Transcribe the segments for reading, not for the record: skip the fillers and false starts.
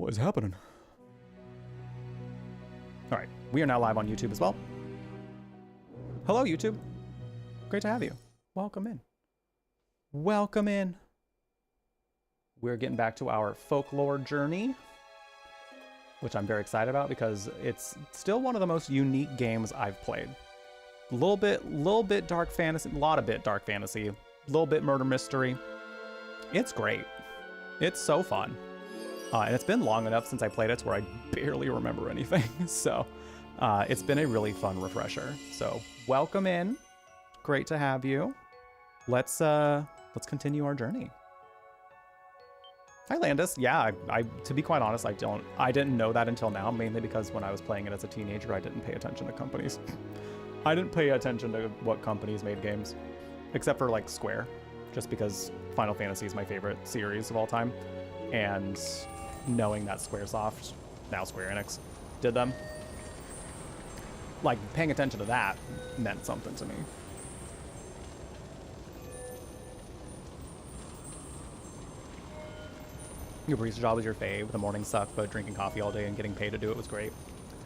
What is happening? All right, we are now live on YouTube as well. Hello, YouTube. Great to have you. Welcome in. Welcome in. We're getting back to our folklore journey, which I'm very excited about because it's still one of the most unique games I've played. Little bit dark fantasy, a lot of bit dark fantasy, a little bit murder mystery. It's great. It's so fun. And it's been long enough since I played it to where I barely remember anything. So it's been a really fun refresher. So welcome in. Great to have you. Let's continue our journey. Hi, Landis. Yeah, I to be quite honest, I didn't know that until now, mainly because when I was playing it as a teenager, I didn't pay attention to companies. I didn't pay attention to what companies made games, except for like Square, just because Final Fantasy is my favorite series of all time. And knowing that Squaresoft, now Square Enix, did them, like paying attention to that meant something to me. Your barista job was your fave. The morning sucked, but drinking coffee all day and getting paid to do it was great.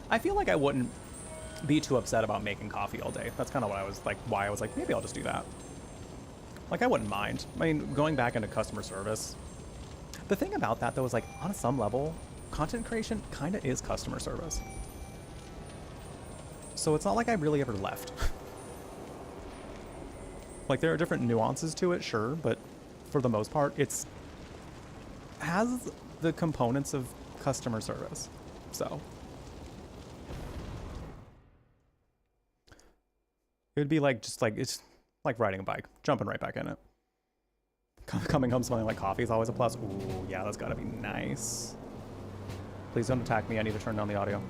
I feel like I wouldn't be too upset about making coffee all day. That's kind of what I was like, why I was like, maybe I'll just do that. Like, I wouldn't mind. I mean, going back into customer service. The thing about that, though, is like, on some level, content creation kind of is customer service. So it's not like I really ever left. Like, there are different nuances to it, sure, but for the most part, it's has the components of customer service. So it would be like, just like, it's like riding a bike, jumping right back in it. Coming home smelling like coffee is always a plus. Ooh, yeah, that's gotta be nice. Please don't attack me. I need to turn down the audio.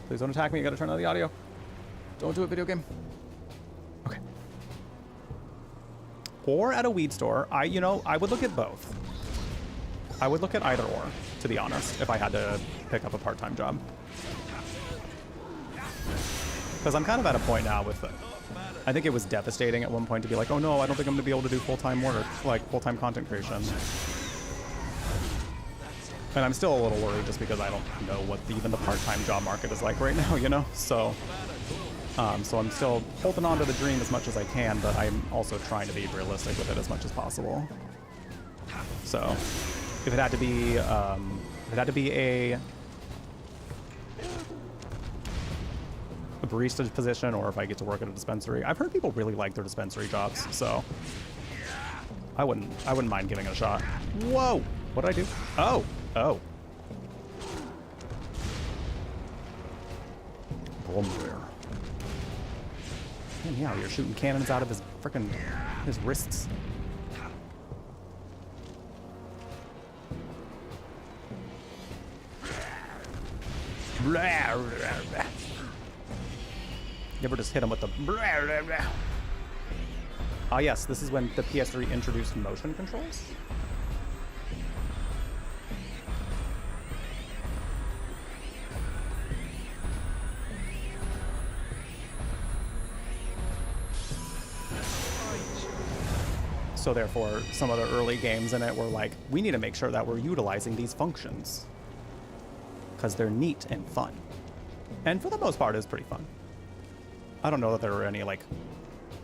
Please don't attack me. I gotta turn down the audio. Don't do it, video game. Okay. Or at a weed store. I would look at both. I would look at either or, to be honest, if I had to pick up a part-time job. Because I'm kind of at a point now with it. I think it was devastating at one point to be like, oh no, I don't think I'm going to be able to do full-time work, like full-time content creation. And I'm still a little worried just because I don't know what even the part-time job market is like right now, you know? So I'm still holding on to the dream as much as I can, but I'm also trying to be realistic with it as much as possible. So if it had to be, a barista position, or if I get to work at a dispensary, I've heard people really like their dispensary jobs, so I wouldn't mind giving it a shot. Whoa! What did I do? Oh! Oh. Boom. Man, yeah, you're shooting cannons out of his frickin' his wrists. Blah, blah, blah. You ever just hit him with the blah, blah, blah. Ah, yes, this is when the PS3 introduced motion controls. So therefore, some of the early games in it were like, we need to make sure that we're utilizing these functions, because they're neat and fun. And for the most part, it's pretty fun. I don't know that there were any like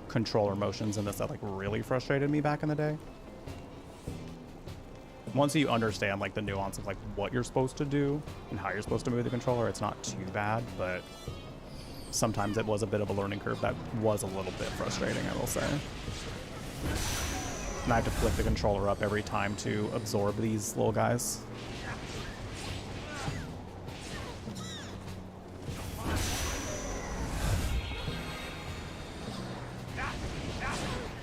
controller motions in this that like really frustrated me back in the day. Once you understand like the nuance of like what you're supposed to do and how you're supposed to move the controller, it's not too bad, but sometimes it was a bit of a learning curve that was a little bit frustrating, I will say. And I have to flick the controller up every time to absorb these little guys.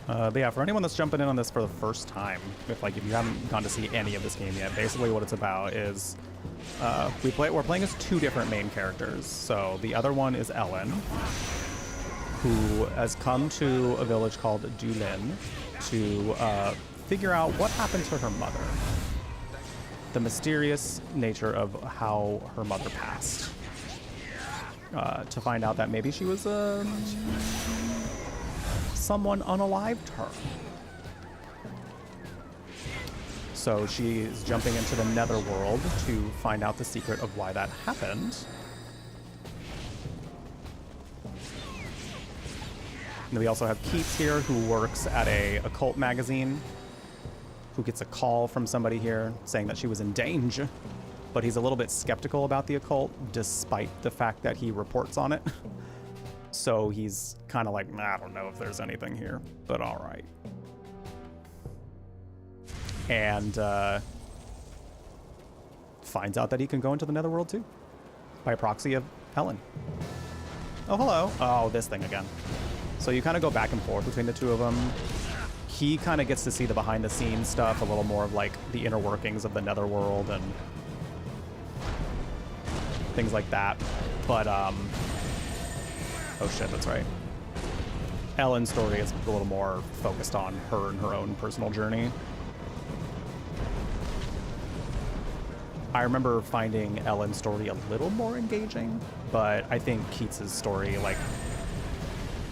But yeah, for anyone that's jumping in on this for the first time, if you haven't gone to see any of this game yet, basically what it's about is we're playing as two different main characters. So the other one is Ellen, who has come to a village called Dulin to figure out what happened to her mother, the mysterious nature of how her mother passed, to find out that maybe she was someone unalived her. So she's jumping into the netherworld to find out the secret of why that happened. And we also have Keats here, who works at a occult magazine, who gets a call from somebody here saying that she was in danger, but he's a little bit skeptical about the occult, despite the fact that he reports on it. So he's kind of like, I don't know if there's anything here, but all right. And finds out that he can go into the netherworld too, by proxy of Helen. Oh, hello. Oh, this thing again. So you kind of go back and forth between the two of them. He kind of gets to see the behind the scenes stuff, a little more of like the inner workings of the netherworld and things like that. But, oh shit, that's right. Ellen's story is a little more focused on her and her own personal journey. I remember finding Ellen's story a little more engaging, but I think Keats's story, like,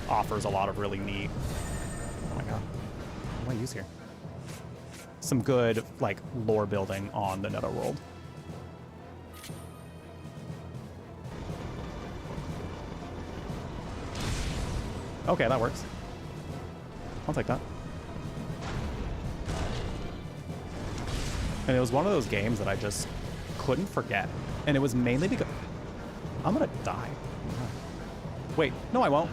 offers a lot of really neat, oh my god, what do I use here? Some good, like, lore building on the netherworld. Okay, that works. I'll take that. And it was one of those games that I just couldn't forget. And it was mainly because I'm gonna die. Wait, no I won't.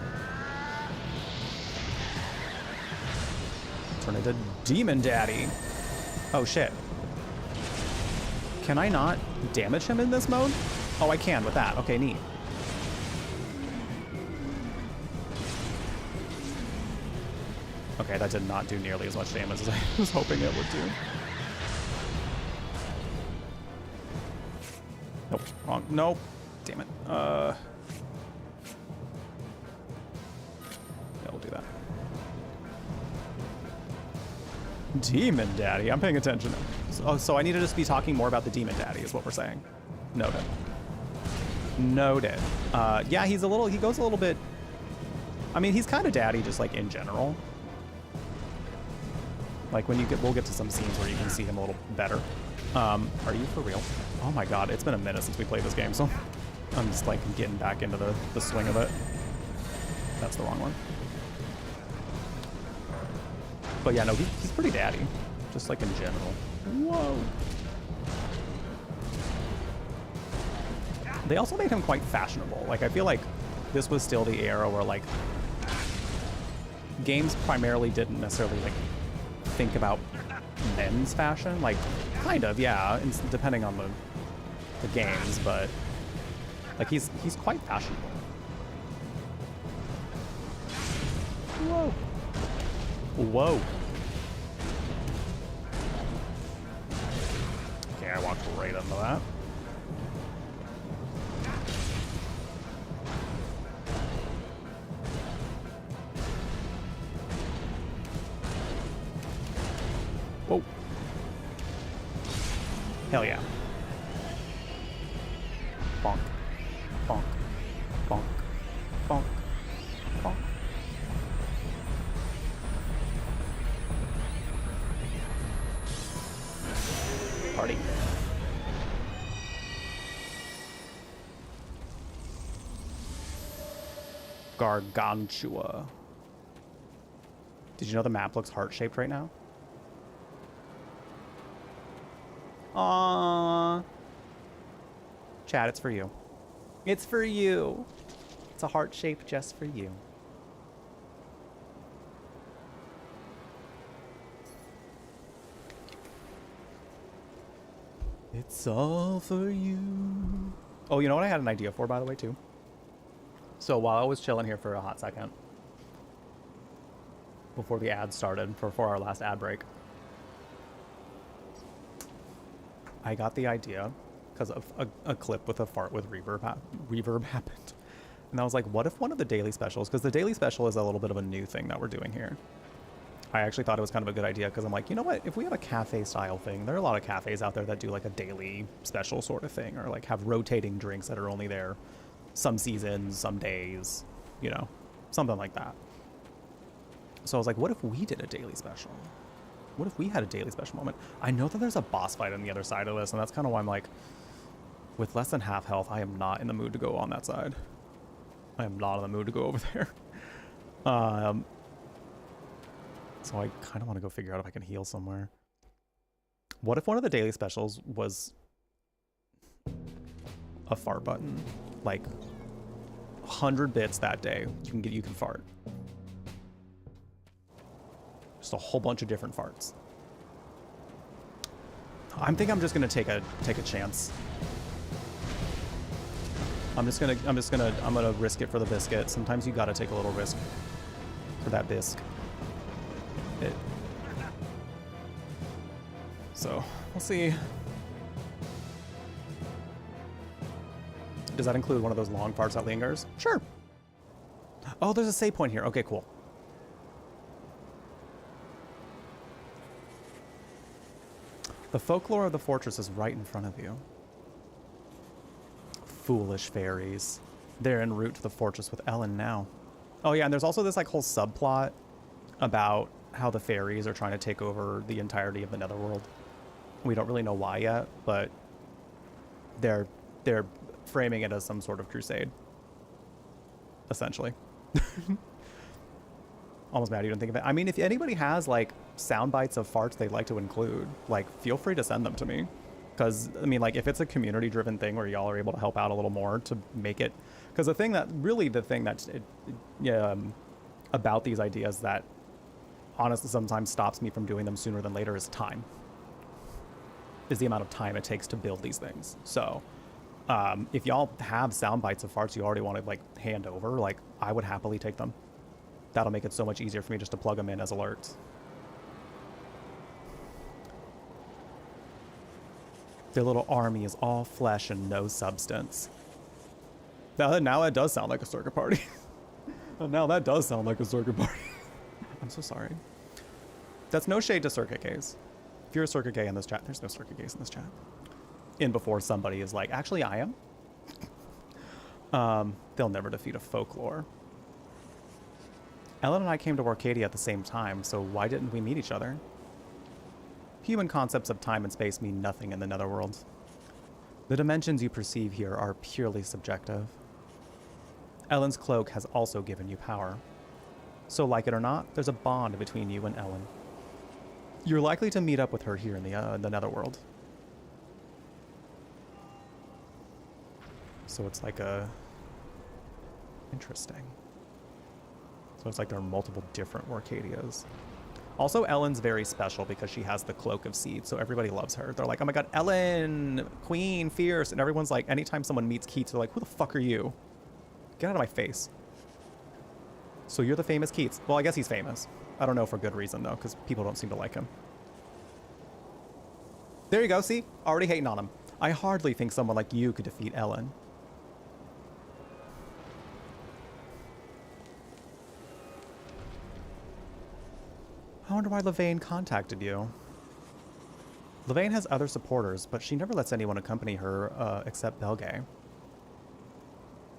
Turn into Demon Daddy. Oh shit. Can I not damage him in this mode? Oh, I can with that. Okay, neat. Okay, that did not do nearly as much damage as I was hoping it would do. Nope, wrong. Nope. Damn it. Yeah, we'll do that. Demon Daddy. I'm paying attention. So I need to just be talking more about the Demon Daddy is what we're saying. Noted. Noted. Yeah, he goes a little bit, I mean, he's kind of daddy just like in general. Like when we'll get to some scenes where you can see him a little better. Are you for real? Oh my god, it's been a minute since we played this game, so I'm just like getting back into the swing of it. That's the wrong one. But yeah, no, he's pretty daddy, just like in general. Whoa. They also made him quite fashionable. Like, I feel like this was still the era where, like, games primarily didn't necessarily, like, think about men's fashion. Like, kind of, yeah, depending on the games, but, like, he's quite fashionable. Whoa. Whoa. Okay, I walked right into that. Whoa. Hell yeah. Bonk. Bonk. Bonk. Bonk. Bonk. Party. Gargantua. Did you know the map looks heart-shaped right now? Aww. Chat, it's for you. It's for you. It's a heart shape just for you. It's all for you. Oh, you know what I had an idea for, by the way, too? So while I was chilling here for a hot second, before the ad started, for our last ad break, I got the idea because of a clip with a fart with reverb happened. And I was like, what if one of the daily specials, because the daily special is a little bit of a new thing that we're doing here. I actually thought it was kind of a good idea because I'm like, you know what? If we have a cafe style thing, there are a lot of cafes out there that do like a daily special sort of thing, or like have rotating drinks that are only there some seasons, some days, you know, something like that. So I was like, what if we did a daily special? What if we had a daily special moment? I know that there's a boss fight on the other side of this, and that's kind of why I'm like, with less than half health, I am not in the mood to go on that side. I am not in the mood to go over there. So I kind of want to go figure out if I can heal somewhere. What if one of the daily specials was a fart button? Like 100 bits that day, you can fart. Just a whole bunch of different farts. I think I'm just gonna take a chance. I'm gonna risk it for the biscuit. Sometimes you gotta take a little risk for that bisque. So we'll see. Does that include one of those long farts that lingers? Sure. Oh, there's a save point here. Okay, cool. The folklore of the fortress is right in front of you. Foolish fairies. They're en route to the fortress with Ellen now. Oh yeah, and there's also this like whole subplot about how the fairies are trying to take over the entirety of the Netherworld. We don't really know why yet, but they're framing it as some sort of crusade. Essentially. Almost mad you didn't think of it. I mean, if anybody has like sound bites of farts they'd like to include, like feel free to send them to me. Because, I mean, like if it's a community driven thing where y'all are able to help out a little more to make it. Because the thing that's about these ideas that honestly sometimes stops me from doing them sooner than later is time. Is the amount of time it takes to build these things. So if y'all have sound bites of farts you already want to like hand over, like I would happily take them. That'll make it so much easier for me just to plug them in as alerts. Their little army is all flesh and no substance. Now that does sound like a circuit party. Now that does sound like a circuit party. I'm so sorry. That's no shade to circuit gays. If you're a circuit gay in this chat, there's no circuit gays in this chat. In before somebody is like, actually I am. They'll never defeat a folklore. Ellen and I came to Arcadia at the same time, so why didn't we meet each other? Human concepts of time and space mean nothing in the Netherworld. The dimensions you perceive here are purely subjective. Ellen's cloak has also given you power. So like it or not, there's a bond between you and Ellen. You're likely to meet up with her here in the Netherworld. So it's like a... Interesting. So it's like there are multiple different Arcadias. Also, Ellen's very special because she has the Cloak of Seed, so everybody loves her. They're like, oh my god, Ellen, queen, fierce, and everyone's like, anytime someone meets Keats, they're like, who the fuck are you? Get out of my face. So you're the famous Keats. Well, I guess he's famous. I don't know for good reason, though, because people don't seem to like him. There you go, see? Already hating on him. I hardly think someone like you could defeat Ellen. I wonder why Levane contacted you. Levane has other supporters, but she never lets anyone accompany her except Belgay.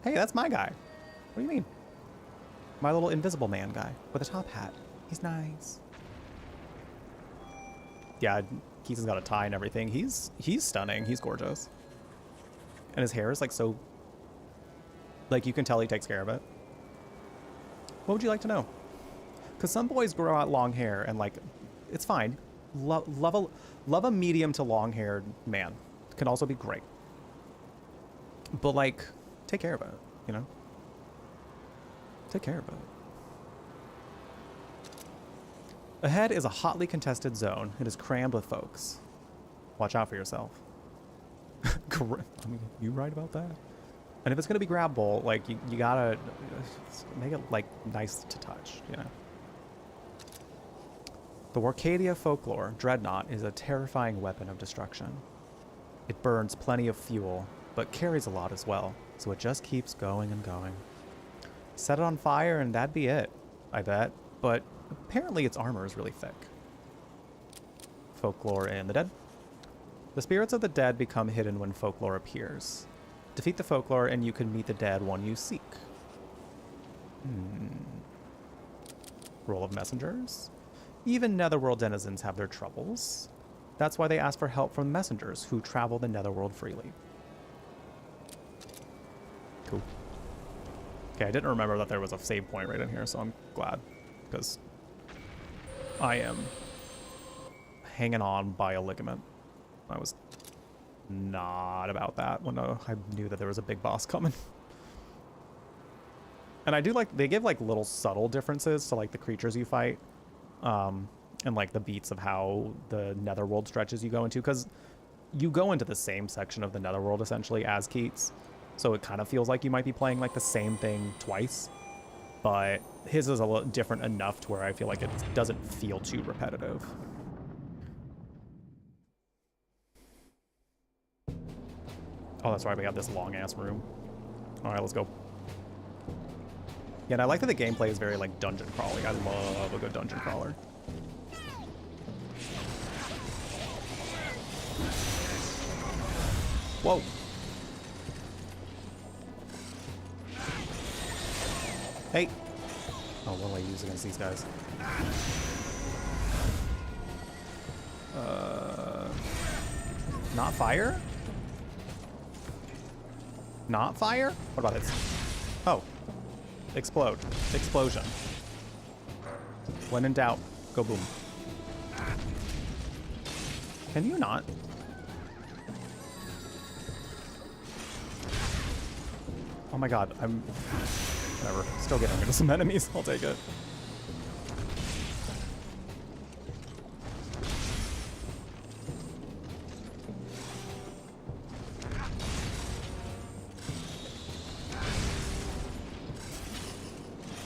Hey, that's my guy. What do you mean? My little invisible man guy with a top hat. He's nice. Yeah, Keith has got a tie and everything. He's stunning. He's gorgeous. And his hair is like so... Like you can tell he takes care of it. What would you like to know? Because some boys grow out long hair and like, it's fine. Love a medium to long haired man. Can also be great. But like, take care of it, you know? Take care of it. Ahead is a hotly contested zone. It is crammed with folks. Watch out for yourself. I mean, you right about that? And if it's gonna be grabbable, like you gotta make it like nice to touch, you know? The Arcadia folklore, Dreadnought, is a terrifying weapon of destruction. It burns plenty of fuel, but carries a lot as well, so it just keeps going and going. Set it on fire and that'd be it, I bet, but apparently its armor is really thick. Folklore and the dead. The spirits of the dead become hidden when folklore appears. Defeat the folklore and you can meet the dead one you seek. Roll of messengers. Even netherworld denizens have their troubles. That's why they ask for help from messengers who travel the netherworld freely. Cool. Okay, I didn't remember that there was a save point right in here, so I'm glad, because I am hanging on by a ligament. I was not about that when I knew that there was a big boss coming. And I do like, they give like little subtle differences to like the creatures you fight, and like the beats of how the netherworld stretches you go into, because you go into the same section of the netherworld essentially as Keats, so it kind of feels like you might be playing like the same thing twice, but his is a little different enough to where I feel like it doesn't feel too repetitive. Oh, that's right, we have this long-ass room. All right, let's go. Yeah, and I like that the gameplay is very, like, dungeon crawling. I love a good dungeon crawler. Whoa. Hey. Oh, what will I use against these guys? Not fire? Not fire? What about this? Oh. Explode. Explosion. When in doubt, go boom. Can you not? Oh my god, I'm... Whatever. Still getting rid of some enemies. I'll take it.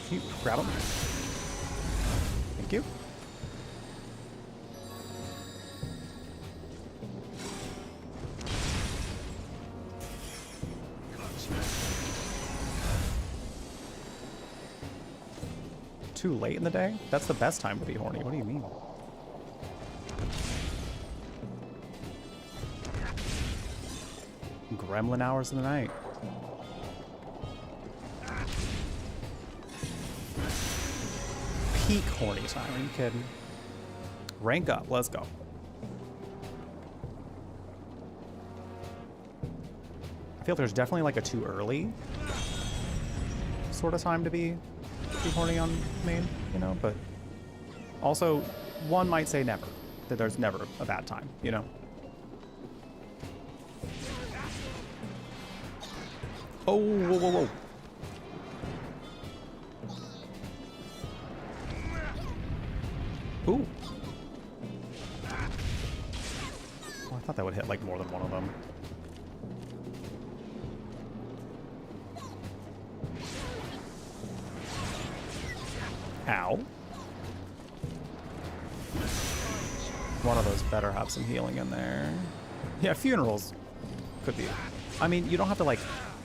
Can you grab him? Thank you. Too late in the day? That's the best time to be horny. What do you mean? Gremlin hours in the night. Peak horny time. Are you kidding? Rank up. Let's go. I feel there's definitely like a too early sort of time to be horny on main, you know, but also one might say never, that there's never a bad time, you know. Oh, whoa, whoa, whoa. Ooh. Oh, I thought that would hit like more than one of them. Ow. One of those better have some healing in there. Yeah, funerals could be. I mean, you don't have to like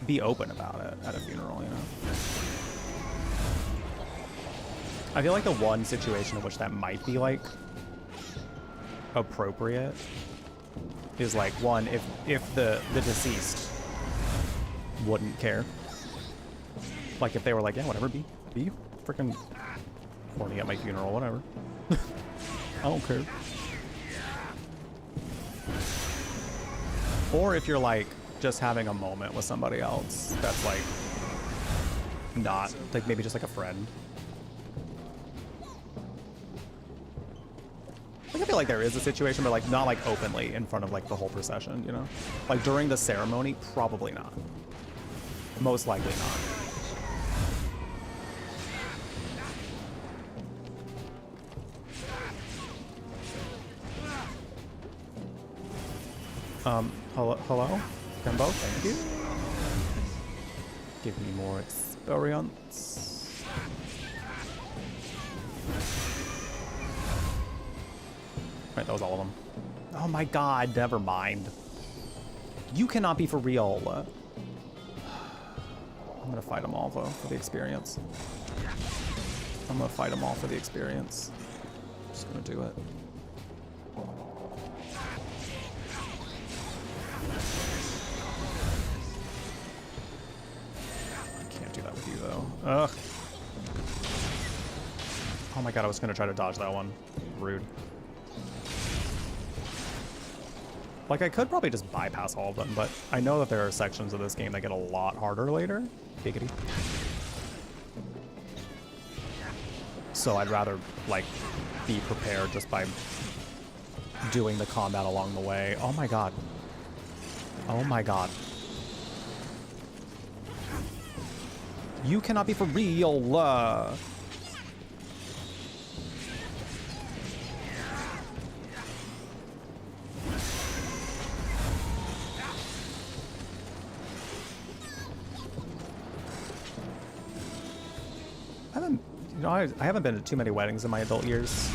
be open about it at a funeral, you know? I feel like the one situation in which that might be like appropriate is like one, if the deceased wouldn't care. Like if they were like, yeah, whatever, be freaking horny at my funeral, whatever. I don't care. Or if you're like just having a moment with somebody else that's like not, like maybe just like a friend. Like I feel like there is a situation, but like not like openly in front of like the whole procession, you know? Like during the ceremony, probably not. Most likely not. Hello? Tembo, thank you. Give me more experience. Right, that was all of them. Oh my god, never mind. You cannot be for real. I'm gonna fight them all, though, for the experience. I'm gonna fight them all for the experience. Just gonna do it. Ugh. Oh my god, I was gonna try to dodge that one. rude. Like, I could probably just bypass all of them, but I know that there are sections of this game that get a lot harder later. Giggity. So I'd rather, like, be prepared just by doing the combat along the way. Oh my god. Oh my god. You cannot be for real. I haven't been to too many weddings in my adult years.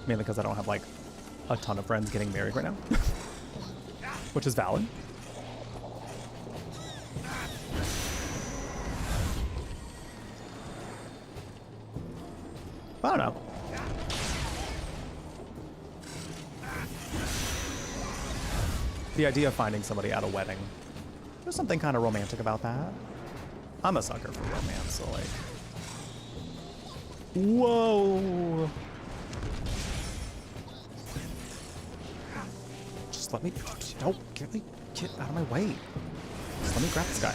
Mainly because I don't have, like, a ton of friends getting married right now. Which is valid. I don't know. The idea of finding somebody at a wedding. There's something kind of romantic about that. I'm a sucker for romance, so like... Whoa! Just let me... Don't get out of my way. Just let me grab this guy.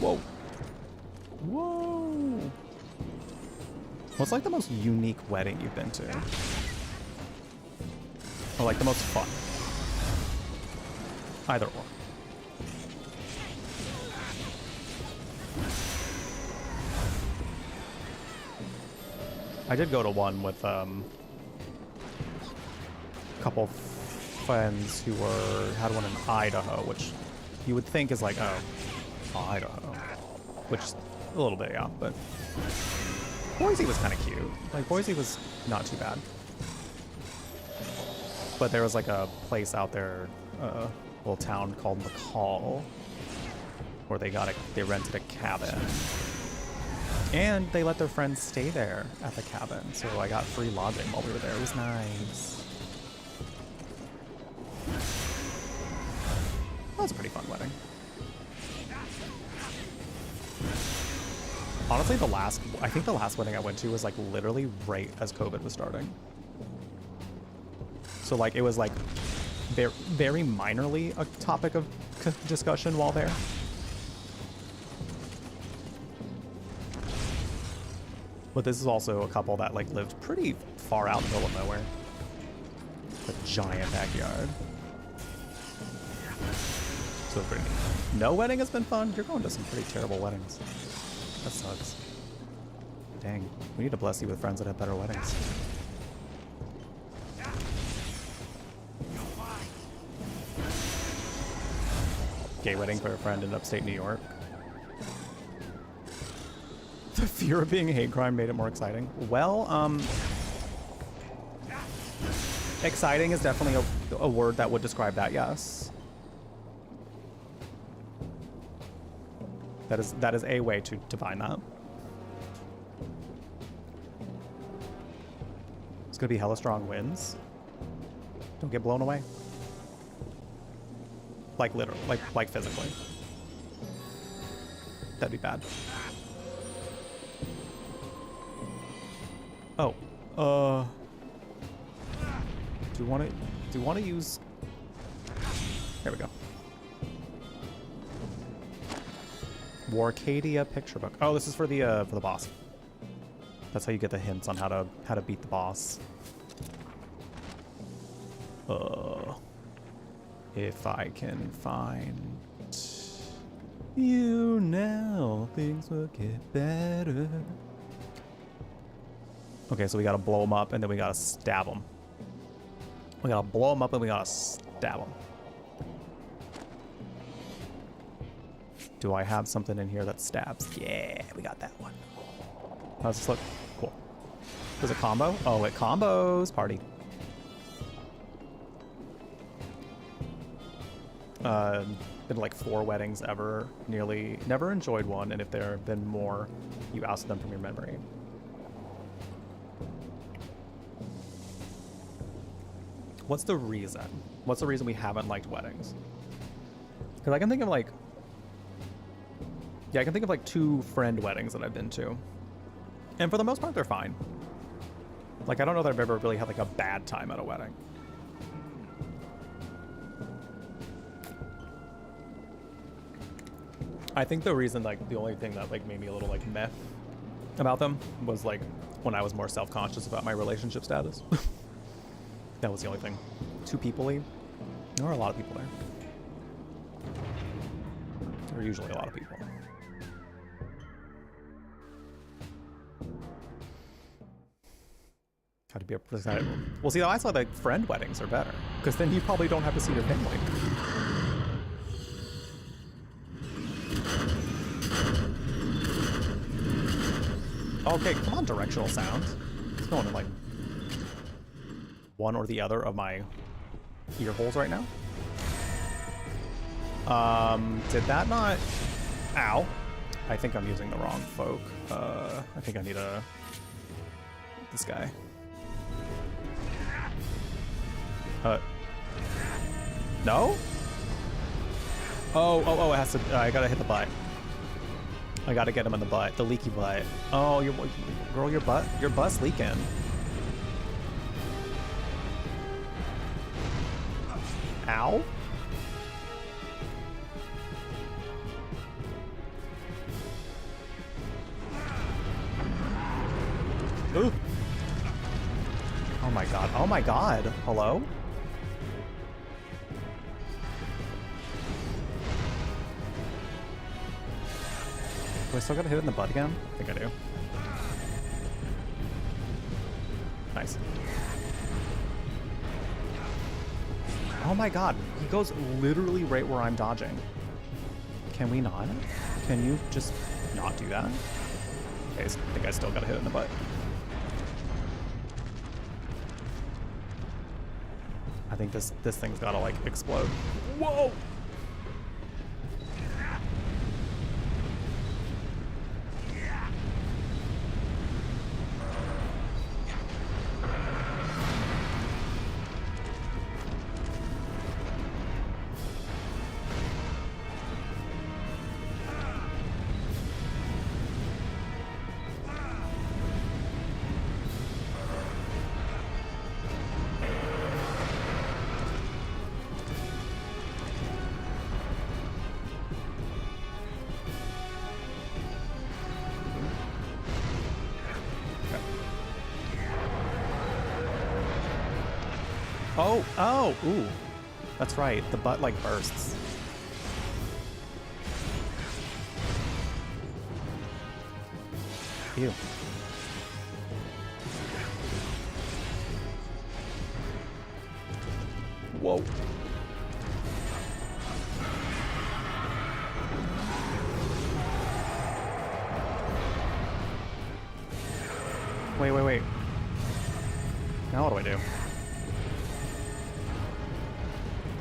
Whoa. Whoa. What's like the most unique wedding you've been to? Or like the most fun? Either or. I did go to one with a couple friends who had one in Idaho, which you would think is like, oh, Idaho, which is a little bit, yeah, but Boise was kind of cute. Like, Boise was not too bad. But there was like a place out there, little town called McCall, where they rented a cabin. And they let their friends stay there at the cabin, so I got free lodging while we were there. It was nice. That was a pretty fun wedding. Honestly, I think the last wedding I went to was like literally right as COVID was starting. So like it was like very, very minorly a topic of discussion while there. But this is also a couple that like lived pretty far out in the middle of nowhere. A giant backyard. So it's pretty neat. No wedding has been fun. You're going to some pretty terrible weddings. That sucks. Dang. We need to bless you with friends that have better weddings. Gay wedding for a friend in upstate New York. The fear of being a hate crime made it more exciting. Well, exciting is definitely a word that would describe that, yes. That is a way to define that. It's gonna be hella strong winds. Don't get blown away. Like literally, like physically. That'd be bad. Oh, do you want to use? There we go. Warcadia picture book. Oh, this is for the boss. That's how you get the hints on how to beat the boss. If I can find you now, things will get better. Okay, so we gotta blow them up and then we gotta stab them. We gotta blow them up and we gotta stab them. Do I have something in here that stabs? Yeah, we got that one. How's this look? Cool. There's a combo? Oh, it combos. Party. Been like 4 weddings ever. Nearly never enjoyed one, and if there have been more, you ousted them from your memory. What's the reason? What's the reason we haven't liked weddings? Because I can think of like, yeah, I can think of like 2 friend weddings that I've been to. And for the most part, they're fine. Like, I don't know that I've ever really had like a bad time at a wedding. I think the reason, like, the only thing that like made me a little like meh about them was like when I was more self-conscious about my relationship status. That was the only thing. 2 people-y. There were a lot of people there. There were usually a lot of people. Had to be a well, see, I thought like friend weddings are better because then you probably don't have to see your family. Okay, come on, directional sounds. It's going in like one or the other of my ear holes right now. Did that not? Ow! I think I'm using the wrong folk. I think I need this guy. No? Oh, it has to, I gotta hit the butt. I gotta get him in the butt, the leaky butt. Oh, girl, your butt's leaking. Ow. Ooh. Oh my god, oh my god, hello? Do I still gotta hit it in the butt again? I think I do. Nice. Oh my god, he goes literally right where I'm dodging. Can we not? Can you just not do that? Okay, I think I still gotta hit it in the butt. I think this thing's gotta like explode. Whoa! Oh, ooh. That's right, the butt like bursts. Ew. Whoa. Wait. Now what do I do?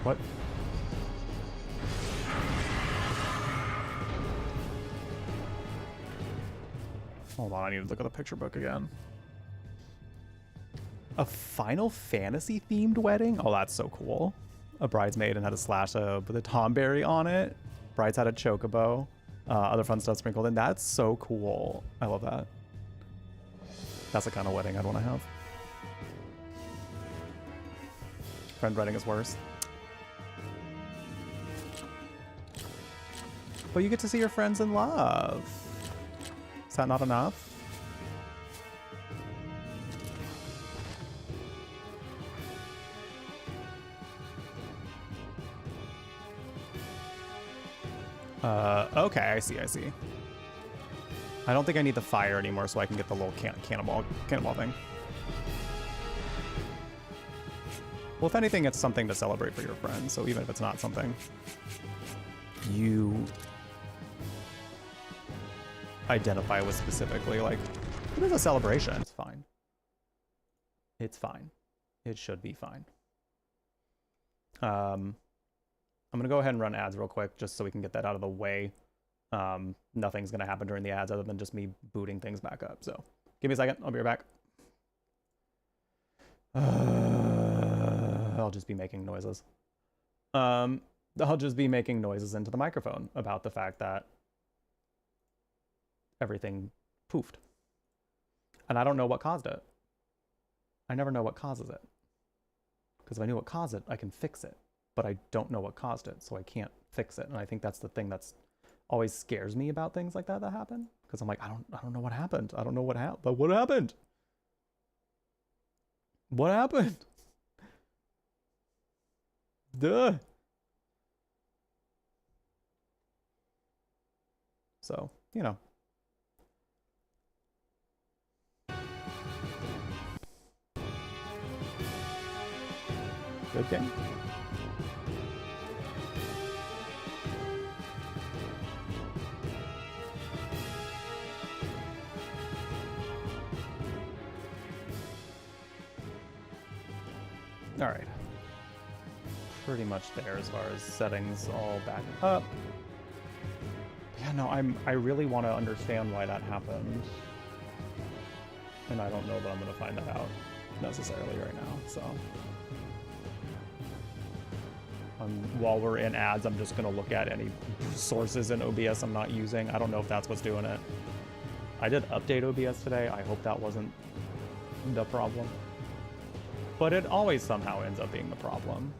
What? Hold on, I need to look at the picture book again. A Final Fantasy themed wedding? Oh, that's so cool. A bridesmaid and had a slash with a tomberry on it. Brides had a chocobo. Other fun stuff sprinkled in. That's so cool. I love that. That's the kind of wedding I'd want to have. Friend wedding is worse. But you get to see your friends in love. Is that not enough? Okay, I see. I don't think I need the fire anymore, so I can get the little cannonball thing. Well, if anything, it's something to celebrate for your friends, so even if it's not something you identify with specifically, like, it is a celebration. It's fine. It's fine. It should be fine. I'm gonna go ahead and run ads real quick just so we can get that out of the way. Nothing's gonna happen during the ads other than just me booting things back up. So give me a second. I'll be right back. I'll just be making noises. I'll just be making noises into the microphone about the fact that everything poofed. And I don't know what caused it. I never know what causes it. Because if I knew what caused it, I can fix it. But I don't know what caused it, so I can't fix it. And I think that's the thing that's always scares me about things like that happen. Because I'm like, I don't know what happened. I don't know what happened. But what happened? What happened? Duh. So, you know. Good game. All right. Pretty much there as far as settings all back up. Yeah, no, I really want to understand why that happened. And I don't know that I'm going to find that out necessarily right now, so. While we're in ads, I'm just going to look at any sources in OBS I'm not using. I don't know if that's what's doing it. I did update OBS today. I hope that wasn't the problem. But it always somehow ends up being the problem.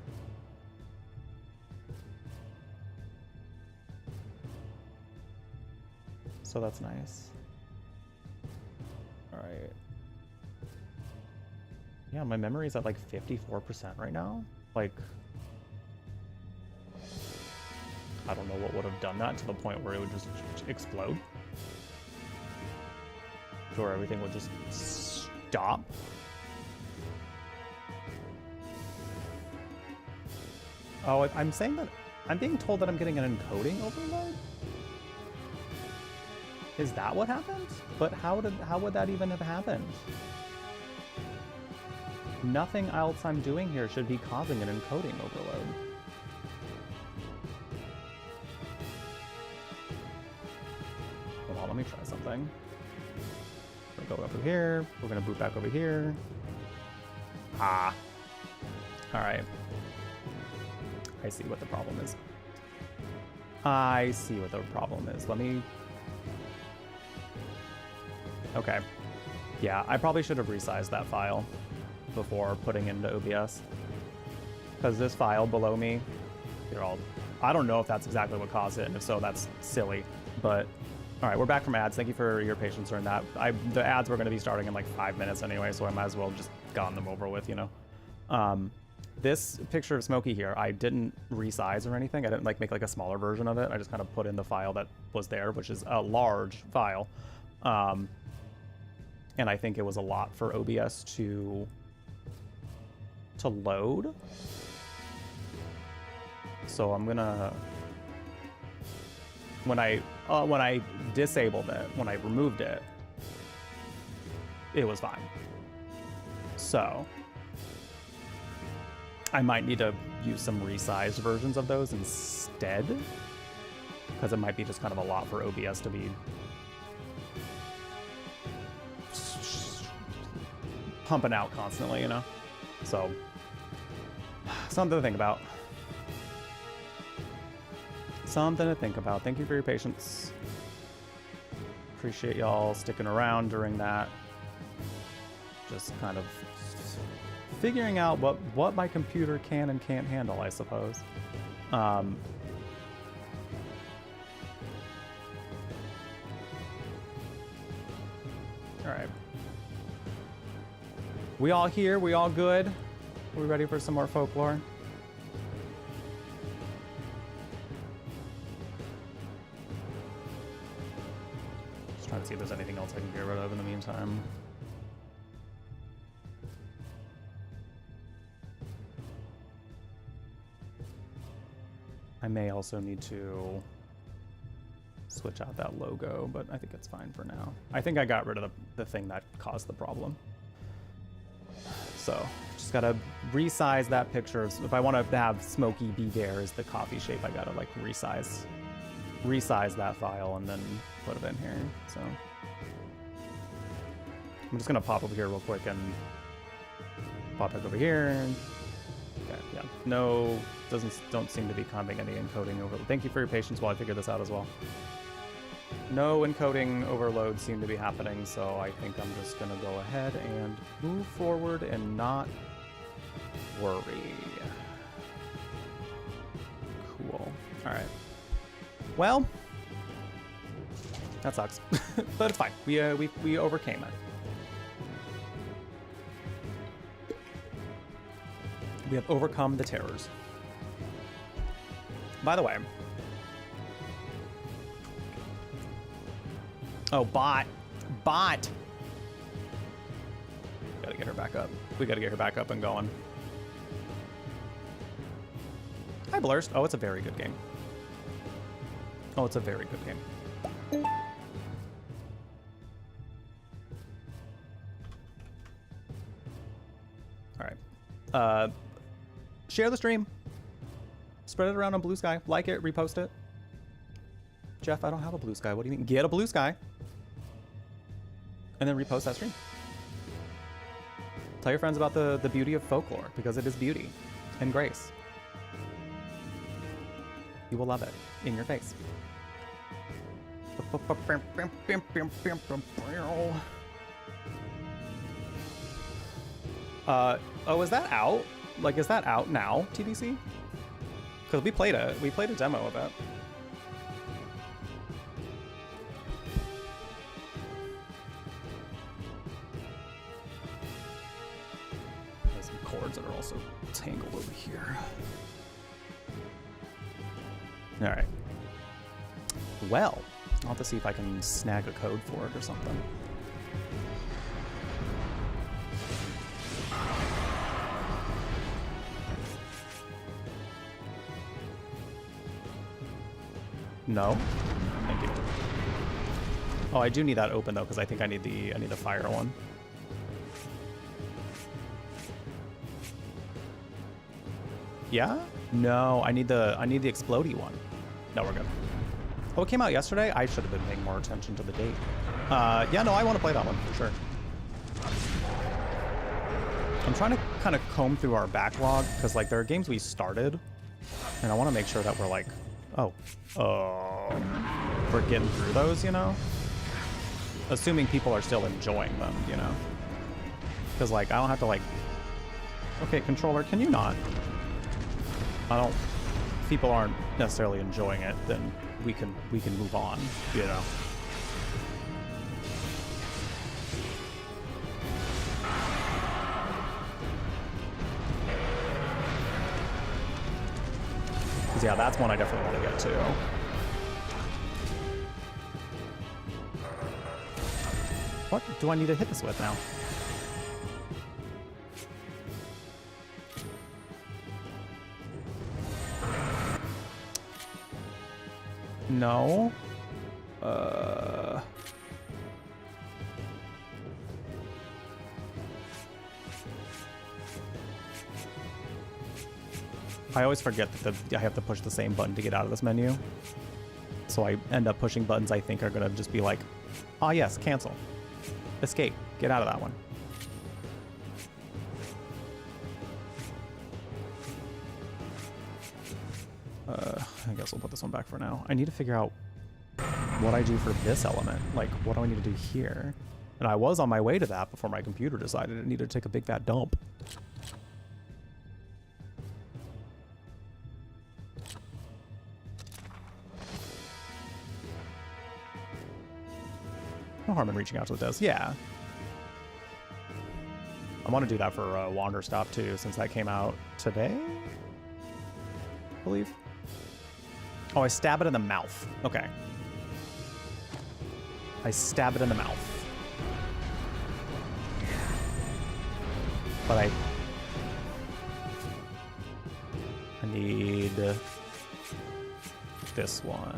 So that's nice. All right. Yeah, my memory is at like 54% right now. Like, I don't know what would have done that to the point where it would just explode. Or everything would just stop. Oh, I'm saying that I'm being told that I'm getting an encoding overload? Is that what happened? But how would that even have happened? Nothing else I'm doing here should be causing an encoding overload. Hold on, let me try something. We're gonna go over here. We're gonna boot back over here. Ah. All right. I see what the problem is. I see what the problem is. Let me... Okay. Yeah, I probably should have resized that file before putting into OBS. Because this file below me, I don't know if that's exactly what caused it, and if so, that's silly. But, all right, we're back from ads. Thank you for your patience during that. The ads were going to be starting in like 5 minutes anyway, so I might as well just gotten them over with, you know. This picture of Smokey here, I didn't resize or anything. I didn't like make like a smaller version of it. I just kind of put in the file that was there, which is a large file. And I think it was a lot for OBS to load. So I'm gonna, when I disabled it, when I removed it, it was fine. So I might need to use some resized versions of those instead, because it might be just kind of a lot for OBS to be pumping out constantly, you know? So, something to think about. Something to think about. Thank you for your patience. Appreciate y'all sticking around during that. Just kind of figuring out what my computer can and can't handle, I suppose. All right. We all here? We all good? We ready for some more folklore? Just trying to see if there's anything else I can get rid of in the meantime. I may also need to switch out that logo, but I think it's fine for now. I think I got rid of the thing that caused the problem. So just gotta resize that picture. If I want to have Smokey be there as the coffee shape, I gotta like resize that file and then put it in here. So I'm just gonna pop over here real quick and pop back over here. Okay, yeah, No, don't seem to be coming any encoding overload. Thank you for your patience while I figure this out as well. No encoding overload seem to be happening, so I think I'm just gonna go ahead and move forward and not worry. Cool. All right. Well, that sucks, but it's fine. We overcame it. We have overcome the terrors. By the way, oh, bot. Gotta get her back up. We gotta get her back up and going. Hi, Blurst. Oh, it's a very good game. Oh, it's a very good game. All right. Share the stream. Spread it around on Blue Sky. Like it, repost it. Jeff, I don't have a Blue Sky. What do you mean? Get a Blue Sky. And then repost that stream. Tell your friends about the beauty of folklore, because it is beauty and grace. You will love it in your face. Oh, is that out? Like, is that out now, TBC? Because we played a demo of it. There's some cords that are also tangled over here. All right. Well, I'll have to see if I can snag a code for it or something. No, thank you. Oh, I do need that open though, because I think I need the fire one. Yeah? No, I need the explodey one. No, we're good. Oh, it came out yesterday? I should have been paying more attention to the date. Yeah, no, I want to play that one for sure. I'm trying to kind of comb through our backlog, because like there are games we started, and I want to make sure that we're like, we're getting through those, you know? Assuming people are still enjoying them, you know? Because like, I don't have to like, okay, controller, can you not? If people aren't necessarily enjoying it, then we can move on, you know? Because yeah, that's one I definitely want to get to. What do I need to hit this with now? No. I always forget that I have to push the same button to get out of this menu. So I end up pushing buttons I think are going to just be like, ah, yes, cancel. Escape. Get out of that one. I guess we'll put this one back for now. I need to figure out what I do for this element. Like, what do I need to do here? And I was on my way to that before my computer decided it needed to take a big fat dump. No harm in reaching out to the devs. Yeah. I want to do that for Wander Stop too, since that came out today, I believe. Oh, I stab it in the mouth. Okay. I stab it in the mouth. But I need this one.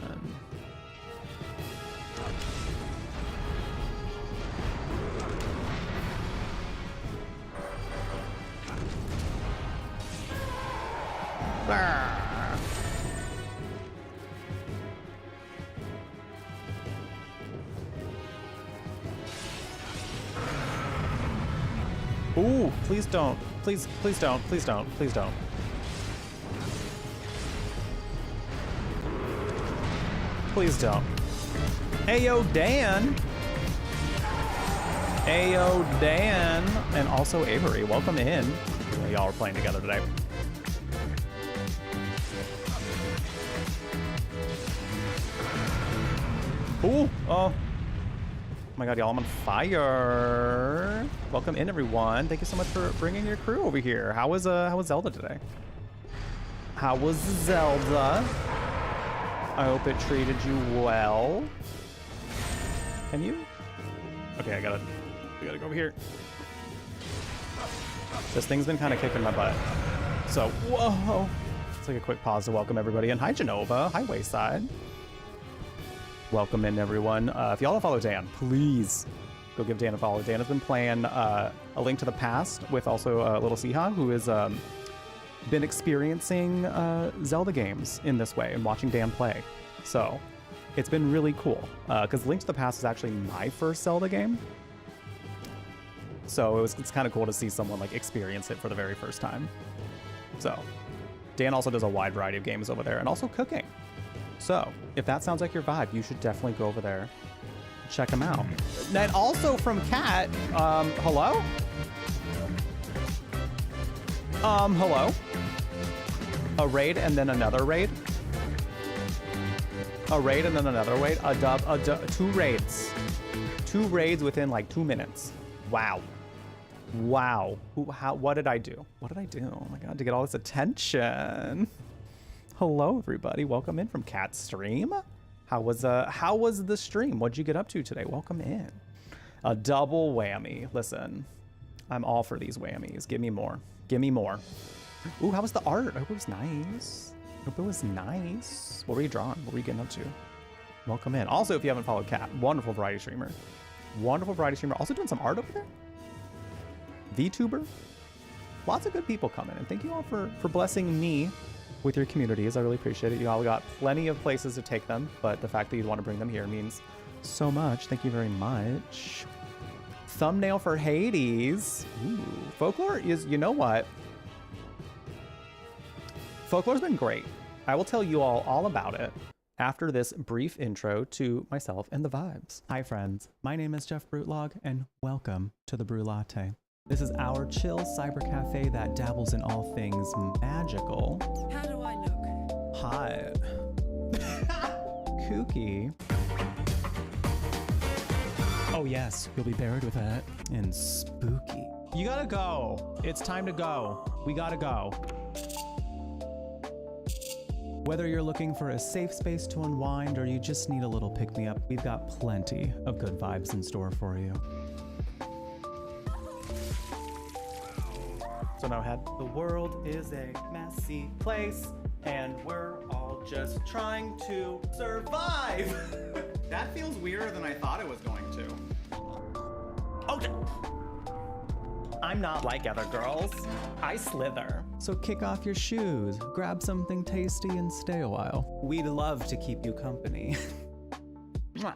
Ooh, please don't. Please don't. Please don't. Please don't. Please don't. Ayo, Dan. Ayo, Dan. And also Avery, welcome in. Y'all are playing together today. Ooh, oh my God, y'all, I'm on fire. Welcome in, everyone. Thank you so much for bringing your crew over here. How was Zelda today? How was Zelda? I hope it treated you well. Can you? Okay, we gotta go over here. This thing's been kind of kicking my butt. So, whoa. Let's take a quick pause to welcome everybody in. Hi, Genova. Hi, Wayside. Welcome in, everyone. If y'all don't follow Dan, please go give Dan a follow. Dan has been playing A Link to the Past with also Little Seahog, who has been experiencing Zelda games in this way and watching Dan play. So it's been really cool because Link to the Past is actually my first Zelda game. So it's kind of cool to see someone like experience it for the very first time. So Dan also does a wide variety of games over there and also cooking. So if that sounds like your vibe, you should definitely go over there, check him out. And also from Kat, hello? Hello? A raid and then another raid? A raid and then another raid? Two raids. Two raids within like 2 minutes. Wow. Wow. What did I do? What did I do? Oh my God, to get all this attention. Hello, everybody. Welcome in from Cat's stream. How was the stream? What'd you get up to today? Welcome in. A double whammy. Listen, I'm all for these whammies. Give me more. Give me more. Ooh, how was the art? I hope it was nice. I hope it was nice. What were you drawing? What were you getting up to? Welcome in. Also, if you haven't followed Cat, wonderful variety streamer. Wonderful variety streamer. Also doing some art over there. VTuber. Lots of good people coming. And thank you all for blessing me with your communities. I really appreciate it. You all got plenty of places to take them, but the fact that you'd want to bring them here means so much. Thank you very much. Thumbnail for Hades. Ooh, Folklore is, you know what? Folklore's been great. I will tell you all about it after this brief intro to myself and the vibes. Hi friends, my name is Jeff Brutlag and welcome to the Brew Latte. This is our chill cyber cafe that dabbles in all things magical. How do I look? Hot. Kooky. Oh yes, you'll be buried with that. And spooky. You gotta go. It's time to go. We gotta go. Whether you're looking for a safe space to unwind or you just need a little pick-me-up, we've got plenty of good vibes in store for you. So now head. The world is a messy place and we're all just trying to survive. That feels weirder than I thought it was going to. Okay. I'm not like other girls. I slither. So kick off your shoes, grab something tasty and stay a while. We'd love to keep you company. Mwah.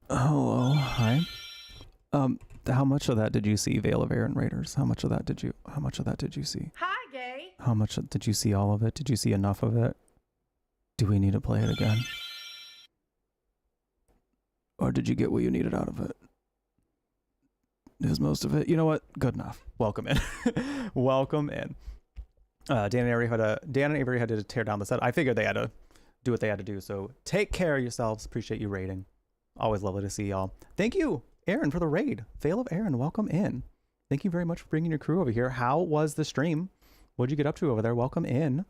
Hello, hi. How much of that did you see, Veil of Aaron Raiders? How much of that did you see? Hi, gay. How much did you see all of it? Did you see enough of it? Do we need to play it again? Or did you get what you needed out of it? Is most of it? You know what? Good enough. Welcome in. Welcome in. Dan and Avery had to tear down the set. I figured they had to do what they had to do. So take care of yourselves. Appreciate you raiding. Always lovely to see y'all. Thank you, Aaron, for the raid. Veil of Aaron, welcome in. Thank you very much for bringing your crew over here. How was the stream? What'd you get up to over there? Welcome in.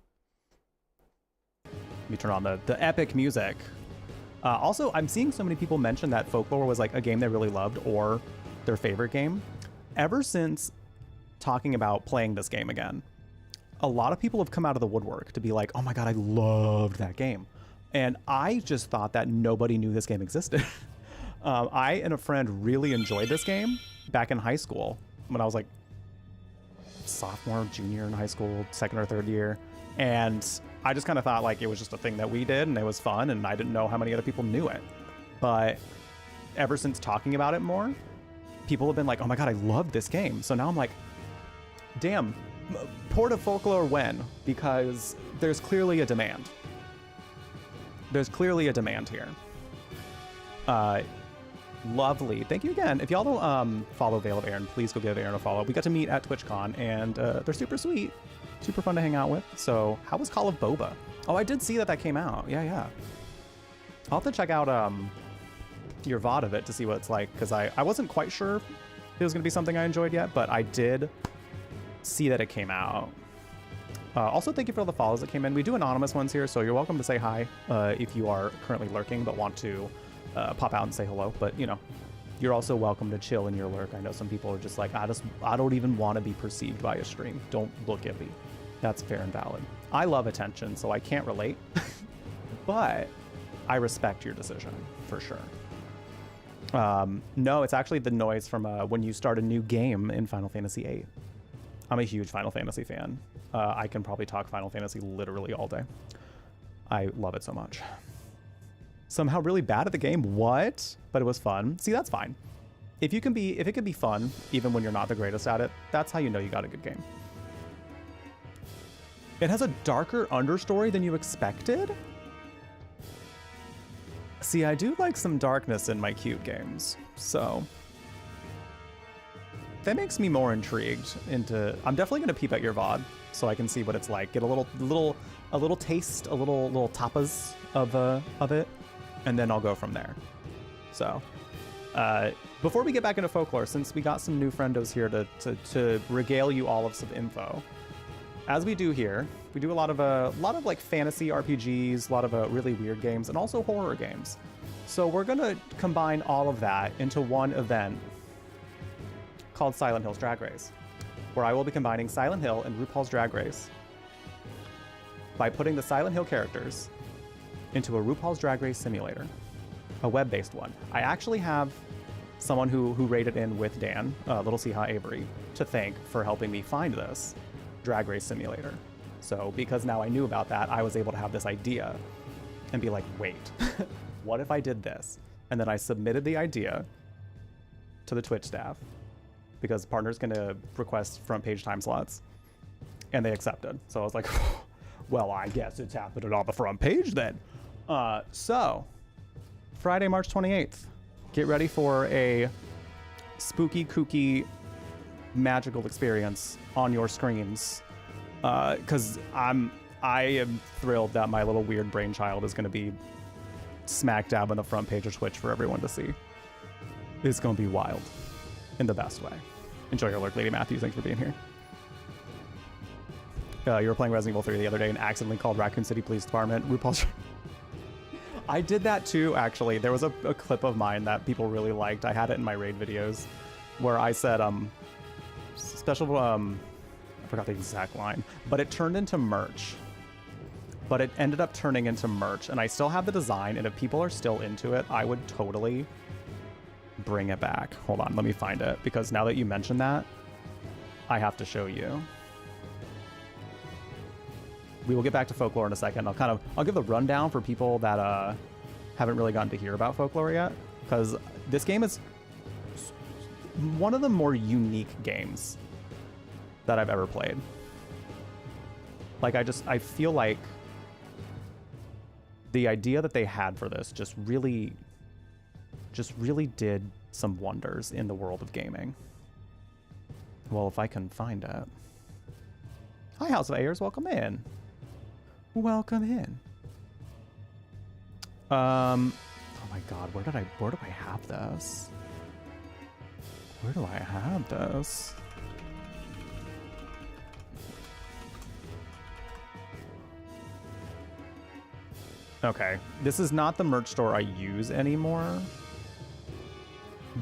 Let me turn on the epic music. Also, I'm seeing so many people mention that Folklore was like a game they really loved or their favorite game. Ever since talking about playing this game again, a lot of people have come out of the woodwork to be like, oh my God, I loved that game. And I just thought that nobody knew this game existed. I and a friend really enjoyed this game back in high school when I was like sophomore, junior in high school, second or third year. And I just kind of thought like it was just a thing that we did and it was fun and I didn't know how many other people knew it. But ever since talking about it more, people have been like, oh my God, I love this game. So now I'm like, damn, port of Folklore when? Because there's clearly a demand. There's clearly a demand here. Lovely. Thank you again. If y'all don't follow Veil of Aaron, please go give Aaron a follow. We got to meet at TwitchCon, and they're super sweet. Super fun to hang out with. So how was Call of Boba? Oh, I did see that came out. Yeah. I'll have to check out your VOD of it to see what it's like, because I wasn't quite sure it was going to be something I enjoyed yet, but I did see that it came out. Also, thank you for all the follows that came in. We do anonymous ones here, so you're welcome to say hi if you are currently lurking but want to pop out and say hello. But, you know, you're also welcome to chill in your lurk. I know some people are just like, I don't even want to be perceived by a stream. Don't look at me. That's fair and valid. I love attention, so I can't relate. But I respect your decision, for sure. No, it's actually the noise from when you start a new game in Final Fantasy VIII. I'm a huge Final Fantasy fan. I can probably talk Final Fantasy literally all day. I love it so much. Somehow really bad at the game. What? But it was fun. See, that's fine. If it can be fun, even when you're not the greatest at it, that's how you know you got a good game. It has a darker understory than you expected. See, I do like some darkness in my cute games, so that makes me more intrigued into. I'm definitely gonna peep at your VOD so I can see what it's like. Get a little taste, a little tapas of it, and then I'll go from there. So, before we get back into Folklore, since we got some new friendos here to regale you all of some info, as we do here, we do a lot of like fantasy RPGs, a lot of really weird games, and also horror games. So we're gonna combine all of that into one event called Silent Hill's Drag Race, where I will be combining Silent Hill and RuPaul's Drag Race by putting the Silent Hill characters into a RuPaul's Drag Race simulator, a web-based one. I actually have someone who rated in with Dan, Little Siha Avery, to thank for helping me find this Drag Race simulator. So because now I knew about that, I was able to have this idea and be like, wait, what if I did this? And then I submitted the idea to the Twitch staff because partner's gonna request front page time slots, and they accepted. So I was like, well, I guess it's happening on the front page then. So Friday, March 28th, get ready for a spooky, kooky, magical experience on your screens. Because I am thrilled that my little weird brainchild is going to be smack dab on the front page of Twitch for everyone to see. It's going to be wild in the best way. Enjoy your lurk, Lady Matthews. Thanks for being here. You were playing Resident Evil 3 the other day and accidentally called Raccoon City Police Department RuPaul's. I did that too, actually. There was a clip of mine that people really liked. I had it in my raid videos where I said, special, I forgot the exact line, but it turned into merch. But it ended up turning into merch, and I still have the design, and if people are still into it, I would totally bring it back. Hold on, let me find it, because now that you mentioned that, I have to show you. We will get back to Folklore in a second. I'll give the rundown for people that haven't really gotten to hear about Folklore yet, because this game is one of the more unique games that I've ever played. Like, I feel like the idea that they had for this just really did some wonders in the world of gaming. Well, if I can find it. Hi, House of Ayers, welcome in. Welcome in. Oh my god, where do I have this? Where do I have this? Okay, this is not the merch store I use anymore,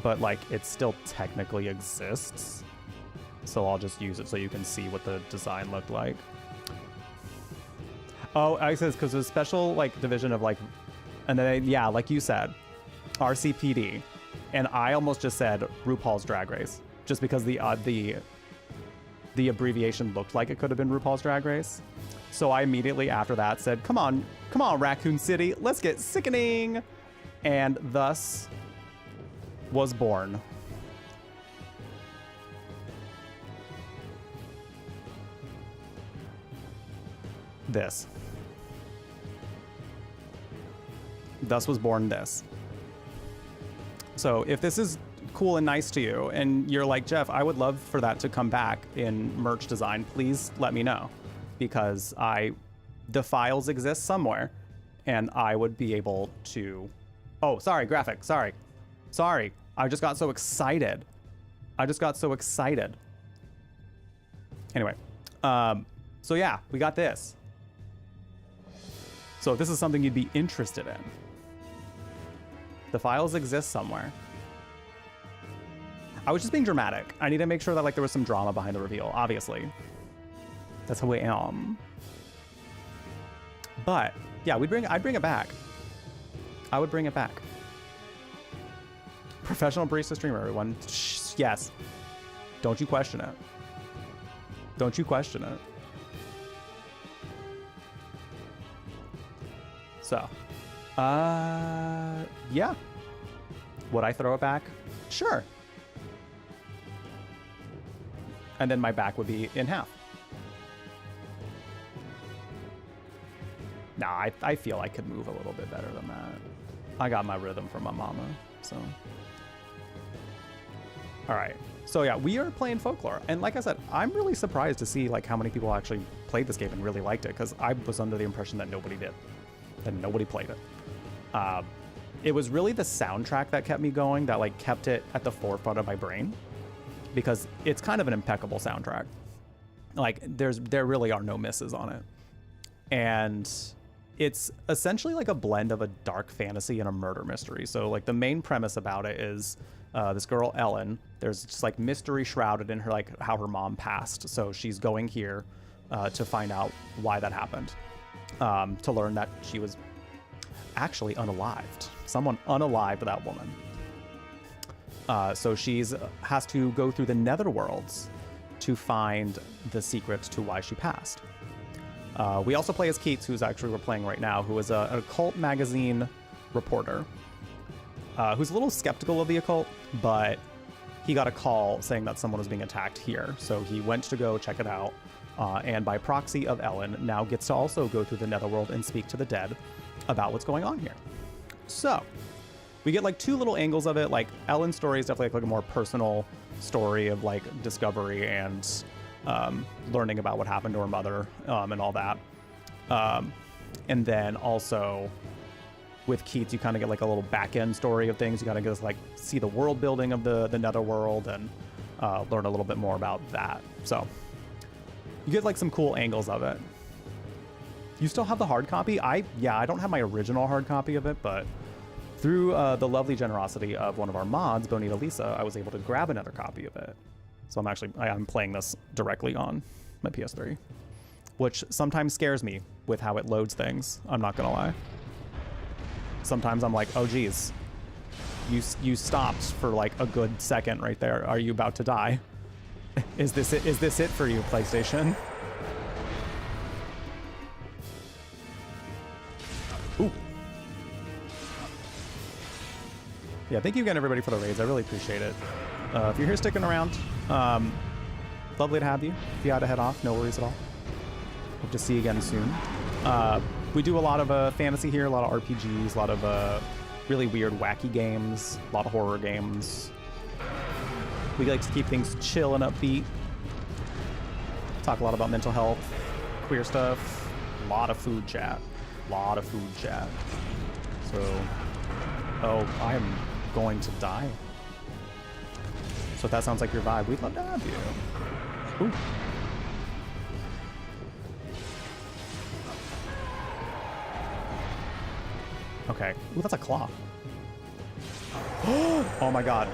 but like it still technically exists. So I'll just use it so you can see what the design looked like. Oh, I says because there's a special like division of like, and then yeah, like you said, RCPD, and I almost just said RuPaul's Drag Race just because the abbreviation looked like it could have been RuPaul's Drag Race. So I immediately after that said, come on, Raccoon City, let's get sickening. And thus was born this. Thus was born this. So if this is cool and nice to you and you're like, Jeff, I would love for that to come back in merch design, please let me know, because the files exist somewhere and I would be able to, oh, sorry, graphic, sorry. I just got so excited. Anyway, so yeah, we got this. So if this is something you'd be interested in, the files exist somewhere. I was just being dramatic. I need to make sure that like there was some drama behind the reveal, obviously. That's who I am. But yeah, I'd bring it back. I would bring it back. Professional barista streamer, everyone. Yes. Don't you question it. Don't you question it. So, yeah. Would I throw it back? Sure. And then my back would be in half. Nah, I feel I could move a little bit better than that. I got my rhythm from my mama, so. All right, so yeah, we are playing Folklore. And like I said, I'm really surprised to see like how many people actually played this game and really liked it, because I was under the impression that nobody did, that nobody played it. It was really the soundtrack that kept me going, that like kept it at the forefront of my brain, because it's kind of an impeccable soundtrack. Like there really are no misses on it. And it's essentially like a blend of a dark fantasy and a murder mystery. So like the main premise about it is this girl, Ellen, there's just like mystery shrouded in her, like how her mom passed. So she's going here to find out why that happened, to learn that she was actually unalived. Someone unalived that woman. So she's has to go through the netherworlds to find the secret to why she passed. We also play as Keats, who's actually we're playing right now, who is an occult magazine reporter, who's a little skeptical of the occult, but he got a call saying that someone was being attacked here. So he went to go check it out, and by proxy of Ellen, now gets to also go through the netherworld and speak to the dead about what's going on here. So we get like two little angles of it. Like Ellen's story is definitely like a more personal story of like discovery and learning about what happened to her mother and all that. And then also with Keats, you kind of get like a little back end story of things. You kind of get to like see the world building of the netherworld and learn a little bit more about that. So you get like some cool angles of it. You still have the hard copy? I don't have my original hard copy of it, but through the lovely generosity of one of our mods, Bonita Lisa, I was able to grab another copy of it. So I'm playing this directly on my PS3, which sometimes scares me with how it loads things. I'm not gonna lie. Sometimes I'm like, oh geez, you stopped for like a good second right there. Are you about to die? Is this it for you, PlayStation? Ooh. Yeah, thank you again, everybody, for the raids. I really appreciate it. If you're here sticking around, lovely to have you. If you had to head off, no worries at all. Hope to see you again soon. We do a lot of fantasy here, a lot of RPGs, a lot of really weird, wacky games, a lot of horror games. We like to keep things chill and upbeat. Talk a lot about mental health, queer stuff, a lot of food chat. So, oh, I am going to die. So if that sounds like your vibe, we'd love to have you. Ooh. Okay. Ooh, that's a claw. Oh my god.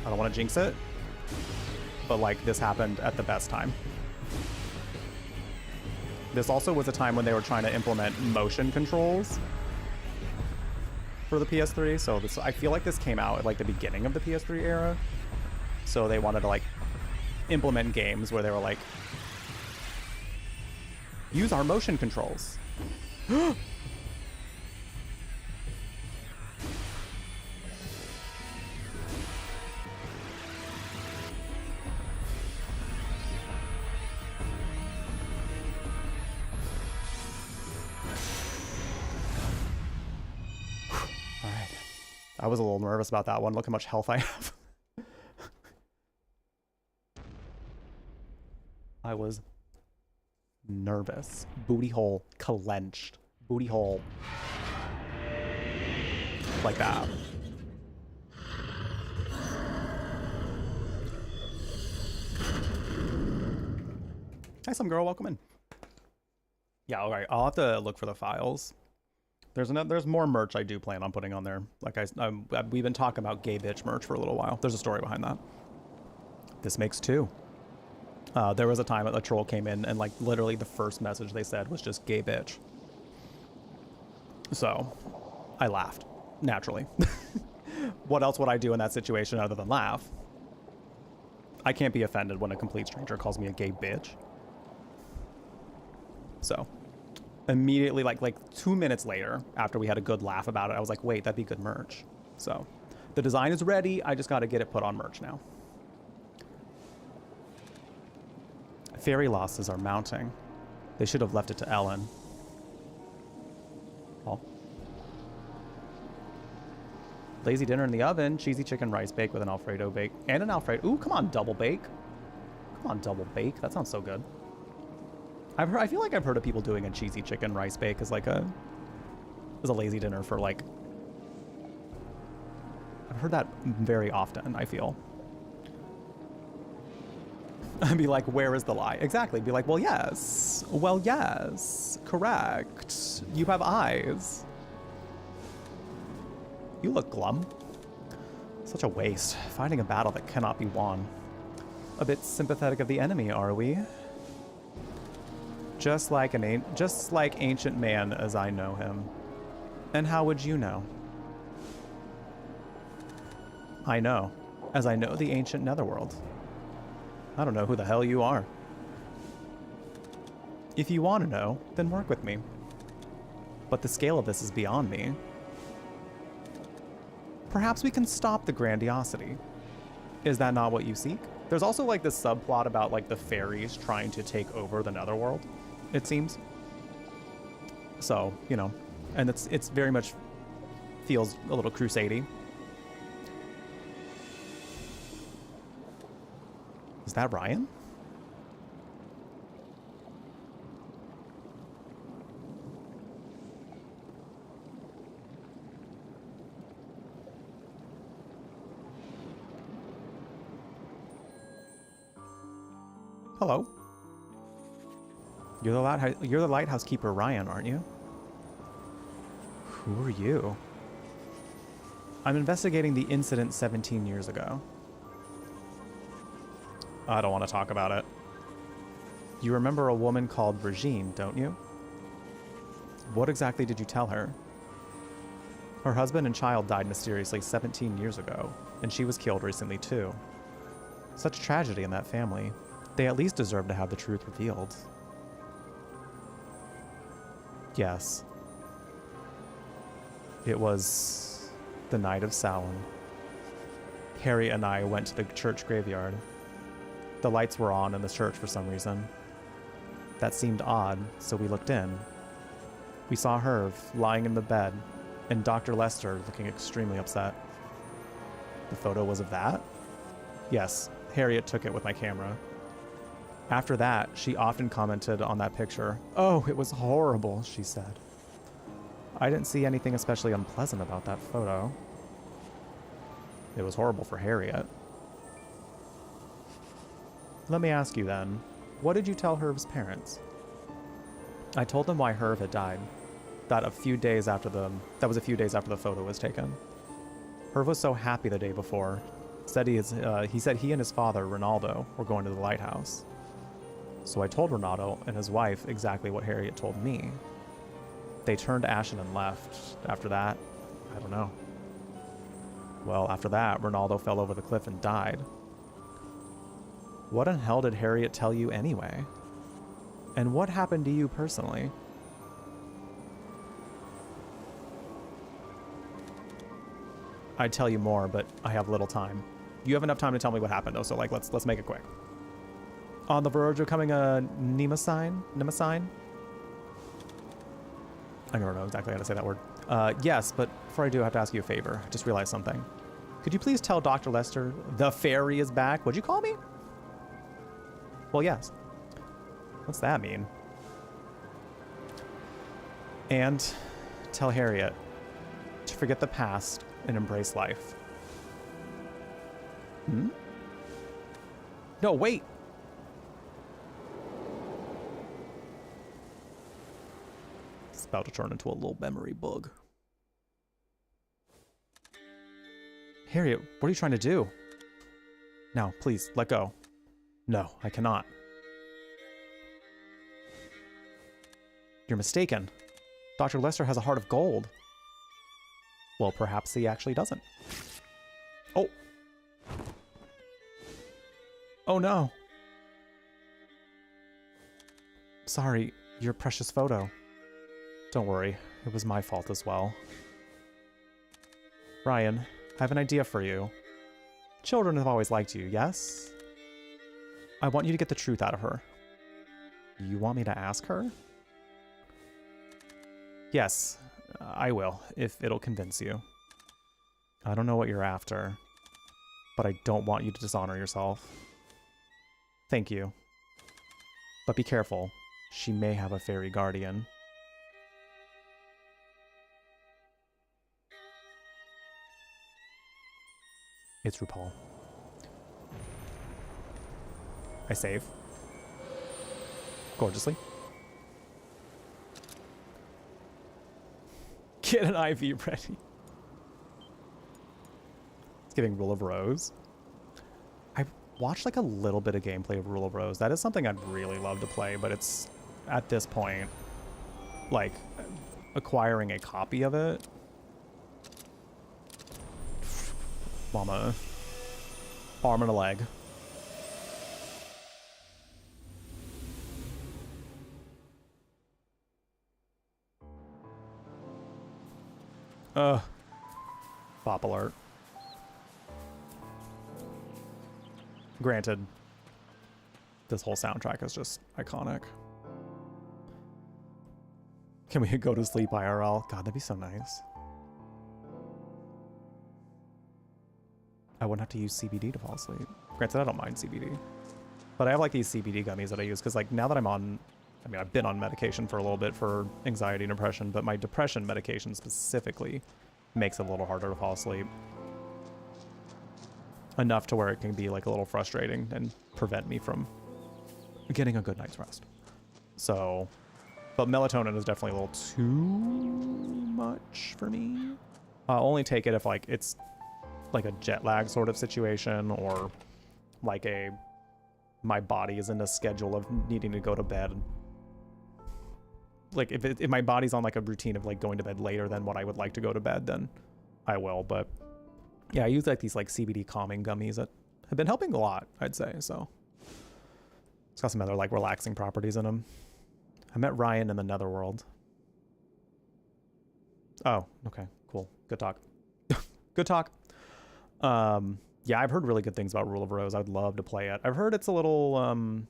I don't want to jinx it, but like this happened at the best time. This also was a time when they were trying to implement motion controls for the PS3. So I feel like this came out at like the beginning of the PS3 era. So they wanted to like implement games where they were like, use our motion controls. I was a little nervous about that one. Look how much health I have. I was nervous. Booty hole clenched. Booty hole. Like that. Hi, some girl. Welcome in. Yeah, all right. I'll have to look for the files. There's more merch I do plan on putting on there. Like we've been talking about gay bitch merch for a little while. There's a story behind that. This makes two. There was a time a troll came in and like literally the first message they said was just gay bitch. So I laughed naturally. What else would I do in that situation other than laugh? I can't be offended when a complete stranger calls me a gay bitch. So immediately, like 2 minutes later, after we had a good laugh about it, I was like, wait, that'd be good merch. So the design is ready. I just got to get it put on merch now. Fairy losses are mounting. They should have left it to Ellen. Oh. Lazy dinner in the oven. Cheesy chicken rice bake with an Alfredo bake. And an Alfredo. Ooh, come on, double bake. Come on, double bake. That sounds so good. I feel like I've heard of people doing a cheesy chicken rice bake as like a lazy dinner for like. I've heard that very often, I feel. I'd be like, where is the lie? Exactly. Be like, well, yes. Well, yes. Correct. You have eyes. You look glum. Such a waste. Fighting a battle that cannot be won. A bit sympathetic of the enemy, are we? Just like ancient man as I know him. And how would you know? I know, as I know the ancient netherworld. I don't know who the hell you are. If you want to know, then work with me. But the scale of this is beyond me. Perhaps we can stop the grandiosity. Is that not what you seek? There's also like this subplot about like the fairies trying to take over the netherworld, it seems. So, you know, and it's very much feels a little crusade-y. Is that Ryan? Hello. You're the lighthouse keeper, Ryan, aren't you? Who are you? I'm investigating the incident 17 years ago. I don't want to talk about it. You remember a woman called Regine, don't you? What exactly did you tell her? Her husband and child died mysteriously 17 years ago, and she was killed recently too. Such tragedy in that family. They at least deserve to have the truth revealed. Yes. It was the night of Samhain. Harry and I went to the church graveyard. The lights were on in the church for some reason. That seemed odd, so we looked in. We saw Herv lying in the bed, and Dr. Lester looking extremely upset. The photo was of that? Yes, Harriet took it with my camera. After that, she often commented on that picture. Oh, it was horrible, she said. I didn't see anything especially unpleasant about that photo. It was horrible for Harriet. Let me ask you then, what did you tell Herv's parents? I told them why Herv had died. That was a few days after the photo was taken. Herv was so happy the day before. He said he and his father, Ronaldo, were going to the lighthouse. So I told Ronaldo and his wife exactly what Harriet told me. They turned ashen and left. After that, I don't know. Well, after that, Ronaldo fell over the cliff and died. What in hell did Harriet tell you anyway? And what happened to you personally? I'd tell you more, but I have little time. You have enough time to tell me what happened, though, so like let's make it quick. On the verge of becoming a Nemesign? I don't know exactly how to say that word. Yes, but before I do, I have to ask you a favor. I just realized something. Could you please tell Dr. Lester the fairy is back? Would you call me? Well, yes. What's that mean? And tell Harriet to forget the past and embrace life. Hmm? No, wait. It's about to turn into a little memory bug. Harriet, what are you trying to do? Now, please, let go. No, I cannot. You're mistaken. Dr. Lester has a heart of gold. Well, perhaps he actually doesn't. Oh. Oh no. Sorry, your precious photo. Don't worry, it was my fault as well. Ryan, I have an idea for you. Children have always liked you, yes? I want you to get the truth out of her. You want me to ask her? Yes, I will, if it'll convince you. I don't know what you're after, but I don't want you to dishonor yourself. Thank you. But be careful. She may have a fairy guardian. It's RuPaul. I save. Gorgeously. Get an IV ready. It's giving Rule of Rose. I watched like a little bit of gameplay of Rule of Rose. That is something I'd really love to play, but it's at this point, like acquiring a copy of it. Mama. Arm and a leg. Bop alert. Granted, this whole soundtrack is just iconic. Can we go to sleep IRL? God, that'd be so nice. I wouldn't have to use CBD to fall asleep. Granted, I don't mind CBD. But I have like these CBD gummies that I use because like now that I'm on, I mean, I've been on medication for a little bit for anxiety and depression, but my depression medication specifically makes it a little harder to fall asleep. Enough to where it can be like a little frustrating and prevent me from getting a good night's rest. So, but melatonin is definitely a little too much for me. I'll only take it if like it's like a jet lag sort of situation, or like my body is in a schedule of needing to go to bed. Like if my body's on like a routine of like going to bed later than what I would like to go to bed, then I will. But yeah, I use like these like CBD calming gummies that have been helping a lot, I'd say. So it's got some other like relaxing properties in them. I met Ryan in the Netherworld. Oh, okay, cool. Good talk. Good talk. Yeah, I've heard really good things about Rule of Rose. I'd love to play it. I've heard it's a little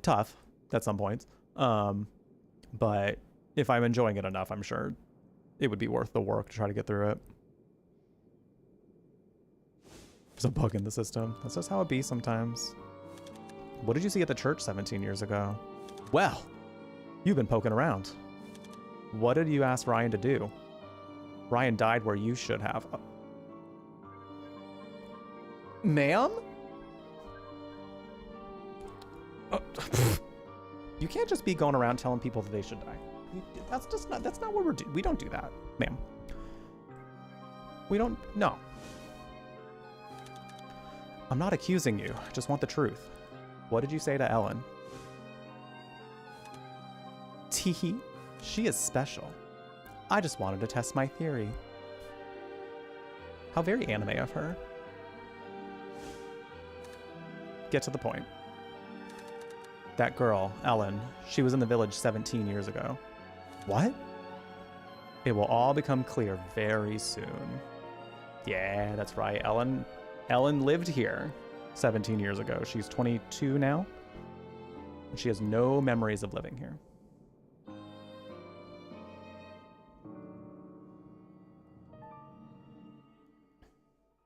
tough at some points. But if I'm enjoying it enough, I'm sure it would be worth the work to try to get through it. There's a bug in the system. That's just how it be sometimes. What did you see at the church 17 years ago? Well, you've been poking around. What did you ask Ryan to do? Ryan died where you should have. Ma'am? You can't just be going around telling people that they should die. That's not what we're doing. We don't do that, ma'am. We don't, no. I'm not accusing you. I just want the truth. What did you say to Ellen? Teehee, she is special. I just wanted to test my theory. How very anime of her. Get to the point. That girl, Ellen, she was in the village 17 years ago. What? It will all become clear very soon. Yeah, that's right. Ellen lived here 17 years ago. She's 22 now. And she has no memories of living here.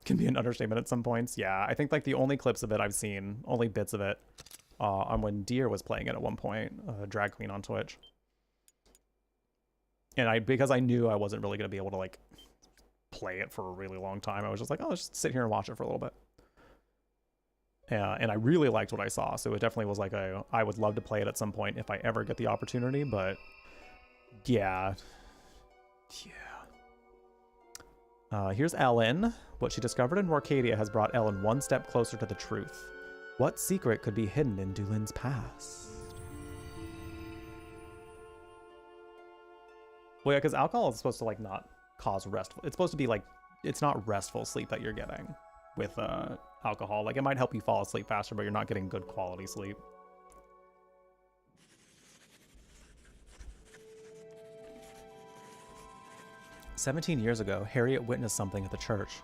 can be an understatement at some points. Yeah, I think like the only clips of it I've seen, only bits of it, on when Deer was playing it at one point, drag queen on Twitch. And because I knew I wasn't really going to be able to like play it for a really long time, I was just like, oh, let's just sit here and watch it for a little bit. Yeah, and I really liked what I saw, so it definitely was like I would love to play it at some point if I ever get the opportunity, but yeah. Here's Ellen. What she discovered in Orcadia has brought Ellen one step closer to the truth. What secret could be hidden in Dulin's past? Well, yeah, because alcohol is supposed to like not cause restful. It's supposed to be like, it's not restful sleep that you're getting with alcohol. Like it might help you fall asleep faster, but you're not getting good quality sleep. "17 years ago, Harriet witnessed something at the church.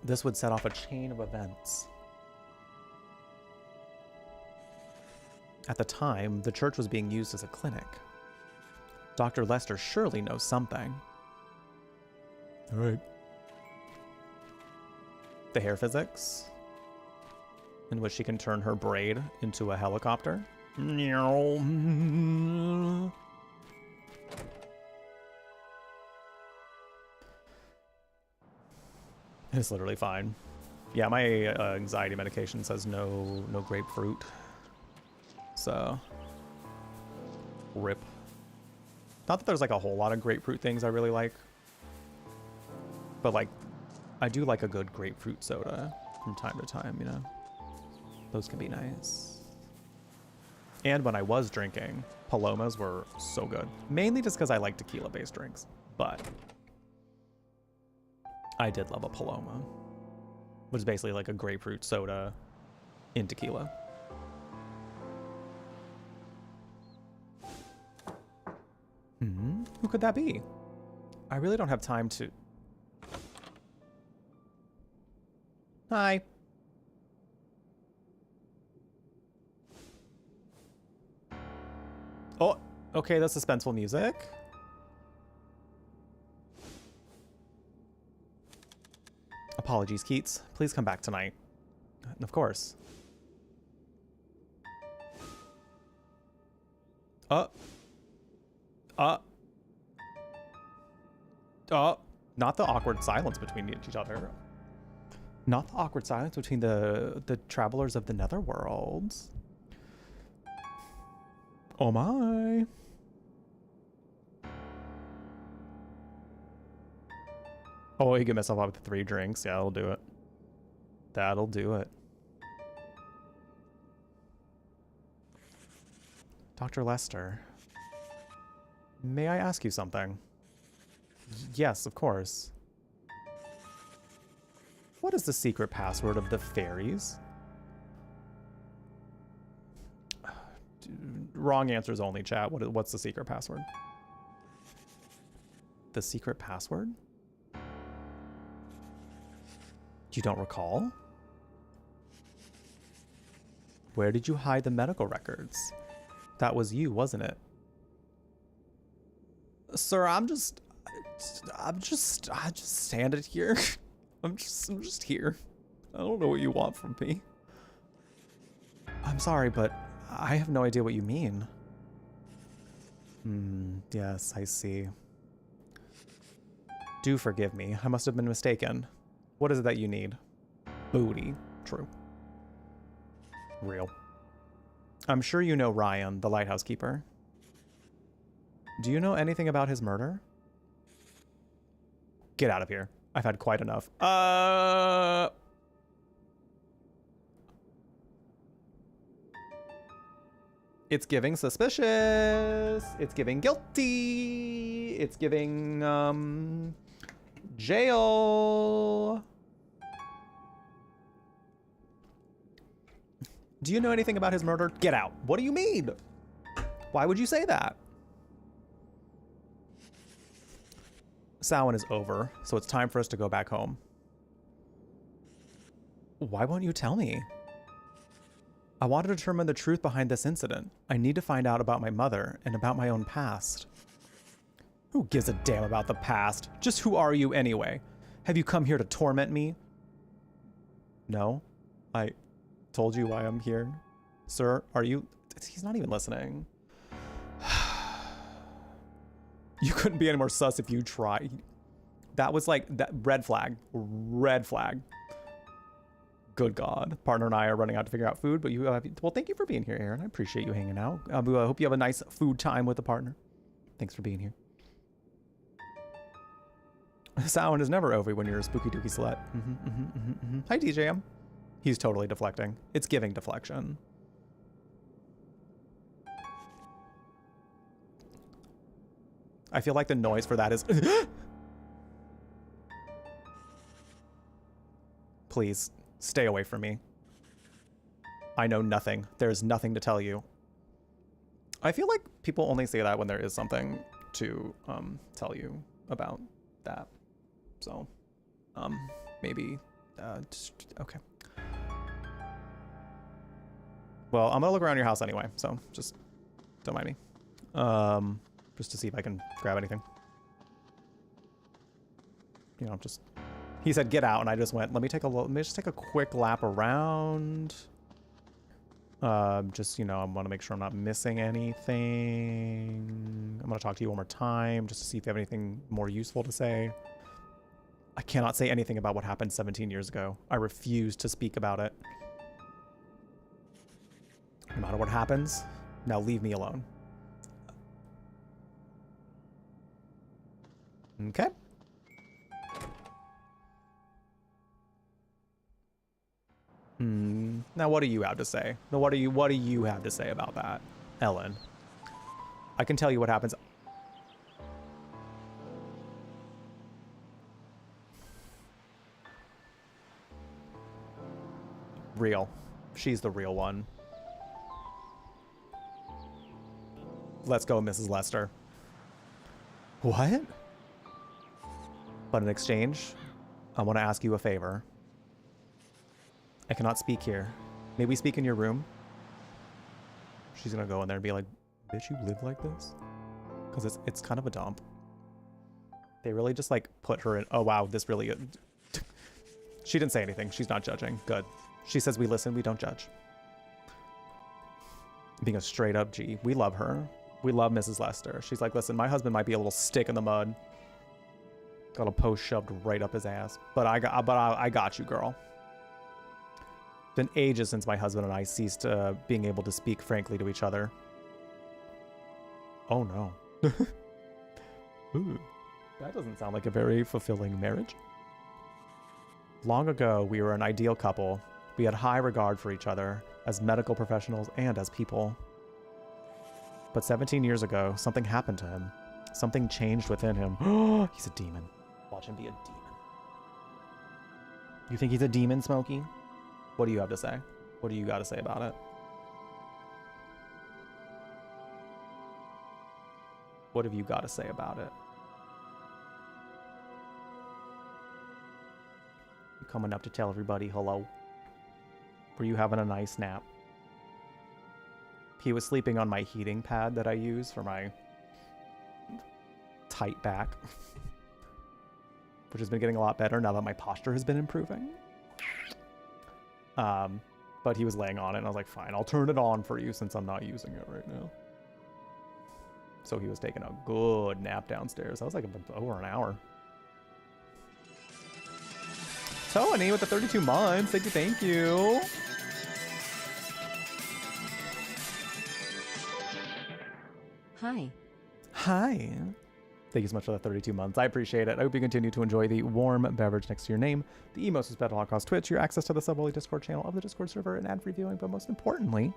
This would set off a chain of events. At the time, the church was being used as a clinic. Dr. Lester surely knows something." All right. The hair physics, in which she can turn her braid into a helicopter. It's literally fine. Yeah, my anxiety medication says no grapefruit. So, rip. Not that there's like a whole lot of grapefruit things I really like, but like, I do like a good grapefruit soda from time to time, you know? Those can be nice. And when I was drinking, Palomas were so good. Mainly just because I like tequila-based drinks, but I did love a Paloma, which is basically like a grapefruit soda in tequila. Who could that be? I really don't have time to... Hi. Oh, okay, that's suspenseful music. Apologies, Keats. Please come back tonight. Of course. Not the awkward silence between each other. Not the awkward silence between the travelers of the netherworld. Oh my. Oh, you get myself up with 3 drinks. Yeah, that'll do it. That'll do it. Dr. Lester, may I ask you something? Yes, of course. What is the secret password of the fairies? Wrong answers only, chat. What's the secret password? The secret password? You don't recall? Where did you hide the medical records? That was you, wasn't it? Sir, I just stand here. I'm just here. I don't know what you want from me. I'm sorry, but I have no idea what you mean. Yes, I see. Do forgive me. I must have been mistaken. What is it that you need? Booty. True. Real. I'm sure you know Ryan, the lighthouse keeper. Do you know anything about his murder? Get out of here. I've had quite enough. It's giving suspicious. It's giving guilty. It's giving, jail. Do you know anything about his murder? Get out. What do you mean? Why would you say that? Samhain is over, so it's time for us to go back home. Why won't you tell me? I want to determine the truth behind this incident. I need to find out about my mother and about my own past. Who gives a damn about the past? Just who are you anyway? Have you come here to torment me? No, I told you why I'm here. Sir, are you... He's not even listening. You couldn't be any more sus if you tried. That was like, that red flag. Red flag. Good God. Partner and I are running out to figure out food, but you have... Well, thank you for being here, Aaron. I appreciate you hanging out. I hope you have a nice food time with the partner. Thanks for being here. Sound is never over when you're a spooky dooky slut. Hi, DJM. He's totally deflecting. It's giving deflection. I feel like the noise for that is... Please, stay away from me. I know nothing. There's nothing to tell you. I feel like people only say that when there is something to tell you about that. So, maybe, okay. Well, I'm gonna look around your house anyway, so just don't mind me. Just to see if I can grab anything. You know, just... He said get out, and I just went, let me just take a quick lap around. Just, you know, I want to make sure I'm not missing anything. I'm going to talk to you one more time just to see if you have anything more useful to say. I cannot say anything about what happened 17 years ago. I refuse to speak about it. No matter what happens, now leave me alone. Okay. Now what do you have to say? Now what do you have to say about that, Ellen? I can tell you what happens. Real. She's the real one. Let's go, Mrs. Lester. What? But in exchange, I want to ask you a favor. I cannot speak here. May we speak in your room? She's gonna go in there and be like, bitch, you live like this? Because it's kind of a dump. They really just like put her in, oh wow, this really... She didn't say anything. She's not judging. Good. She says we listen, we don't judge. Being a straight up G. We love her. We love Mrs. Lester. She's like, listen, my husband might be a little stick in the mud. Got a post shoved right up his ass. But I got you, girl. It's been ages since my husband and I ceased being able to speak frankly to each other. Oh no. Ooh, that doesn't sound like a very fulfilling marriage. Long ago, we were an ideal couple. We had high regard for each other as medical professionals and as people. But 17 years ago, something happened to him. Something changed within him. He's a demon. Watch him be a demon. You think he's a demon, Smokey? What do you have to say? What do you got to say about it? What have you got to say about it? You coming up to tell everybody hello? Were you having a nice nap? He was sleeping on my heating pad that I use for my tight back, which has been getting a lot better now that my posture has been improving. But he was laying on it, and I was like, fine, I'll turn it on for you since I'm not using it right now. So he was taking a good nap downstairs. That was like over an hour. Tony with the 32 months. Thank you, thank you. Hi. Hi. Thank you so much for the 32 months. I appreciate it. I hope you continue to enjoy the warm beverage next to your name, the emotes is battle across Twitch, your access to the Subway Discord channel of the Discord server, and ad-free viewing, but most importantly,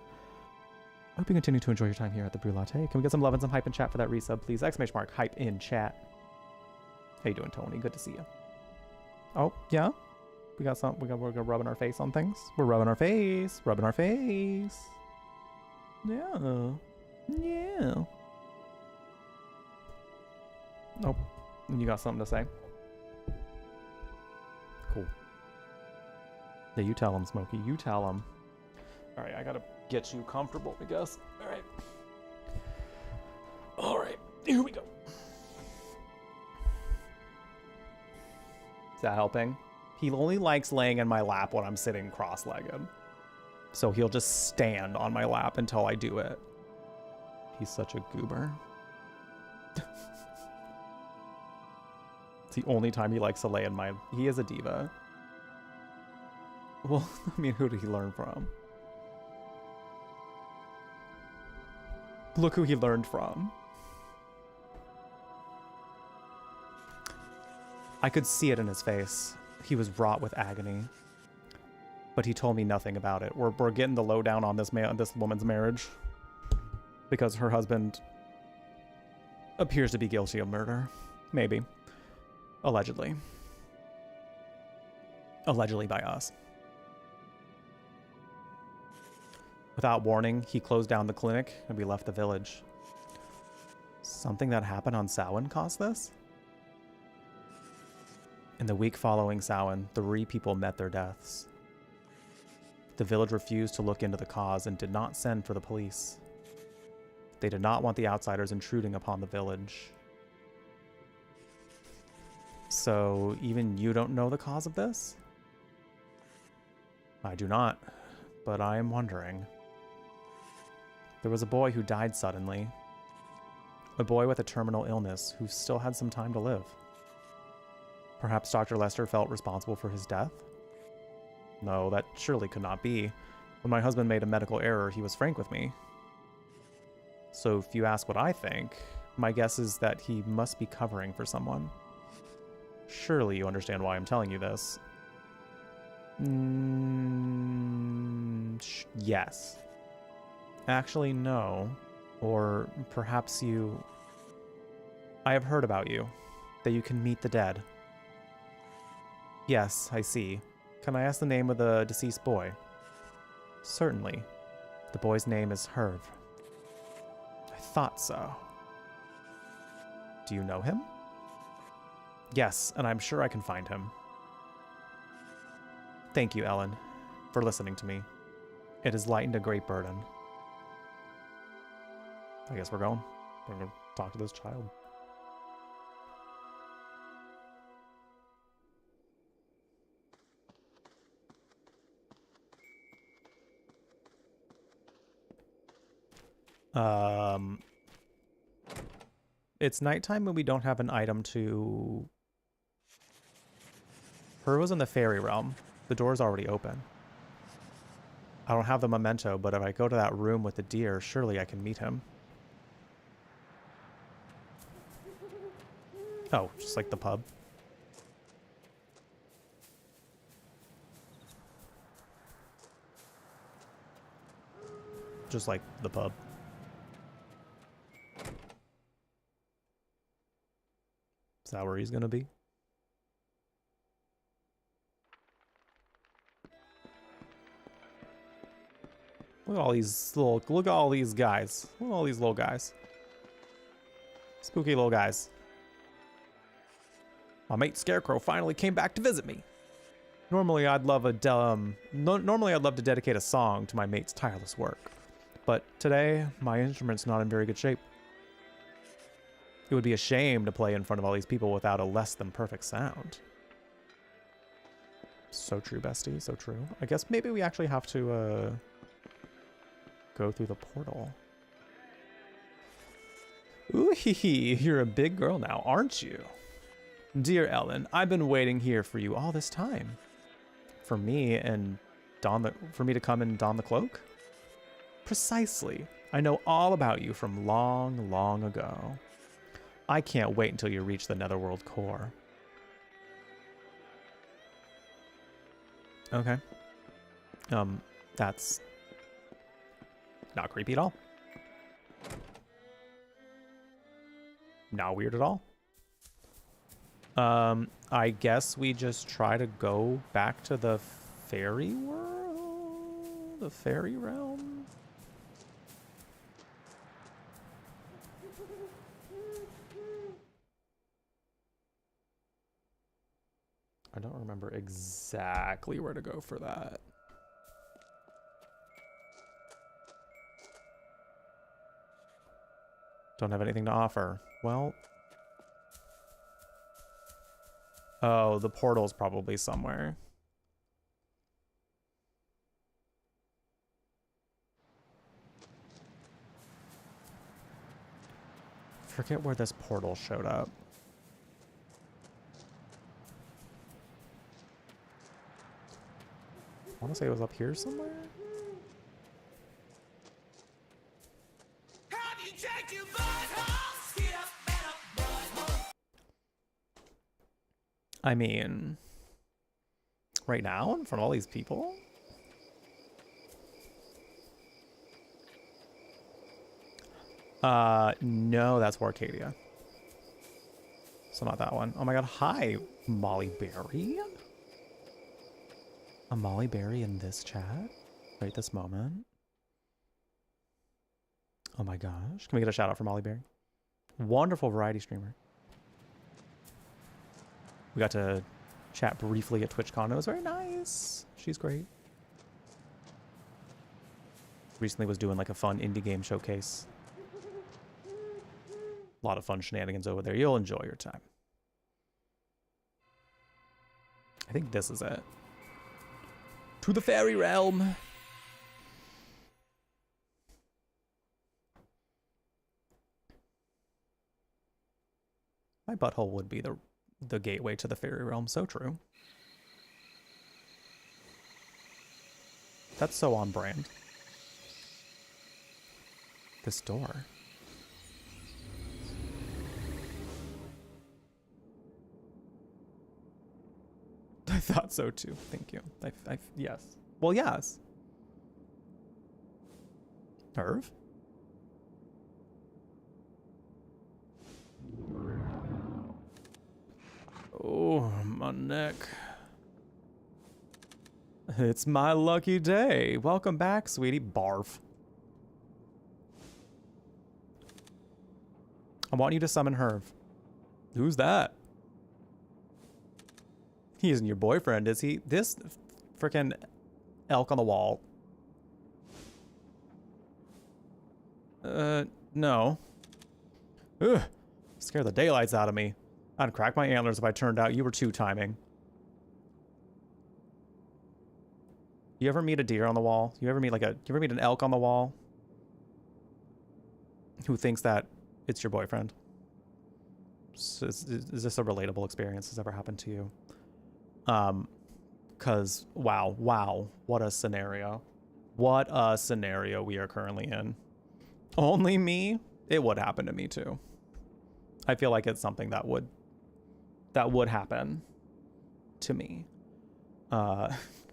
I hope you continue to enjoy your time here at the Brew Latte. Can we get some love and some hype in chat for that resub, please? Exclamation mark, hype in chat. How you doing, Tony? Good to see you. Oh, yeah? We got some, we're rubbing our face on things. We're rubbing our face. Rubbing our face. Yeah. Yeah. Oh, you got something to say? Cool. Yeah, you tell him, Smokey. You tell him. All right, I gotta get you comfortable, I guess. All right. All right, here we go. Is that helping? He only likes laying in my lap when I'm sitting cross-legged. So he'll just stand on my lap until I do it. He's such a goober. It's the only time he likes to lay in my... He is a diva. Well, I mean, who did he learn from? Look who he learned from. I could see it in his face. He was wrought with agony. But he told me nothing about it. We're getting the lowdown on this woman's marriage. Because her husband appears to be guilty of murder. Maybe. Allegedly. Allegedly by us. Without warning, he closed down the clinic and we left the village. Something that happened on Samhain caused this? In the week following Samhain, 3 people met their deaths. The village refused to look into the cause and did not send for the police. They did not want the outsiders intruding upon the village. So, even you don't know the cause of this? I do not, but I am wondering. There was a boy who died suddenly. A boy with a terminal illness who still had some time to live. Perhaps Dr. Lester felt responsible for his death? No, that surely could not be. When my husband made a medical error, he was frank with me. So if you ask what I think, my guess is that he must be covering for someone. Surely you understand why I'm telling you this. Yes. Actually, no. Or perhaps you... I have heard about you. That you can meet the dead. Yes, I see. Can I ask the name of the deceased boy? Certainly. The boy's name is Herv. I thought so. Do you know him? Yes, and I'm sure I can find him. Thank you, Ellen, for listening to me. It has lightened a great burden. I guess we're going. We're going to talk to this child. It's nighttime and we don't have an item to... Her was in the fairy realm. The door's already open. I don't have the memento, but if I go to that room with the deer, surely I can meet him. Oh, just like the pub. Just like the pub. Is that where he's gonna be? Look at all these little, look at all these guys. Look at all these little guys. Spooky little guys. My mate Scarecrow finally came back to visit me. Normally I'd love to dedicate a song to my mate's tireless work. But today, my instrument's not in very good shape. It would be a shame to play in front of all these people without a less than perfect sound. So true, bestie, so true. I guess maybe we actually have to, go through the portal. Ooh hee hee, you're a big girl now, aren't you? Dear Ellen, I've been waiting here for you all this time. For me to come and don the cloak? Precisely. I know all about you from long, long ago. I can't wait until you reach the Netherworld core. Okay. That's not creepy at all. Not weird at all. I guess we just try to go back to the fairy world? The fairy realm? I don't remember exactly where to go for that. Don't have anything to offer. Well... Oh, the portal's probably somewhere. Forget where this portal showed up. I want to say it was up here somewhere. I mean, right now in front of all these people? No, that's Warcadia. So not that one. Oh my god, hi, Molly Berry. A Molly Berry in this chat right this moment. Oh my gosh. Can we get a shout out for Molly Berry? Wonderful variety streamer. We got to chat briefly at TwitchCon. It was very nice. She's great. Recently was doing like a fun indie game showcase. A lot of fun shenanigans over there. You'll enjoy your time. I think this is it. To the fairy realm. My butthole would be the gateway to the fairy realm. So true. That's so on brand. This door. I thought so too. Thank you. Yes. Well, yes. Irv? Oh, my neck. It's my lucky day. Welcome back, sweetie. Barf. I want you to summon Herv. Who's that? He isn't your boyfriend, is he? This freaking elk on the wall. No. Ugh. Scare the daylights out of me. I'd crack my antlers if I turned out you were two-timing. You ever meet a deer on the wall? You ever meet an elk on the wall? Who thinks that it's your boyfriend? Is this a relatable experience? Has ever happened to you? Cause wow, what a scenario. What a scenario we are currently in. Only me? It would happen to me too. I feel like it's something that would happen to me.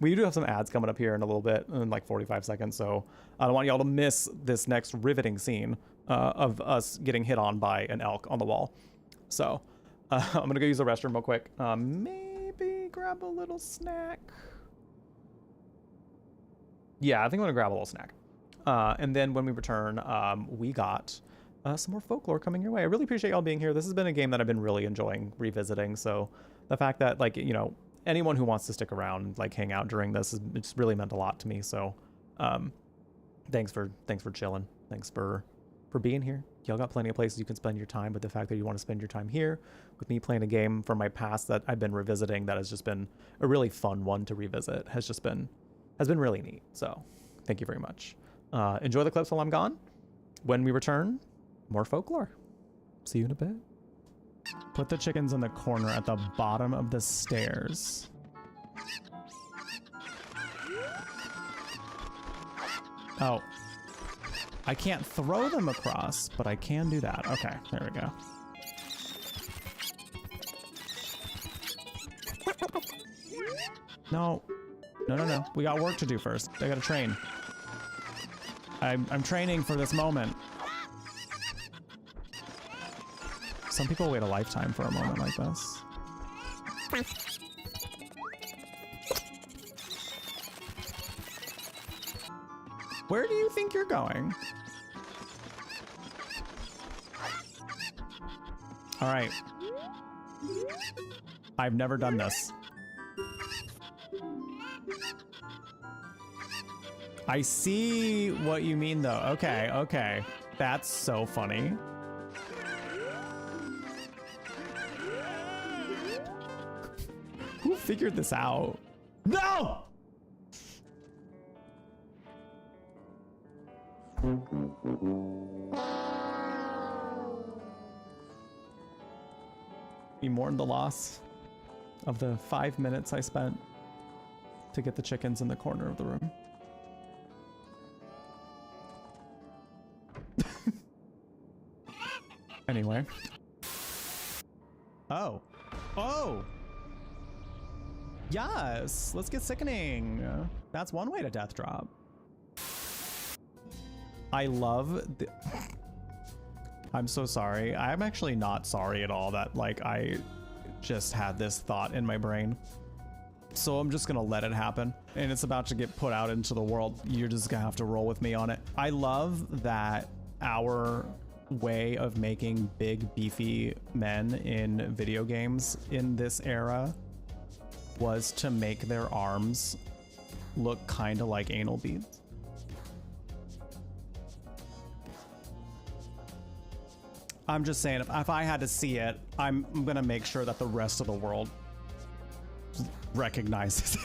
We do have some ads coming up here in a little bit, in like 45 seconds, so I don't want y'all to miss this next riveting scene of us getting hit on by an elk on the wall. So I'm gonna go use the restroom real quick. Maybe grab a little snack. Yeah, I think I'm gonna grab a little snack. And then when we return, we got some more folklore coming your way. I really appreciate y'all being here. This has been a game that I've been really enjoying revisiting. So the fact that, like, you know, anyone who wants to stick around and like hang out during this, it's really meant a lot to me. So thanks for chilling. Thanks for being here. Y'all got plenty of places you can spend your time, but the fact that you want to spend your time here with me playing a game from my past that I've been revisiting, that has just been a really fun one to revisit, has been really neat. So thank you very much. Enjoy the clips while I'm gone. When we return, more folklore. See you in a bit. Put the chickens in the corner at the bottom of the stairs. Oh. I can't throw them across, but I can do that. Okay, there we go. No. No. We got work to do first. I gotta train. I'm training for this moment. Some people wait a lifetime for a moment like this. Where do you think you're going? All right. I've never done this. I see what you mean though. Okay. That's so funny. figured this out. No! We mourn the loss of the 5 minutes I spent to get the chickens in the corner of the room. Anyway. Oh. Oh! Yes! Let's get sickening! That's one way to death drop. I love the... I'm so sorry. I'm actually not sorry at all that, like, I just had this thought in my brain. So I'm just gonna let it happen. And it's about to get put out into the world. You're just gonna have to roll with me on it. I love that our way of making big, beefy men in video games in this era was to make their arms look kind of like anal beads. I'm just saying, if I had to see it, I'm gonna make sure that the rest of the world recognizes it.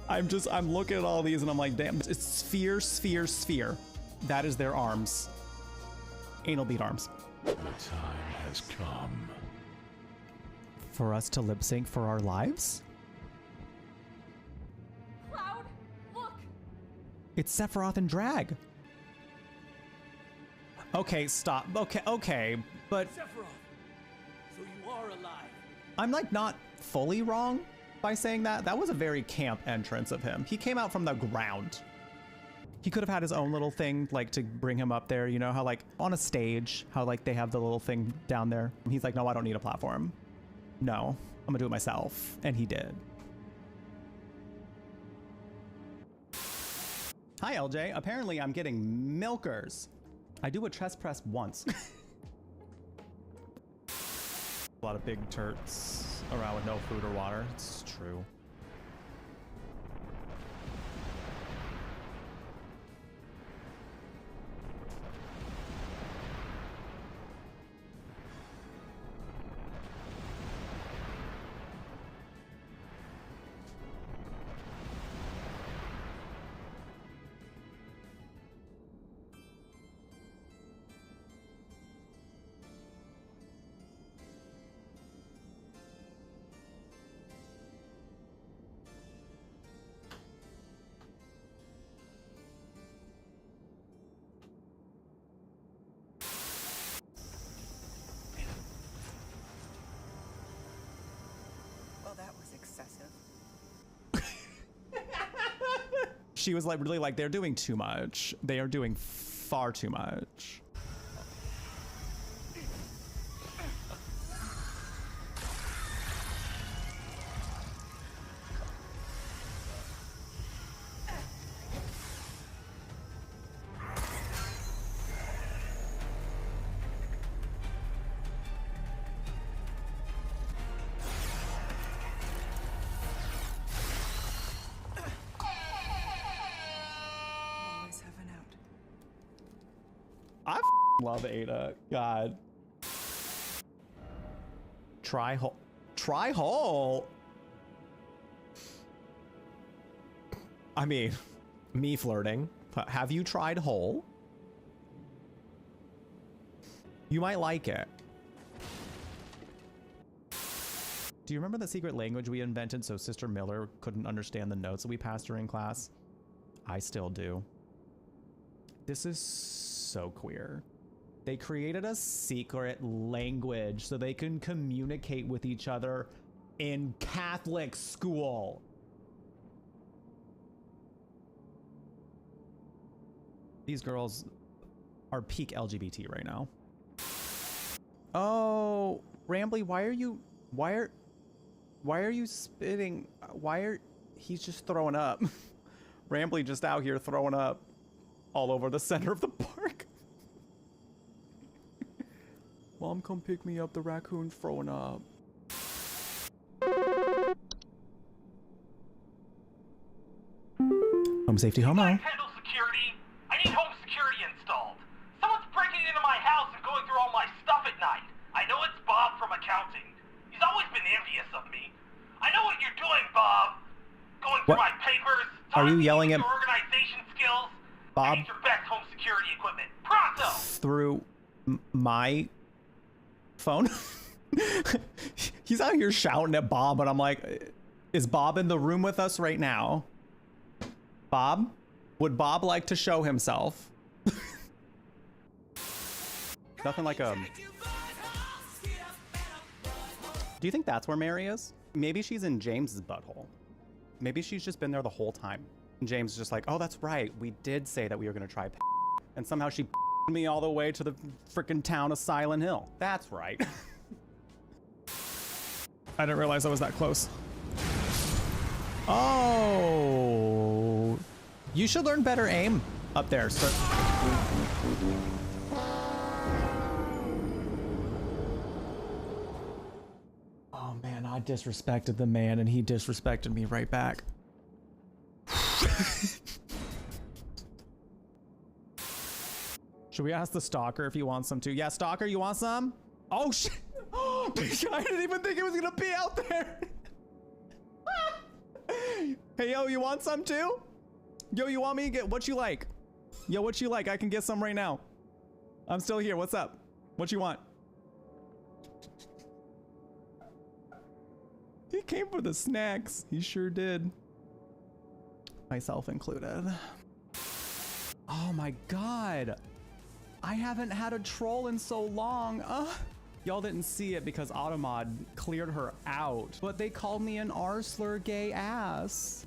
Because I'm looking at all these and I'm like, damn, it's sphere, sphere, sphere. That is their arms. Anal bead arms. The time has come. For us to lip sync for our lives? Cloud, look! It's Sephiroth and Drag. Okay, stop. Okay, but Sephiroth, so you are alive. I'm like not fully wrong by saying that. That was a very camp entrance of him. He came out from the ground. He could have had his own little thing, like, to bring him up there. You know how, like, on a stage, how, like, they have the little thing down there. He's like, no, I don't need a platform. No, I'm gonna do it myself. And he did. Hi, LJ. Apparently, I'm getting milkers. I do a chest press once. A lot of big turts around with no food or water. It's true. Well, that was excessive. She was like, really like, they're doing too much. They are doing far too much. Always have an out. I love Ada. God. Try hole. Try hole. I mean, me flirting. Have you tried hole? You might like it. Do you remember the secret language we invented so Sister Miller couldn't understand the notes that we passed her in class? I still do. This is so queer. They created a secret language so they can communicate with each other in Catholic school. These girls are peak LGBT right now. Oh, Rambly, why are you spitting? He's just throwing up. Rambly just out here throwing up all over the center of the park. Mom, come pick me up. The raccoon's throwing up. Home safety, homo. Handle security. I need home security installed. Someone's breaking into my house and going through all my stuff at night. I know it's Bob from accounting. He's always been envious of me. I Are you I need yelling at your organization skills? I Bob need your best home security equipment. Pronto! through my phone? He's out here shouting at Bob, and I'm like, is Bob in the room with us right now? Bob? Would Bob like to show himself? Nothing like a... Do you think that's where Mary is? Maybe she's in James's butthole. Maybe she's just been there the whole time. And James is just like, oh, that's right. We did say that we were going to try and somehow she me all the way to the freaking town of Silent Hill. That's right. I didn't realize I was that close. Oh. You should learn better aim up there. So oh man, I disrespected the man and he disrespected me right back. Should we ask the stalker if he wants some too? Yeah, stalker, you want some? Oh shit. I didn't even think it was gonna be out there. Hey, yo, you want some too? Yo, you want me to get what you like? Yo, what you like? I can get some right now. I'm still here. What's up? What you want? He came for the snacks. He sure did. Myself included. Oh my God. I haven't had a troll in so long. Y'all didn't see it because Automod cleared her out, but they called me an R-slur gay ass.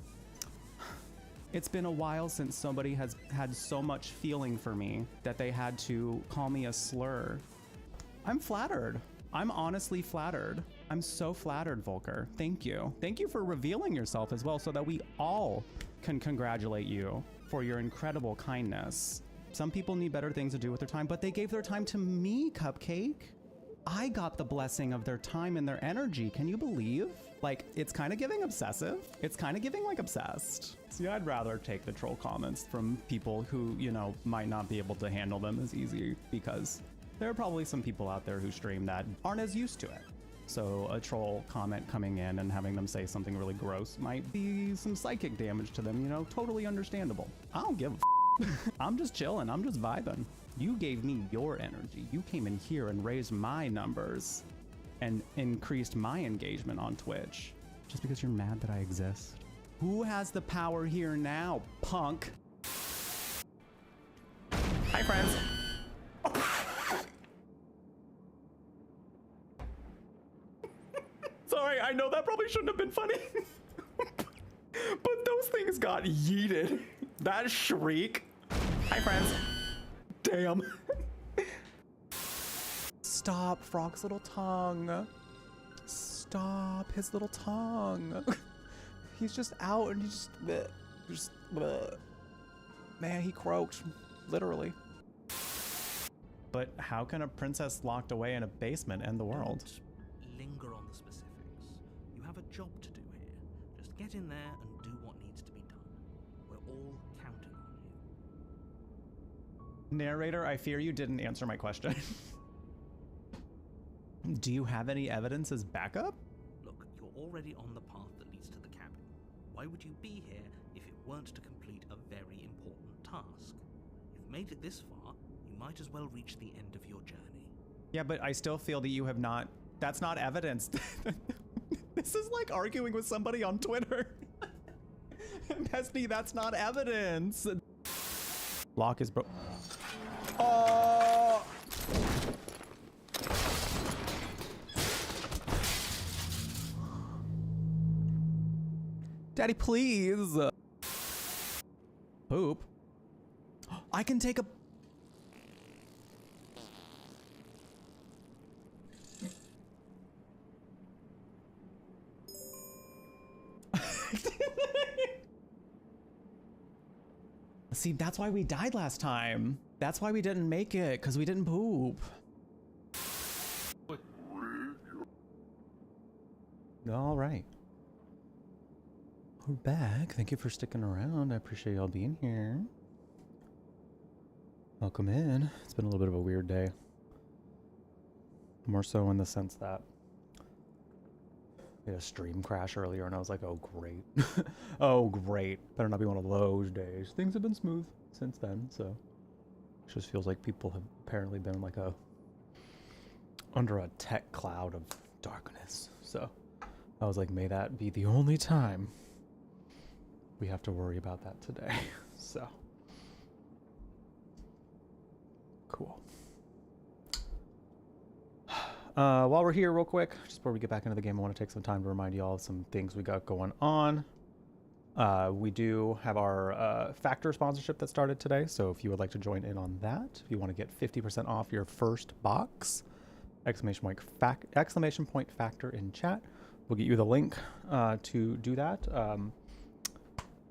It's been a while since somebody has had so much feeling for me that they had to call me a slur. I'm flattered. I'm honestly flattered. I'm so flattered, Volker. Thank you. Thank you for revealing yourself as well so that we all can congratulate you for your incredible kindness. Some people need better things to do with their time, but they gave their time to me, Cupcake. I got the blessing of their time and their energy. Can you believe? Like, it's kind of giving obsessive. It's kind of giving like obsessed. See, I'd rather take the troll comments from people who, you know, might not be able to handle them as easy because there are probably some people out there who stream that aren't as used to it. So a troll comment coming in and having them say something really gross might be some psychic damage to them, you know, totally understandable. I don't give a I'm just chilling. I'm just vibing. You gave me your energy. You came in here and raised my numbers and increased my engagement on Twitch just because you're mad that I exist. Who has the power here now, punk? Hi, friends. Sorry, I know that probably shouldn't have been funny. But those things got yeeted. That shriek. Hi, friends. Damn. Stop, Frog's little tongue. Stop his little tongue. He's just out and he's just man, he croaked, literally. But how can a princess locked away in a basement end the world? Don't linger on the specifics. You have a job to do here. Just get in there and do what needs to be done. We're all counting on you. Narrator, I fear you didn't answer my question. Do you have any evidence as backup? Look, you're already on the path that leads to the cabin. Why would you be here if it weren't to complete a very important task? You've made it this far, you might as well reach the end of your journey. Yeah, but I still feel that you have not... That's not evidence. This is like arguing with somebody on Twitter. Pesty, that's not evidence. Lock is broke. Oh! Daddy, please. Poop. I can take a... See, that's why we died last time. That's why we didn't make it, because we didn't poop. All right. We're back. Thank you for sticking around. I appreciate y'all being here. Welcome in. It's been a little bit of a weird day. More so in the sense that We had a stream crash earlier, and I was like, oh, great. Oh, great. Better not be one of those days. Things have been smooth since then, so it just feels like people have apparently been like under a tech cloud of darkness. So I was like, may that be the only time we have to worry about that today. So cool. While we're here real quick, just before we get back into the game, I want to take some time to remind you all of some things we got going on. We do have our Factor sponsorship that started today, so if you would like to join in on that, if you want to get 50% off your first box, exclamation point Factor in chat. We'll get you the link to do that.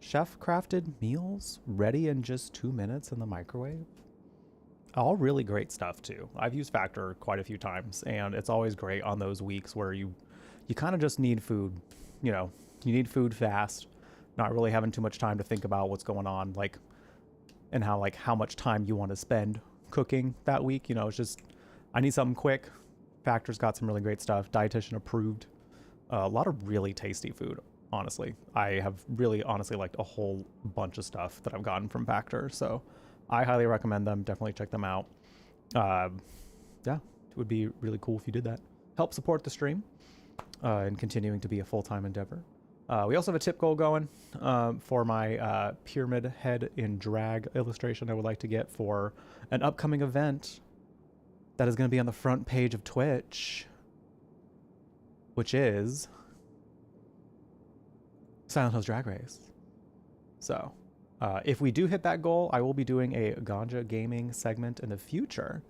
Chef crafted meals ready in just 2 minutes in the microwave. All really great stuff too. I've used Factor quite a few times, and it's always great on those weeks where you kind of just need food. You know, you need food fast, not really having too much time to think about what's going on, like, and how much time you want to spend cooking that week. You know, it's just, I need something quick. Factor's got some really great stuff, dietitian approved. A lot of really tasty food, honestly. I have really honestly liked a whole bunch of stuff that I've gotten from Factor, so I highly recommend them. Definitely check them out. Yeah, it would be really cool if you did that. Help support the stream and continuing to be a full-time endeavor. We also have a tip goal going for my pyramid head in drag illustration I would like to get for an upcoming event that is going to be on the front page of Twitch, which is Silent Hills Drag Race. So if we do hit that goal, I will be doing a Ganja Gaming segment in the future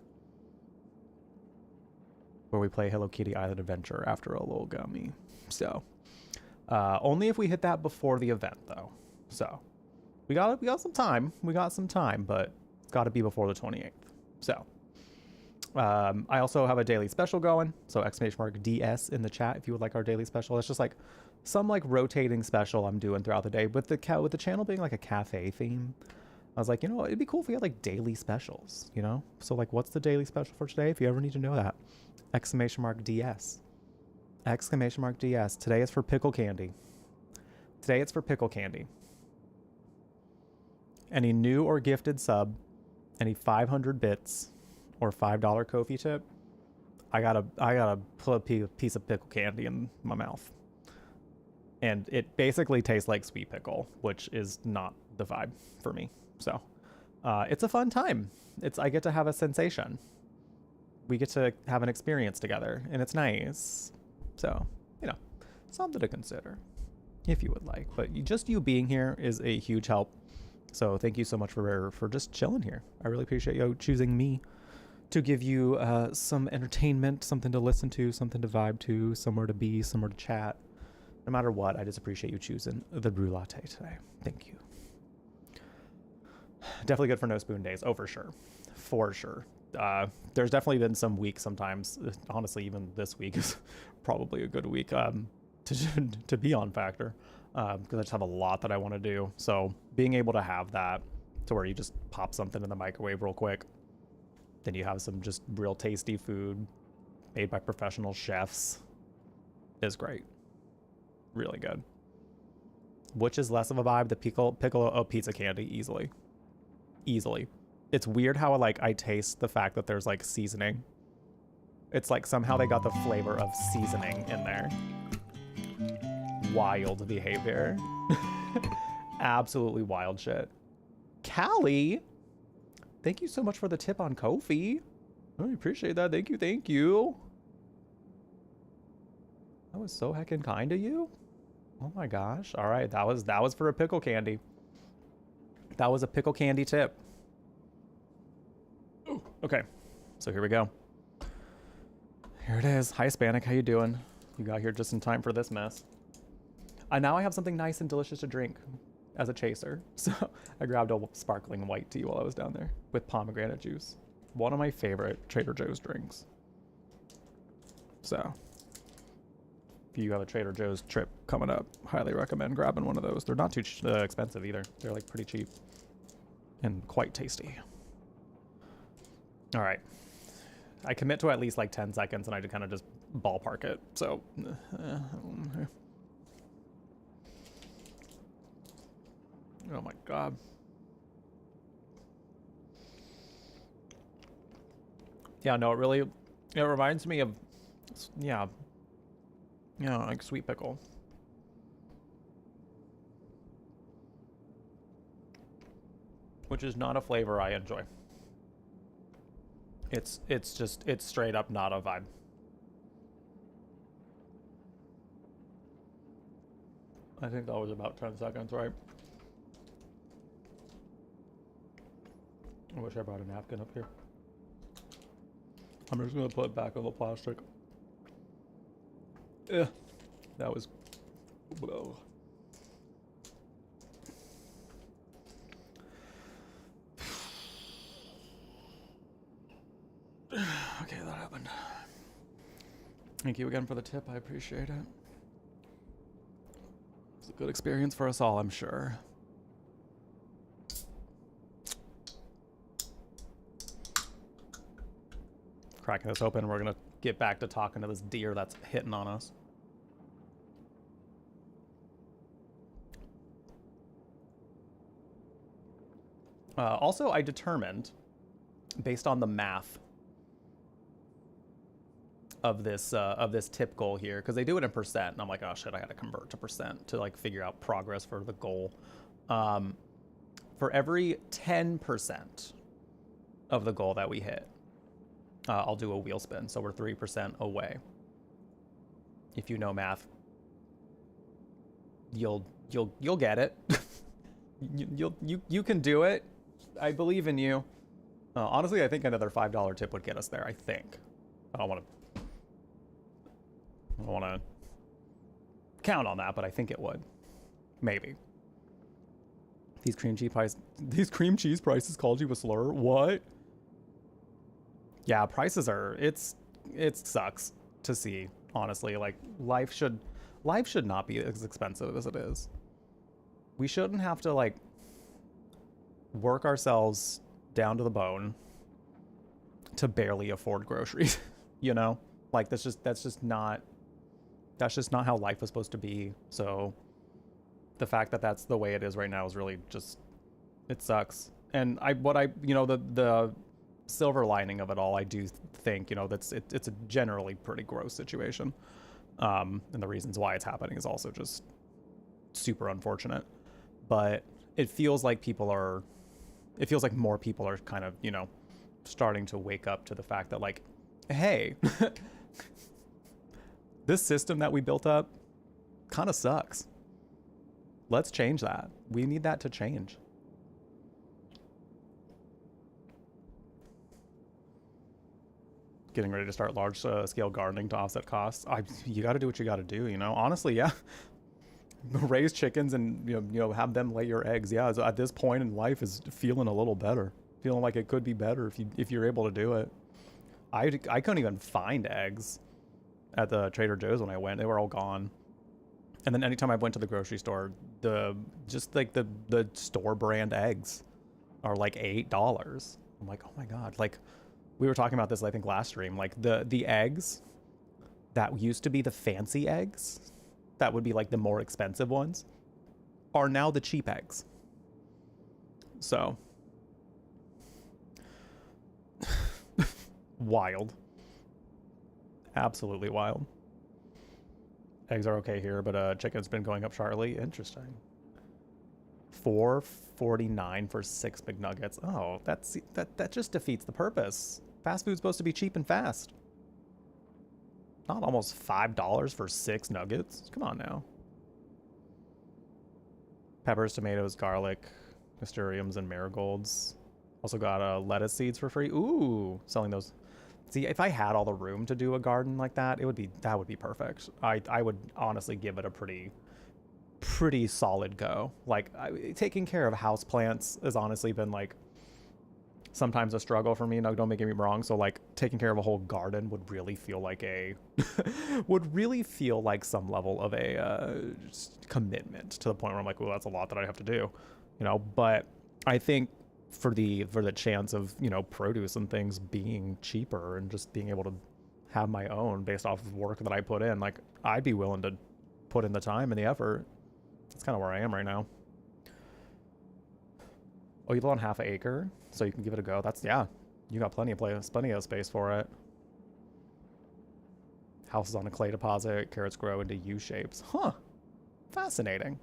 where we play Hello Kitty Island Adventure after a little gummy. So only if we hit that before the event, though. So we got some time. We got some time, but it's got to be before the 28th. So I also have a daily special going. So exclamation mark DS in the chat if you would like our daily special. It's just like some like rotating special I'm doing throughout the day with the channel being like a cafe theme. I was like, you know, it'd be cool if we had like daily specials, you know? So like, what's the daily special for today? If you ever need to know that, exclamation mark DS, exclamation mark DS. Today is for pickle candy. Today it's for pickle candy. Any new or gifted sub, any 500 bits or $5 Ko-fi tip, I gotta put a piece of pickle candy in my mouth. And it basically tastes like sweet pickle, which is not the vibe for me. So it's a fun time. I get to have a sensation. We get to have an experience together, and it's nice. So, you know, something to consider if you would like. But just you being here is a huge help. So thank you so much for just chilling here. I really appreciate you choosing me to give you some entertainment, something to listen to, something to vibe to, somewhere to be, somewhere to chat. No matter what, I just appreciate you choosing the brew latte today. Thank you. Definitely good for no spoon days. Oh, for sure. For sure. There's definitely been some weeks sometimes. Honestly, even this week is probably a good week to be on Factor because I just have a lot that I want to do. So being able to have that to where you just pop something in the microwave real quick, then you have some just real tasty food made by professional chefs is great. Really good. Which is less of a vibe, the piccolo pizza candy, easily. It's weird how like I taste the fact that there's like seasoning. It's like somehow they got the flavor of seasoning in there. Wild behavior. Absolutely wild shit. Callie, thank you so much for the tip on Ko-fi. I really appreciate that. Thank you. That was so heckin' kind of you. Oh my gosh. All right, that was for a pickle candy. That was a pickle candy tip. Ooh, okay, so here we go. Here it is. Hi, Hispanic. How you doing? You got here just in time for this mess. Now I have something nice and delicious to drink as a chaser. So I grabbed a sparkling white tea while I was down there with pomegranate juice. One of my favorite Trader Joe's drinks. So if you have a Trader Joe's trip coming up, highly recommend grabbing one of those. They're not too expensive either. They're like pretty cheap and quite tasty. All right. I commit to at least like 10 seconds and I kind of just ballpark it. So, oh my god. Yeah, no, it reminds me of, yeah, like sweet pickle. Which is not a flavor I enjoy. It's straight up not a vibe. I think that was about 10 seconds, right? I wish I brought a napkin up here. I'm just gonna put it back on the plastic. Yeah, that was. Whoa. Okay, that happened. Thank you again for the tip. I appreciate it. It's a good experience for us all, I'm sure. Cracking this open, we're gonna get back to talking to this deer that's hitting on us. Also, I determined, based on the math of this tip goal here, because they do it in percent, and I'm like, oh shit, I gotta convert to percent to like figure out progress for the goal. For every 10% of the goal that we hit, I'll do a wheel spin, so we're 3% away. If you know math, you'll get it. you can do it. I believe in you. Honestly, I think another $5 tip would get us there. I think. I don't want to count on that, but I think it would. Maybe. These cream cheese prices called you a slur. What? Yeah, prices are. It sucks to see. Honestly, like life should not be as expensive as it is. We shouldn't have to like work ourselves down to the bone to barely afford groceries. You know, like that's just not how life is supposed to be. So the fact that that's the way it is right now is really just, it sucks. And the silver lining of it all, I do think, it's a generally pretty gross situation. And the reasons why it's happening is also just super unfortunate. But it feels like more people are kind of, starting to wake up to the fact that like, hey, this system that we built up kind of sucks. Let's change that. We need that to change. Getting ready to start large scale gardening to offset costs. You got to do what you got to do, honestly. Yeah. Raise chickens and have them lay your eggs. Yeah, at this point in life is feeling a little better, feeling like it could be better if you're able to do it. I couldn't even find eggs at the Trader Joe's when I went. They were all gone. And then anytime I went to the grocery store, the store brand eggs are like $8. I'm like, oh my god. Like, we were talking about this I think last stream. Like the eggs that used to be the fancy eggs, that would be like the more expensive ones, are now the cheap eggs. So wild. Absolutely wild. Eggs are okay here, but chicken's been going up sharply. Interesting. $4.49 for 6 McNuggets. Oh, that just defeats the purpose. Fast food's supposed to be cheap and fast. Not almost $5 for 6 nuggets. Come on now. Peppers, tomatoes, garlic, nasturtiums, and marigolds. Also got lettuce seeds for free. Ooh, selling those. See, if I had all the room to do a garden like that, that would be perfect. I would honestly give it a pretty solid go. Like taking care of house plants has honestly been like sometimes a struggle for me. No, don't make me wrong. So like taking care of a whole garden would really feel like some level of a commitment, to the point where I'm like, well, that's a lot that I have to do, But I think for the chance of produce and things being cheaper and just being able to have my own based off of work that I put in, like I'd be willing to put in the time and the effort. That's kind of where I am right now. Oh, you live on half an acre, so you can give it a go. That's, yeah, you got plenty of space for it. House is on a clay deposit. Carrots grow into U shapes. Huh. Fascinating.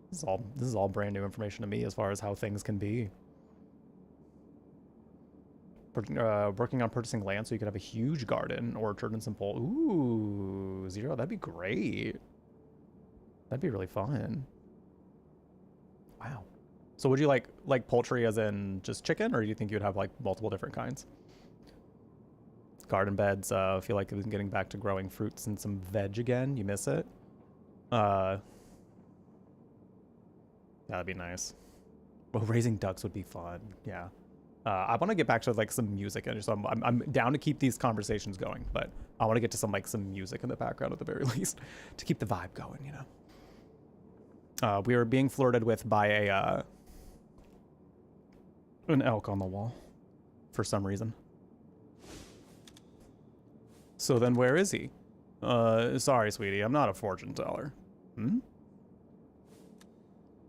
This is all brand new information to me as far as how things can be. Working on purchasing land so you could have a huge garden, orchard, and some pole. Ooh, 0. That'd be great. That'd be really fun. Wow. So would you like poultry as in just chicken, or do you think you'd have like multiple different kinds? Garden beds. I feel like it was getting back to growing fruits and some veg again. You miss it? That'd be nice. Well, raising ducks would be fun. Yeah. I want to get back to like some music, and so I'm down to keep these conversations going, but I want to get to some music in the background at the very least to keep the vibe going, you know. We were being flirted with by an elk on the wall for some reason. So then where is he? Sorry, sweetie, I'm not a fortune teller. Hmm?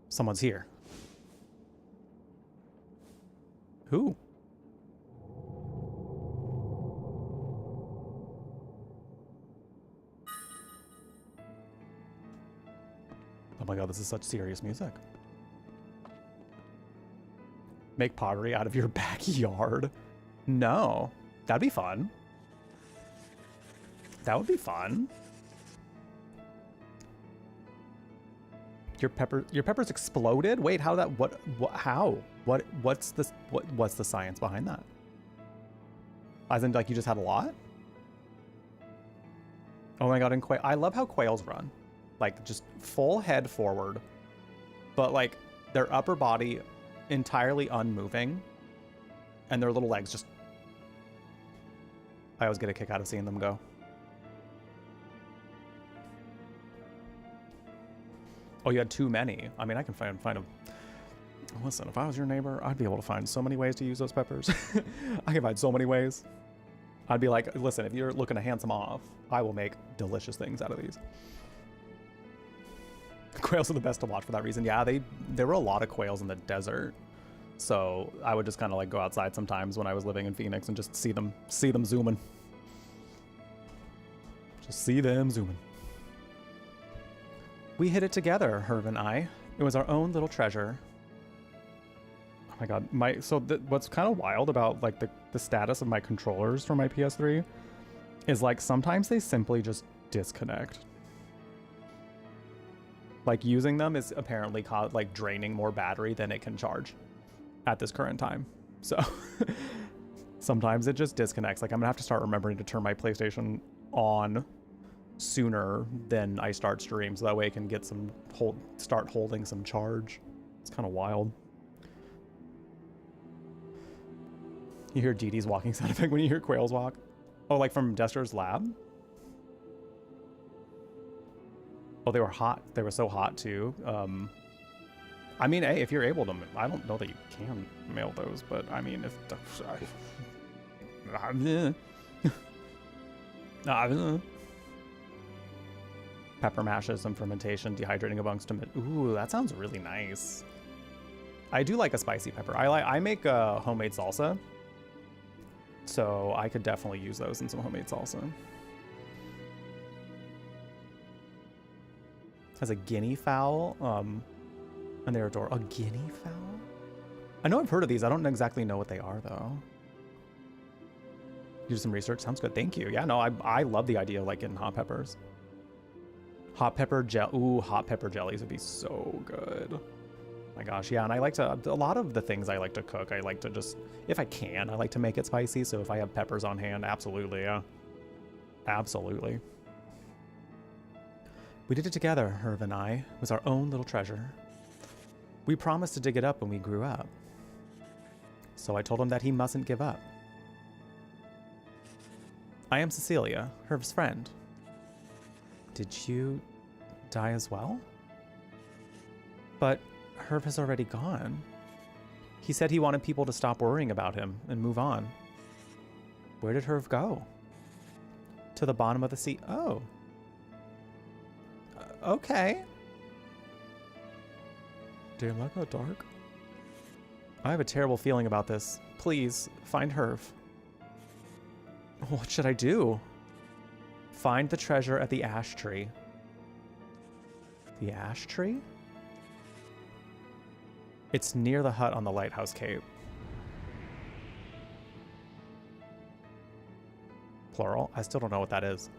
Someone's here. Who? Oh my god, this is such serious music. Make pottery out of your backyard? No. That'd be fun. That would be fun. Your peppers exploded? Wait, how that how? What's the science behind that? As in, like, you just had a lot? Oh my god, and quail. I love how quails run. Like, just full head forward, but like their upper body entirely unmoving, and their little legs just... I always get a kick out of seeing them go. Oh, you had too many. I mean, I can find a... Listen, if I was your neighbor, I'd be able to find so many ways to use those peppers. I can find so many ways. I'd be like, listen, if you're looking to hand some off, I will make delicious things out of these. Quails are the best to watch for that reason. Yeah, there were a lot of quails in the desert. So I would just kind of like go outside sometimes when I was living in Phoenix and just see them zooming. Just see them zooming. We hid it together, Herb and I. It was our own little treasure. Oh my god, what's kind of wild about like the status of my controllers for my PS3 is like sometimes they simply just disconnect. Like using them is apparently like draining more battery than it can charge at this current time. So sometimes it just disconnects. Like I'm gonna have to start remembering to turn my PlayStation on sooner than I start stream, so that way I can get start holding some charge. It's kind of wild. You hear Dee Dee's walking sound effect when you hear quails walk? Oh, like from Dester's lab? Oh, they were hot. They were so hot too. I mean, hey, if you're able to, I don't know that you can mail those, but I mean, if pepper mashes, some fermentation, dehydrating amongst them. Ooh, that sounds really nice. I do like a spicy pepper. I make homemade salsa, so I could definitely use those in some homemade salsa. Has a guinea fowl, and they're adorable. A guinea fowl? I know I've heard of these. I don't exactly know what they are though. You do some research. Sounds good. Thank you. Yeah, no, I love the idea of like getting hot peppers. Hot pepper gel. Ooh, hot pepper jellies would be so good. Oh my gosh, yeah, and I like to, a lot of the things I like to cook, I like to just, if I can, I like to make it spicy, so if I have peppers on hand, absolutely, yeah. Absolutely. We did it together, Herb and I. It was our own little treasure. We promised to dig it up when we grew up. So I told him that he mustn't give up. I am Cecilia, Herb's friend. Did you die as well? But Herb has already gone. He said he wanted people to stop worrying about him and move on. Where did Herv go? To the bottom of the sea. Oh. Okay. Damn, that got dark. I have a terrible feeling about this. Please, find Herv. What should I do? Find the treasure at the ash tree. The ash tree? It's near the hut on the lighthouse cape. Plural? I still don't know what that is.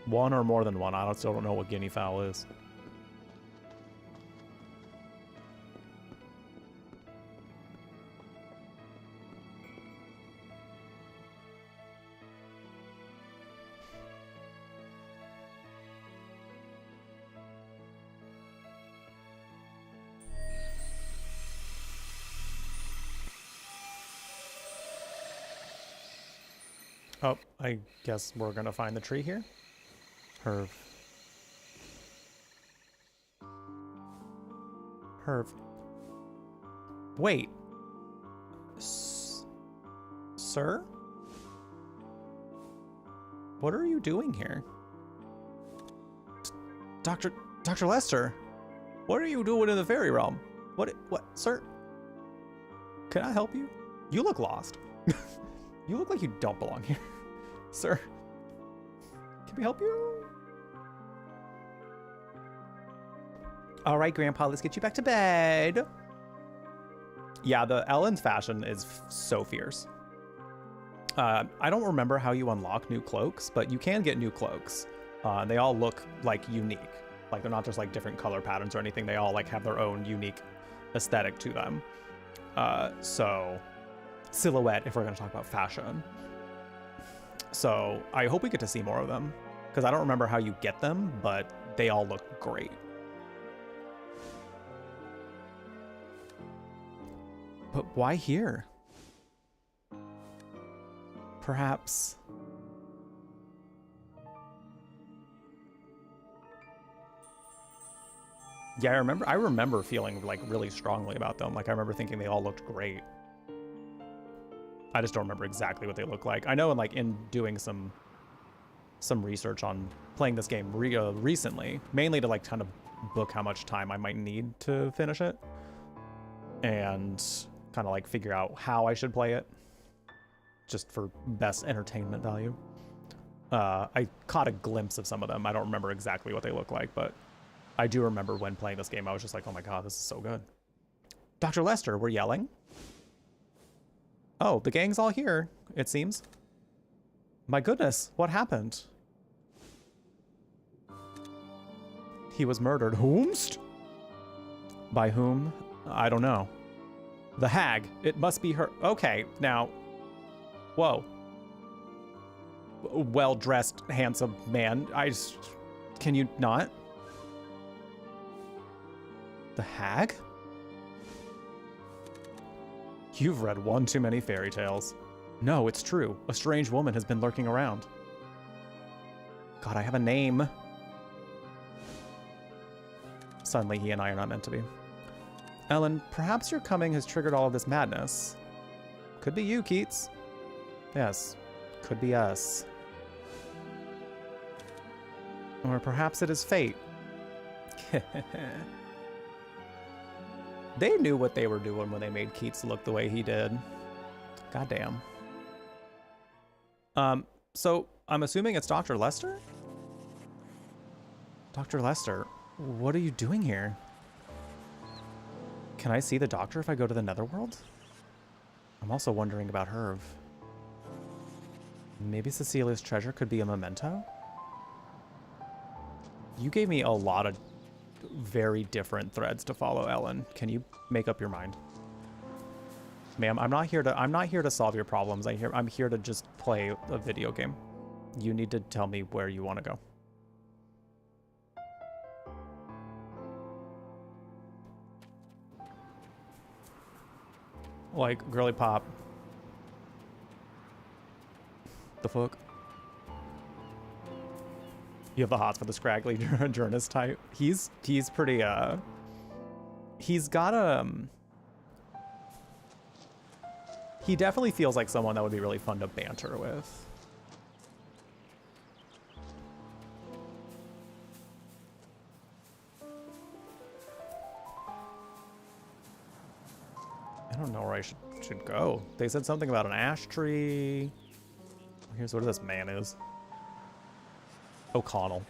One or more than one. I still don't know what guinea fowl is. Oh, I guess we're gonna find the tree here. Herv. Herv. Wait. Sir? What are you doing here? Dr. Lester? What are you doing in the fairy realm? What, sir? Can I help you? You look lost. You look like you don't belong here. Sir, can we help you? All right, Grandpa, let's get you back to bed. Yeah, the Ellen's fashion is so fierce. I don't remember how you unlock new cloaks, but you can get new cloaks. They all look like unique. Like they're not just like different color patterns or anything. They all like have their own unique aesthetic to them. So silhouette, if we're gonna talk about fashion. So I hope we get to see more of them, because I don't remember how you get them, but they all look great. But why here? Perhaps... Yeah, I remember feeling like really strongly about them. Like I remember thinking they all looked great. I just don't remember exactly what they look like. I know in doing some research on playing this game recently, mainly to like kind of book how much time I might need to finish it and kind of like figure out how I should play it just for best entertainment value. I caught a glimpse of some of them. I don't remember exactly what they look like, but I do remember when playing this game, I was just like, oh my God, this is so good. Dr. Lester, we're yelling. Oh, the gang's all here, it seems. My goodness, what happened? He was murdered. Whomst? By whom? I don't know. The hag. It must be her. Okay, now. Whoa. Well-dressed, handsome man. Can you not? The hag? You've read one too many fairy tales. No, it's true. A strange woman has been lurking around. God, I have a name. Suddenly, he and I are not meant to be. Ellen, perhaps your coming has triggered all of this madness. Could be you, Keats. Yes, could be us. Or perhaps it is fate. They knew what they were doing when they made Keats look the way he did. Goddamn. So I'm assuming it's Dr. Lester? Dr. Lester, what are you doing here? Can I see the doctor if I go to the Netherworld? I'm also wondering about Herv. Maybe Cecilia's treasure could be a memento? You gave me a lot of very different threads to follow, Ellen. Can you make up your mind? Ma'am, I'm not here to solve your problems. I'm here to just play a video game. You need to tell me where you want to go. Like, girly pop. The fuck? You have the hots for the scraggly journalist type. He's pretty, he's got He definitely feels like someone that would be really fun to banter with. I don't know where I should go. They said something about an ash tree. Here's what this man is. O'Connell.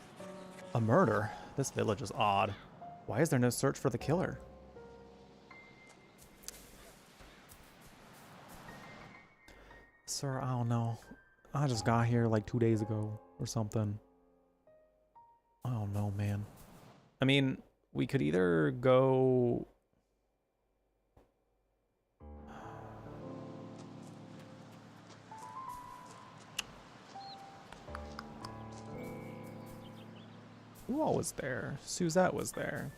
A murder? This village is odd. Why is there no search for the killer? Sir, I don't know. I just got here like 2 days ago or something. I don't know, man. I mean, we could either go... Who all was there? Suzette was there.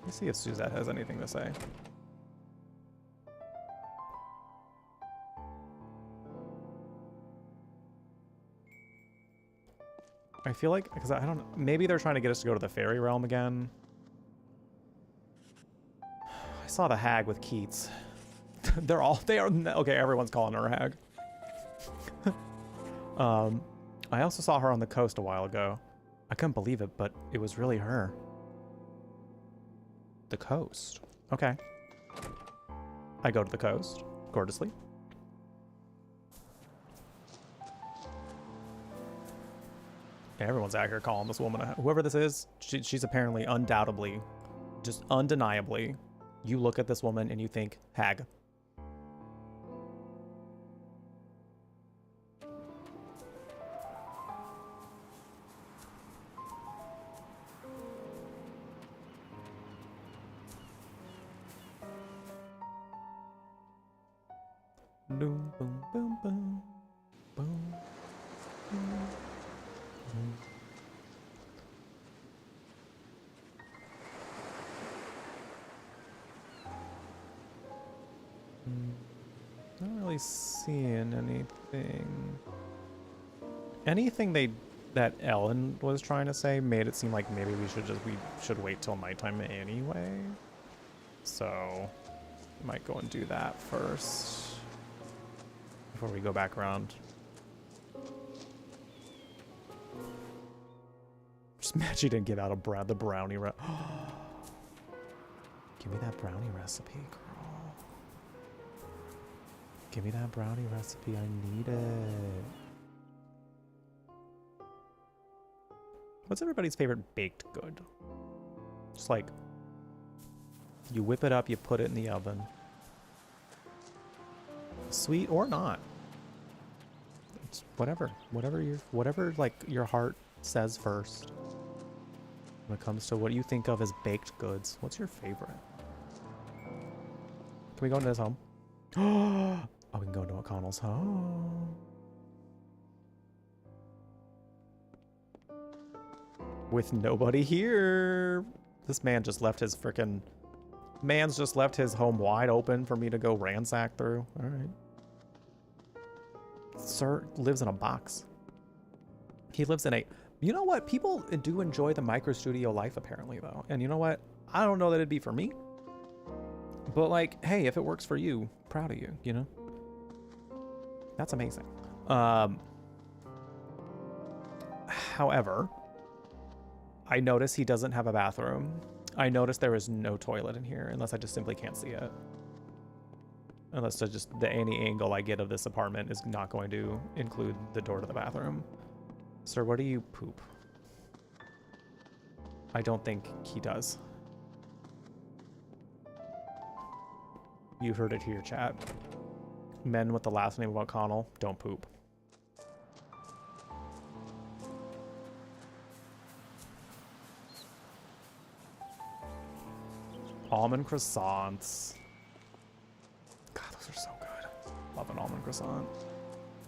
Let's see if Suzette has anything to say. I feel like, because I don't know, maybe they're trying to get us to go to the fairy realm again. I saw the hag with Keats. they are, okay, everyone's calling her a hag. I also saw her on the coast a while ago. I couldn't believe it, but it was really her. The coast. Okay. I go to the coast, gorgeously. Yeah, everyone's out here calling this woman whoever this is, she's apparently undoubtedly, just undeniably, you look at this woman and you think, hag. Boom, boom, boom, boom, boom, boom, boom. Not really seeing anything. Anything that Ellen was trying to say made it seem like maybe we should wait till nighttime anyway. So might go and do that first before we go back around. Just mad she didn't give out the brownie Give me that brownie recipe, girl. Give me that brownie recipe. I need it. What's everybody's favorite baked good? Just like, you whip it up, you put it in the oven. Sweet or not. It's whatever like your heart says first. When it comes to what you think of as baked goods, what's your favorite? Can we go into his home? Oh, we can go into O'Connell's home. With nobody here. This man just left his man's just left his home wide open for me to go ransack through. All right. Sir lives in a box. He lives in a... You know what? People do enjoy the micro studio life, apparently, though. And you know what? I don't know that it'd be for me. But, like, hey, if it works for you, proud of you, you know? That's amazing. However, I notice he doesn't have a bathroom. I notice there is no toilet in here, unless I just simply can't see it. Unless any angle I get of this apartment is not going to include the door to the bathroom. Sir, where do you poop? I don't think he does. You heard it here, chat. Men with the last name of O'Connell don't poop. Almond croissants. God, those are so good. Love an almond croissant.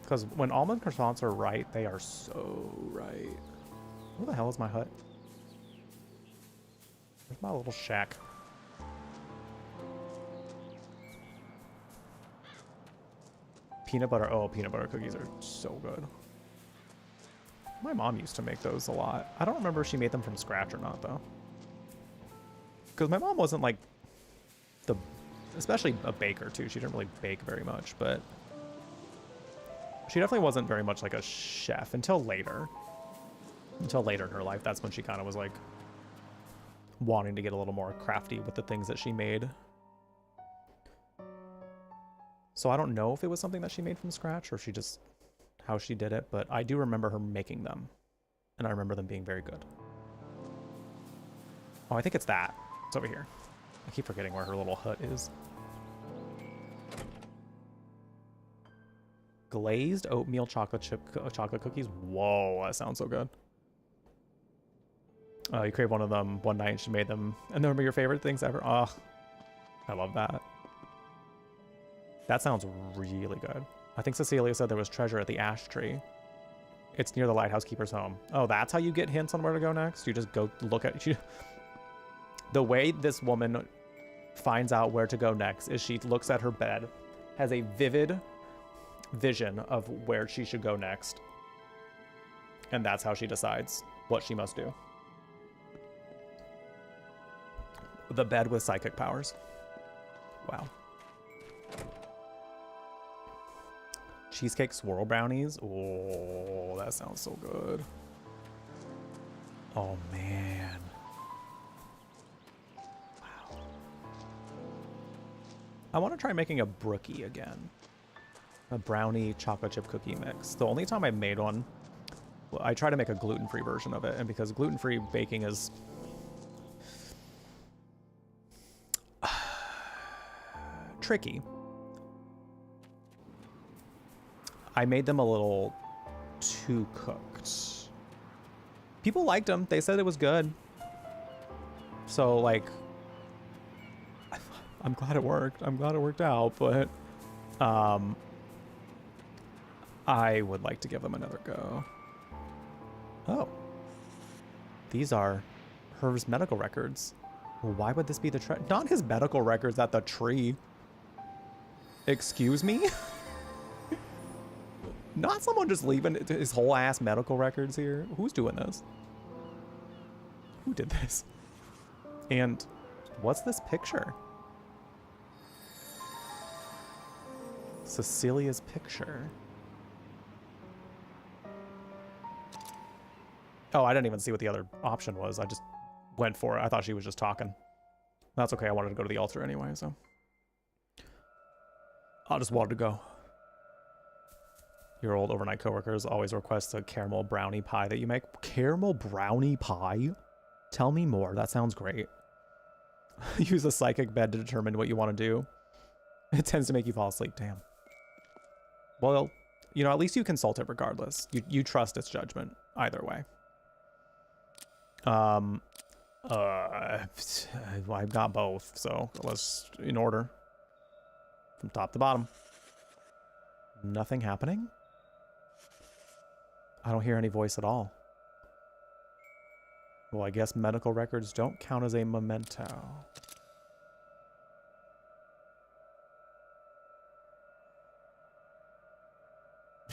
Because when almond croissants are right, they are so right. Where the hell is my hut? Where's my little shack? Peanut butter. Oh, peanut butter cookies are so good. My mom used to make those a lot. I don't remember if she made them from scratch or not, though. Because my mom wasn't like the especially a baker too. She didn't really bake very much, but she definitely wasn't very much like a chef until later. Until later in her life, that's when she kind of was like wanting to get a little more crafty with the things that she made. So I don't know if it was something that she made from scratch or if she just how she did it, but I do remember her making them, and I remember them being very good. Oh, I think it's that. It's over here. I keep forgetting where her little hut is. Glazed oatmeal chocolate chocolate cookies. Whoa, that sounds so good. You crave one of them one night and she made them, and they were your favorite things ever. Oh, I love that. That sounds really good. I think Cecilia said there was treasure at the ash tree. It's near the lighthouse keeper's home. Oh, that's how you get hints on where to go next? You just go look at... The way this woman finds out where to go next is she looks at her bed, has a vivid vision of where she should go next, and that's how she decides what she must do. The bed with psychic powers. Wow. Cheesecake swirl brownies. Oh, that sounds so good. Oh, man. Wow. I want to try making a brookie again. A brownie chocolate chip cookie mix. The only time I made one, well, I tried to make a gluten-free version of it, and because gluten-free baking is tricky, I made them a little too cooked. People liked them. They said it was good. So, like, I'm glad it worked. I'm glad it worked out, but I would like to give them another go. Oh. These are Herv's medical records. Well, why would this be the not his medical records at the tree. Excuse me? Not someone just leaving his whole ass medical records here. Who's doing this? Who did this? And what's this picture? Cecilia's picture. Oh, I didn't even see what the other option was. I just went for it. I thought she was just talking. That's okay. I wanted to go to the altar anyway, so I just wanted to go. Your old overnight coworkers always request a caramel brownie pie that you make. Caramel brownie pie? Tell me more. That sounds great. Use a psychic bed to determine what you want to do. It tends to make you fall asleep. Damn. Well, you know, at least you consult it regardless. You trust its judgment either way. I've got both, so let's in order from top to bottom. Nothing happening? I don't hear any voice at all. Well, I guess medical records don't count as a memento.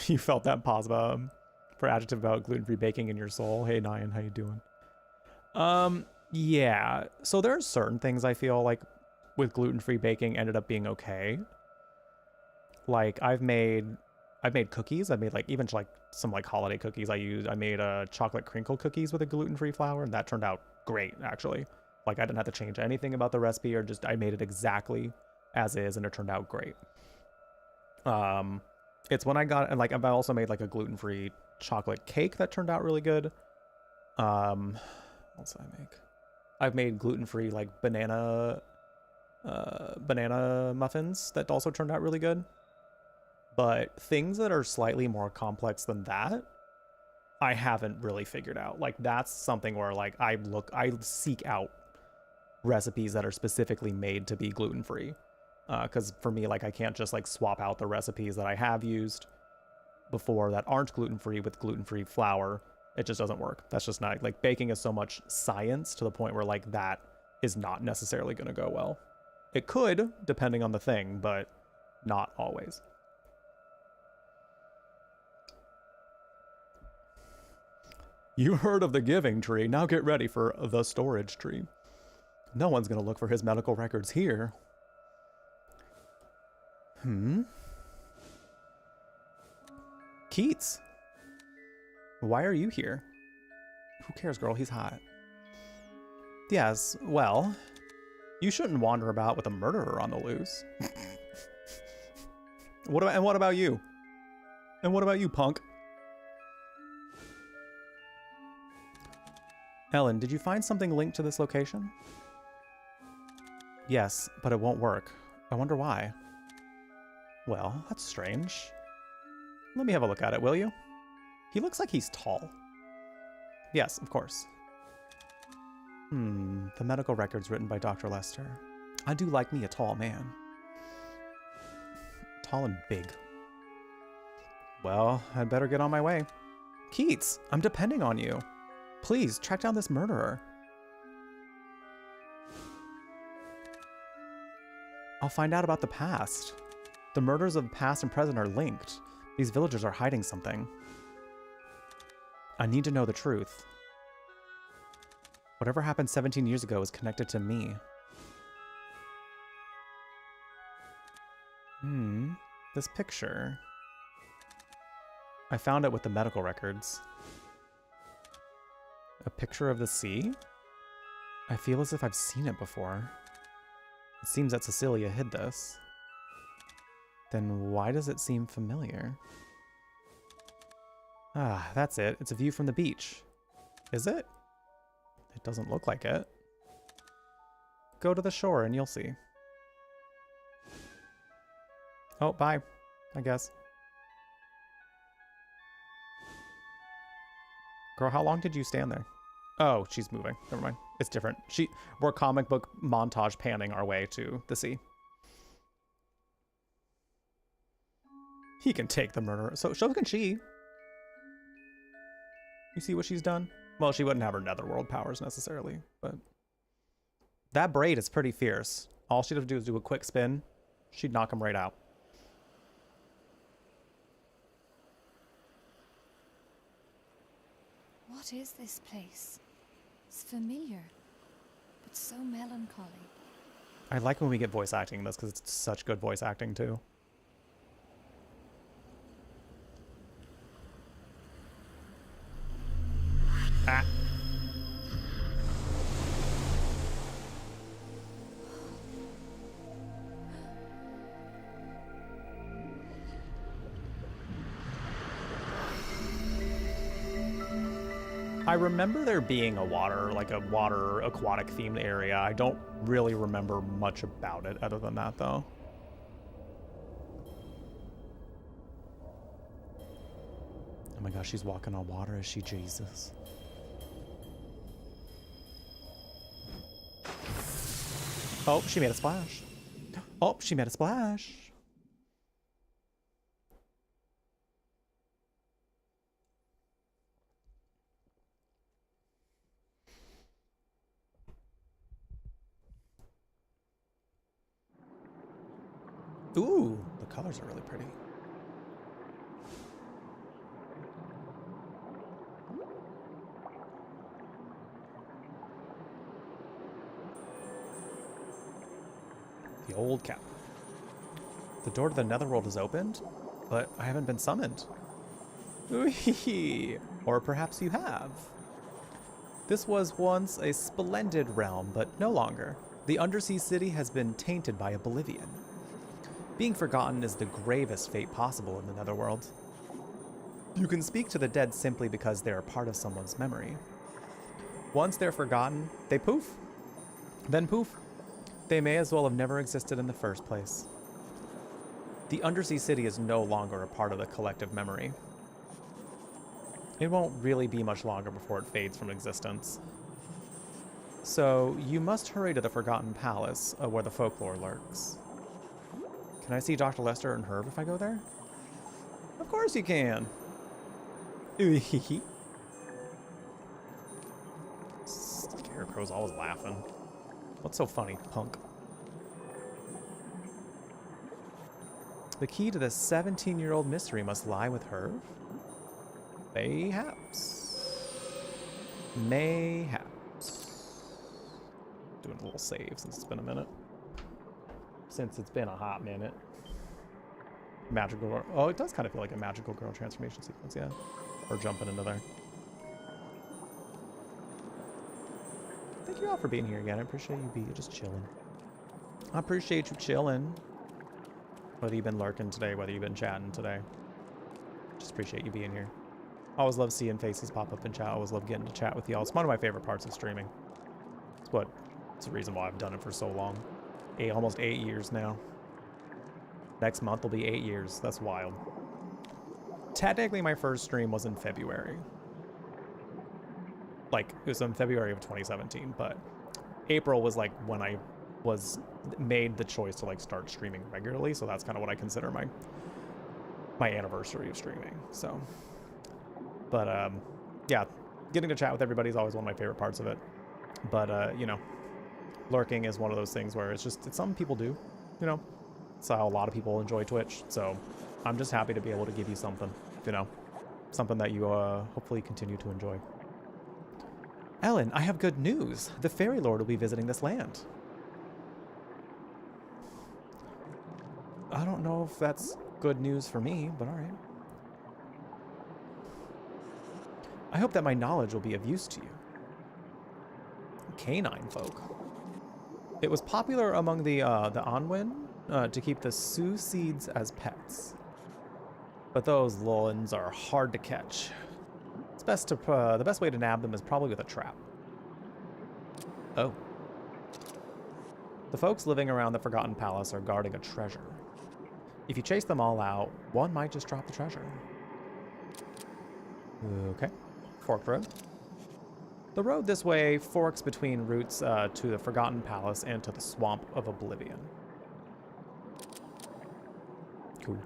You felt that pause for adjective about gluten-free baking in your soul. Hey, Nyan, how you doing? Yeah. So there are certain things I feel like with gluten-free baking ended up being okay. Like I've made cookies. I made like even like some like holiday cookies. I made chocolate crinkle cookies with a gluten-free flour, and that turned out great actually. Like I didn't have to change anything about the recipe, or just I made it exactly as is, and it turned out great. It's when I got, and like I've also made like a gluten-free chocolate cake that turned out really good. What else did I make? I've made gluten-free like banana muffins that also turned out really good. But things that are slightly more complex than that, I haven't really figured out. Like that's something where like I seek out recipes that are specifically made to be gluten-free. Because for me, like I can't just like swap out the recipes that I have used before that aren't gluten-free with gluten-free flour. It just doesn't work. That's just not, like baking is so much science to the point where like that is not necessarily going to go well. It could, depending on the thing, but not always. You heard of the giving tree. Now get ready for the storage tree. No one's going to look for his medical records here. Keats, why are you here? Who cares, girl? He's hot. Yes, well, you shouldn't wander about with a murderer on the loose. What about you? And what about you, punk? Ellen, did you find something linked to this location? Yes, but it won't work. I wonder why. Well, that's strange. Let me have a look at it, will you? He looks like he's tall. Yes, of course. The medical records written by Dr. Lester. I do like me a tall man. Tall and big. Well, I'd better get on my way. Keats, I'm depending on you. Please, track down this murderer. I'll find out about the past. The murders of past and present are linked. These villagers are hiding something. I need to know the truth. Whatever happened 17 years ago is connected to me. This picture. I found it with the medical records. A picture of the sea? I feel as if I've seen it before. It seems that Cecilia hid this. Then why does it seem familiar? Ah, that's it. It's a view from the beach. Is it? It doesn't look like it. Go to the shore and you'll see. Oh, bye, I guess. Girl, how long did you stand there? Oh, she's moving. Never mind. It's different. We're comic book montage panning our way to the sea. He can take the murderer. So can she. You see what she's done? Well, she wouldn't have her netherworld powers necessarily, but that braid is pretty fierce. All she'd have to do is do a quick spin. She'd knock him right out. What is this place? It's familiar, but so melancholy. I like when we get voice acting in this because it's such good voice acting too. Ah. I remember there being a water aquatic themed area. I don't really remember much about it other than that though. Oh my gosh, she's walking on water. Is she Jesus? Oh, she made a splash. Oh, she made a splash. Ooh, the colors are really pretty. The old cap. The door to the netherworld is opened, but I haven't been summoned. Ooh, or perhaps you have. This was once a splendid realm, but no longer. The undersea city has been tainted by oblivion. Being forgotten is the gravest fate possible in the netherworld. You can speak to the dead simply because they are part of someone's memory. Once they're forgotten, they poof. Then poof. They may as well have never existed in the first place. The undersea city is no longer a part of the collective memory. It won't really be much longer before it fades from existence. So you must hurry to the Forgotten Palace, where the folklore lurks. Can I see Dr. Lester and Herb if I go there? Of course you can. Scarecrow's always laughing. What's so funny, punk? The key to this 17-year-old mystery must lie with Herb? Mayhaps. Mayhaps. Doing a little save since it's been a minute. Since it's been a hot minute. magical girl. Oh, it does kind of feel like a magical girl transformation sequence, yeah. Or jumping into there. Thank you all for being here again. I appreciate you being just chilling. I appreciate you chilling. Whether you've been lurking today, whether you've been chatting today. Just appreciate you being here. Always love seeing faces pop up in chat. Always love getting to chat with y'all. It's one of my favorite parts of streaming. It's the reason why I've done it for so long. Almost 8 years now. Next month will be 8 years. That's wild. Technically, my first stream was in February. Like, it was in February of 2017, but April was like when I made the choice to like start streaming regularly, so that's kind of what I consider my anniversary of streaming. So, but yeah, getting to chat with everybody is always one of my favorite parts of it. But you know, lurking is one of those things where it's something people do, you know. It's how a lot of people enjoy Twitch. So I'm just happy to be able to give you something, you know, something that you hopefully continue to enjoy. Ellen, I have good news. The Fairy Lord will be visiting this land. I don't know if that's good news for me, but all right. I hope that my knowledge will be of use to you. Canine folk. It was popular among the Anwen to keep the Sioux seeds as pets. But those Lolans are hard to catch. It's best to the best way to nab them is probably with a trap. Oh. The folks living around the Forgotten Palace are guarding a treasure. If you chase them all out, one might just drop the treasure. Okay. Forked road. The road this way forks between routes to the Forgotten Palace and to the Swamp of Oblivion. Cool.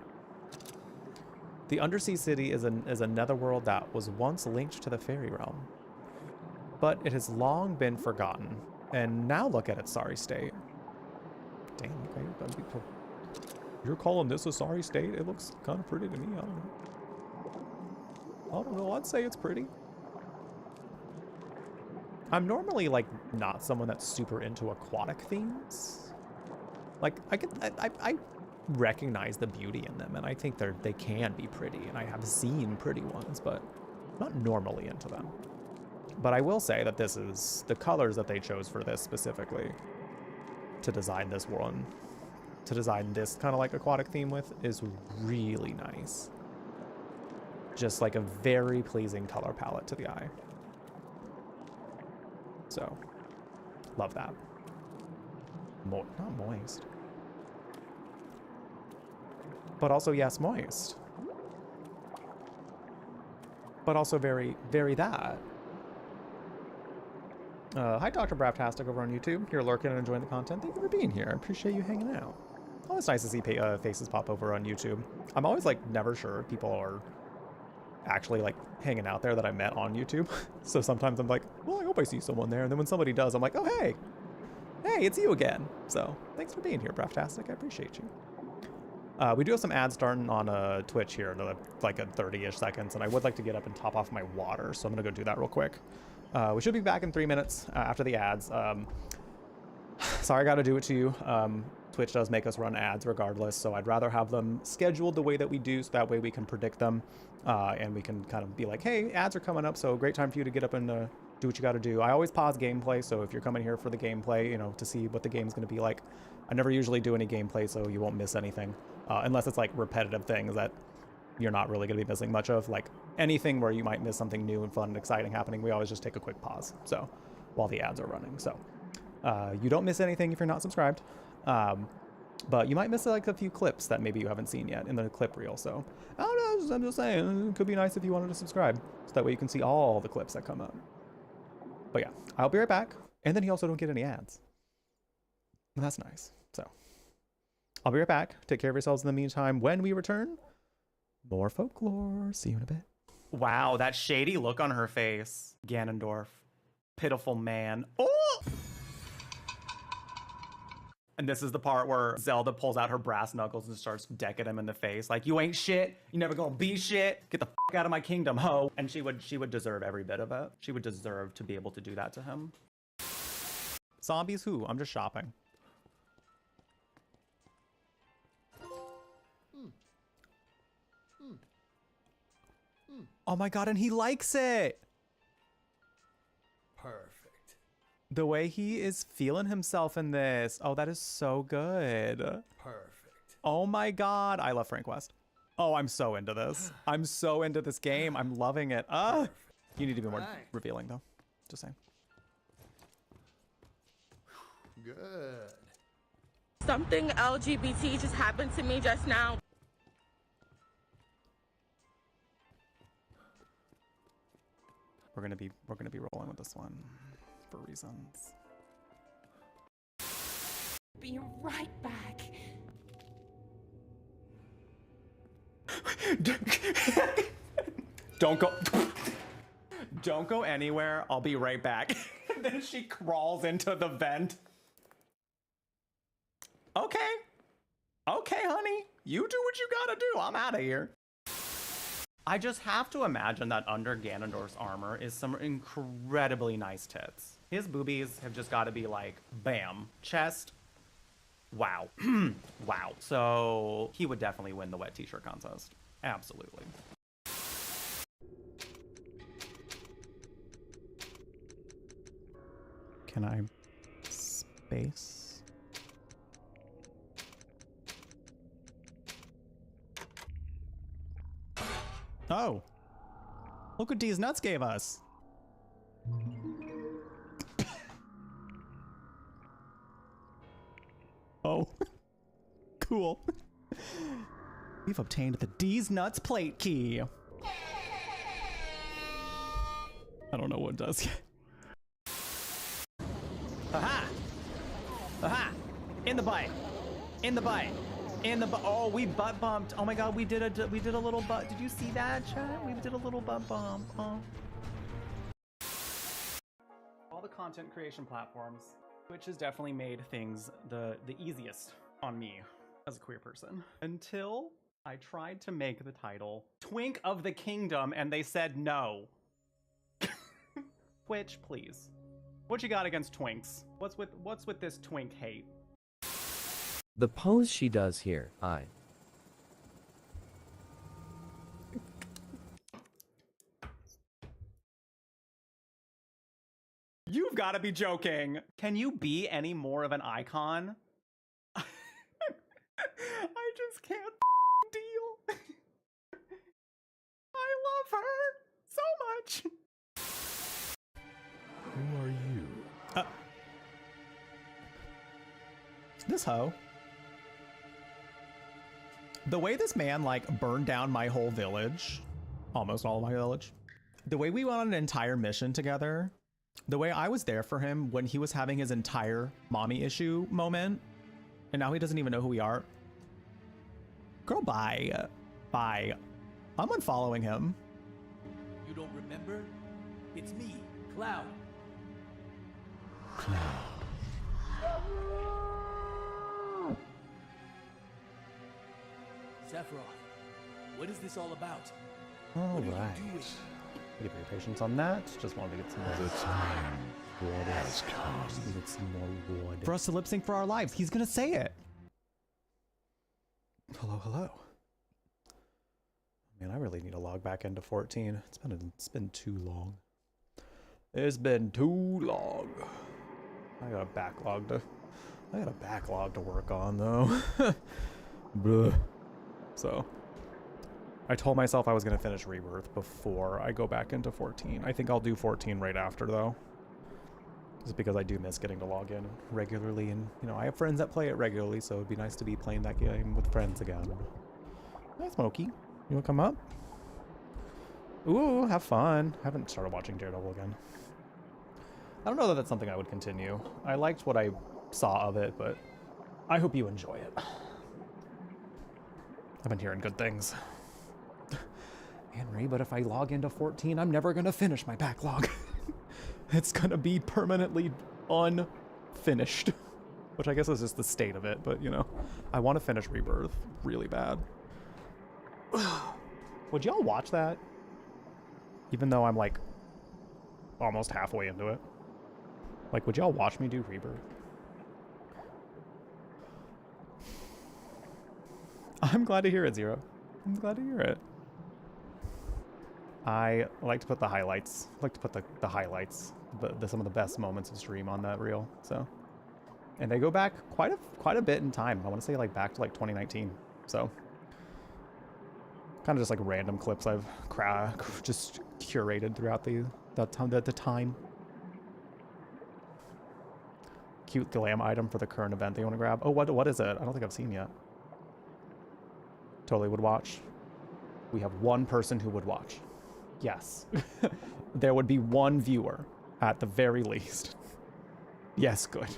The Undersea City is a netherworld that was once linked to the fairy realm. But it has long been forgotten, and now look at its sorry state. Damn, okay. You're calling this a sorry state? It looks kind of pretty to me. I don't know. I'd say it's pretty. I'm normally like not someone that's super into aquatic themes. Like I recognize the beauty in them, and I think they can be pretty, and I have seen pretty ones, but not normally into them. But I will say that this is the colors that they chose for this specifically to design this one, to design this kind of like aquatic theme with, is really nice. Just like a very pleasing color palette to the eye. So, love that. Not moist. But also, yes, moist. But also very, very that. Hi, Dr. Braptastic over on YouTube. You're lurking and enjoying the content. Thank you for being here. I appreciate you hanging out. Always nice to see faces pop over on YouTube. I'm always like never sure if people are actually like hanging out there that I met on YouTube. So sometimes I'm like, well, I hope I see someone there. And then when somebody does, I'm like, oh, hey, it's you again. So thanks for being here, Braptastic. I appreciate you. We do have some ads starting on Twitch here in like a 30-ish seconds, and I would like to get up and top off my water, so I'm gonna go do that real quick. We should be back in 3 minutes after the ads. Sorry I gotta do it to you. Twitch does make us run ads regardless, so I'd rather have them scheduled the way that we do, so that way we can predict them, and we can kind of be like, hey, ads are coming up, so great time for you to get up and do what you gotta do. I always pause gameplay, so if you're coming here for the gameplay, you know, to see what the game's gonna be like, I never usually do any gameplay, so you won't miss anything. Unless it's like repetitive things that you're not really going to be missing much of. Like anything where you might miss something new and fun and exciting happening, we always just take a quick pause. So while the ads are running. So you don't miss anything if you're not subscribed. But you might miss like a few clips that maybe you haven't seen yet in the clip reel. So I don't know, I'm just saying, it could be nice if you wanted to subscribe. So that way you can see all the clips that come up. But yeah, I'll be right back. And then you also don't get any ads. And that's nice. So I'll be right back. Take care of yourselves in the meantime. When we return, more folklore. See you in a bit. Wow, that shady look on her face. Ganondorf. Pitiful man. Oh! And this is the part where Zelda pulls out her brass knuckles and starts decking him in the face. Like, you ain't shit. You never gonna be shit. Get the fuck out of my kingdom, ho. And she would deserve every bit of it. She would deserve to be able to do that to him. Zombies who? I'm just shopping. Oh my god, and he likes it. Perfect. The way he is feeling himself in this. Oh, that is so good. Perfect. Oh my god, I love Frank West. Oh, I'm so into this. I'm so into this game. I'm loving it. You need to be more revealing though. Just saying. Good. Something LGBT just happened to me just now. We're gonna be rolling with this one for reasons. Be right back. Don't go. Don't go anywhere. I'll be right back. Then she crawls into the vent. Okay. Okay, honey. You do what you gotta do. I'm out of here. I just have to imagine that under Ganondorf's armor is some incredibly nice tits. His boobies have just gotta be like, bam. Chest. Wow. Wow. So he would definitely win the wet t-shirt contest. Absolutely. Can I space? Oh, look what D's nuts gave us. Oh, cool. We've obtained the D's nuts plate key. I don't know what it does yet. Aha! Aha! In the butt! In the butt! In the butt! Oh, we butt bumped! Oh my god, we did a little butt. Did you see that, chat? We did a little butt bump. Oh. All the content creation platforms, which has definitely made things the easiest on me as a queer person. Until I tried to make the title Twink of the Kingdom and they said no. Twitch, please. What you got against twinks? What's with this twink hate? The pose she does here, You've got to be joking. Can you be any more of an icon? I just can't deal. I love her so much. Who are you? This hoe. The way this man like burned down my whole village, almost all of my village. The way we went on an entire mission together. The way I was there for him when he was having his entire mommy issue moment. And now he doesn't even know who we are. Girl, bye. Bye. I'm unfollowing him. You don't remember? It's me, Cloud. Sephiroth, what is this all about? All What are you right. doing? Thank you for your patience on that. Just wanted to get some more. The time has come. Get some more wood. For us to lip sync for our lives. He's gonna say it. Hello, hello. Man, I really need to log back into 14. It's been too long. It's been too long. I got a backlog to work on though. Blah. So I told myself I was gonna finish Rebirth before I go back into 14. I think I'll do 14 right after though. Just because I do miss getting to log in regularly, and you know, I have friends that play it regularly, so it'd be nice to be playing that game with friends again. Hi, Smokey. You wanna come up? Ooh, have fun. I haven't started watching Daredevil again. I don't know that that's something I would continue. I liked what I saw of it, but I hope you enjoy it. I've been hearing good things. Henry, but if I log into 14, I'm never gonna finish my backlog. It's gonna be permanently unfinished. Which I guess is just the state of it, but you know, I want to finish Rebirth really bad. Would y'all watch that? Even though I'm like almost halfway into it. Like, would y'all watch me do Rebirth? I'm glad to hear it, Zero. I'm glad to hear it. I like to put the highlights. I like to put the highlights, some of the best moments of stream on that reel. So, and they go back quite a bit in time. I want to say like back to like 2019. So, kind of just like random clips I've just curated throughout the time. Cute glam item for the current event they want to grab. Oh, what is it? I don't think I've seen yet. Totally would watch. We have one person who would watch. Yes. There would be one viewer at the very least. Yes, good.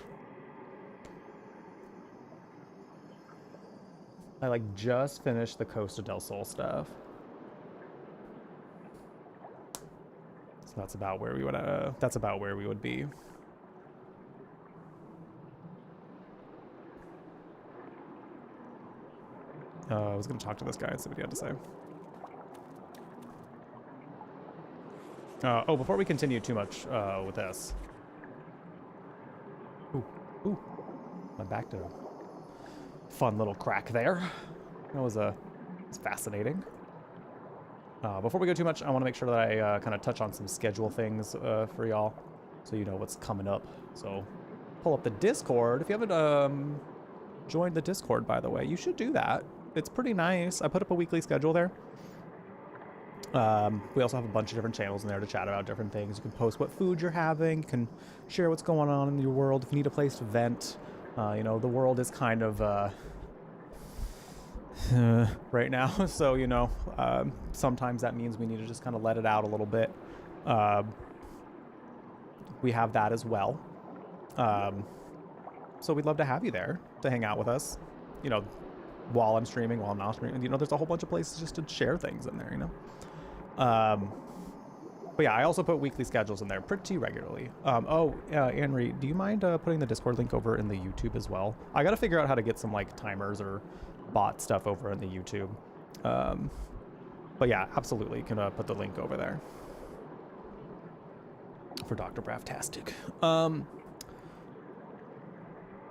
I like just finished the Costa del Sol stuff. So that's about where we would be. I was going to talk to this guy and see what he had to say. Oh, before we continue too much with this. Ooh. My back did a fun little crack there. That was it's fascinating. Before we go too much, I want to make sure that I kind of touch on some schedule things for y'all, so you know what's coming up. So pull up the Discord. If you haven't joined the Discord, by the way, you should do that. It's pretty nice. I put up a weekly schedule there. We also have a bunch of different channels in there to chat about different things. You can post what food you're having. You can share what's going on in your world. If you need a place to vent, you know, the world is kind of right now. So, you know, sometimes that means we need to just kind of let it out a little bit. We have that as well. So we'd love to have you there to hang out with us, you know, while I'm streaming, while I'm not streaming. You know, there's a whole bunch of places just to share things in there, you know. But yeah, I also put weekly schedules in there pretty regularly. Anri, do you mind putting the Discord link over in the YouTube as well? I gotta figure out how to get some like timers or bot stuff over in the YouTube. But yeah, absolutely, you can put the link over there for Dr. Bravtastic.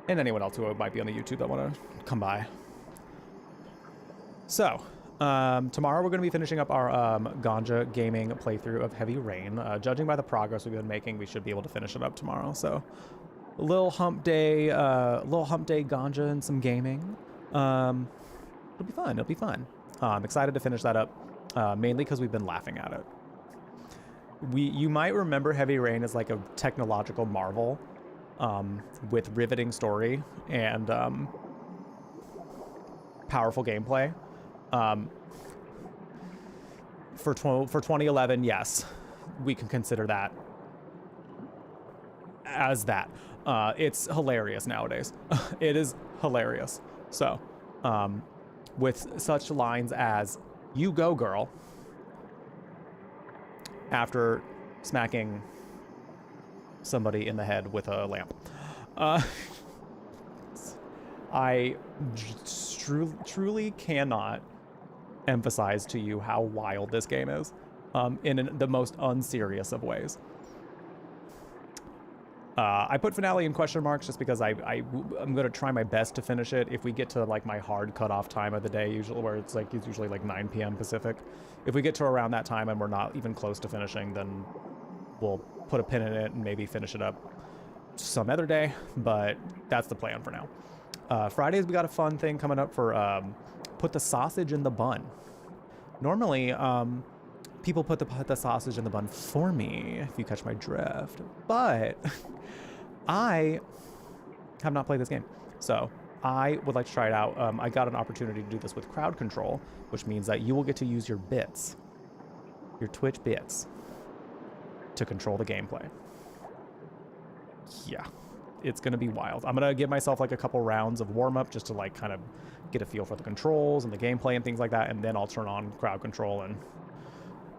And anyone else who might be on the YouTube that want to come by. So, tomorrow we're going to be finishing up our Ganja gaming playthrough of Heavy Rain. Judging by the progress we've been making, we should be able to finish it up tomorrow. So, a little hump day Ganja and some gaming. It'll be fun. It'll be fun. I'm excited to finish that up, mainly because we've been laughing at it. You might remember Heavy Rain as like a technological marvel, with riveting story and powerful gameplay. For 2011, yes, we can consider that as that. It's hilarious nowadays. It is hilarious. So, with such lines as "You go, girl," after smacking somebody in the head with a lamp. I truly cannot emphasize to you how wild this game is, in the most unserious of ways. I put finale in question marks just because I'm going to try my best to finish it. If we get to like my hard cutoff time of the day, usually where it's usually like 9 p.m. Pacific. If we get to around that time and we're not even close to finishing, then we'll put a pin in it and maybe finish it up some other day, but that's the plan for now. Fridays, we got a fun thing coming up for put the sausage in the bun. Normally, people put the sausage in the bun for me, if you catch my drift, but I have not played this game, so I would like to try it out. I got an opportunity to do this with crowd control, which means that you will get to use your bits, your Twitch bits, to control the gameplay. Yeah, it's gonna be wild. I'm gonna give myself like a couple rounds of warm-up just to like kind of get a feel for the controls and the gameplay and things like that, and then I'll turn on crowd control and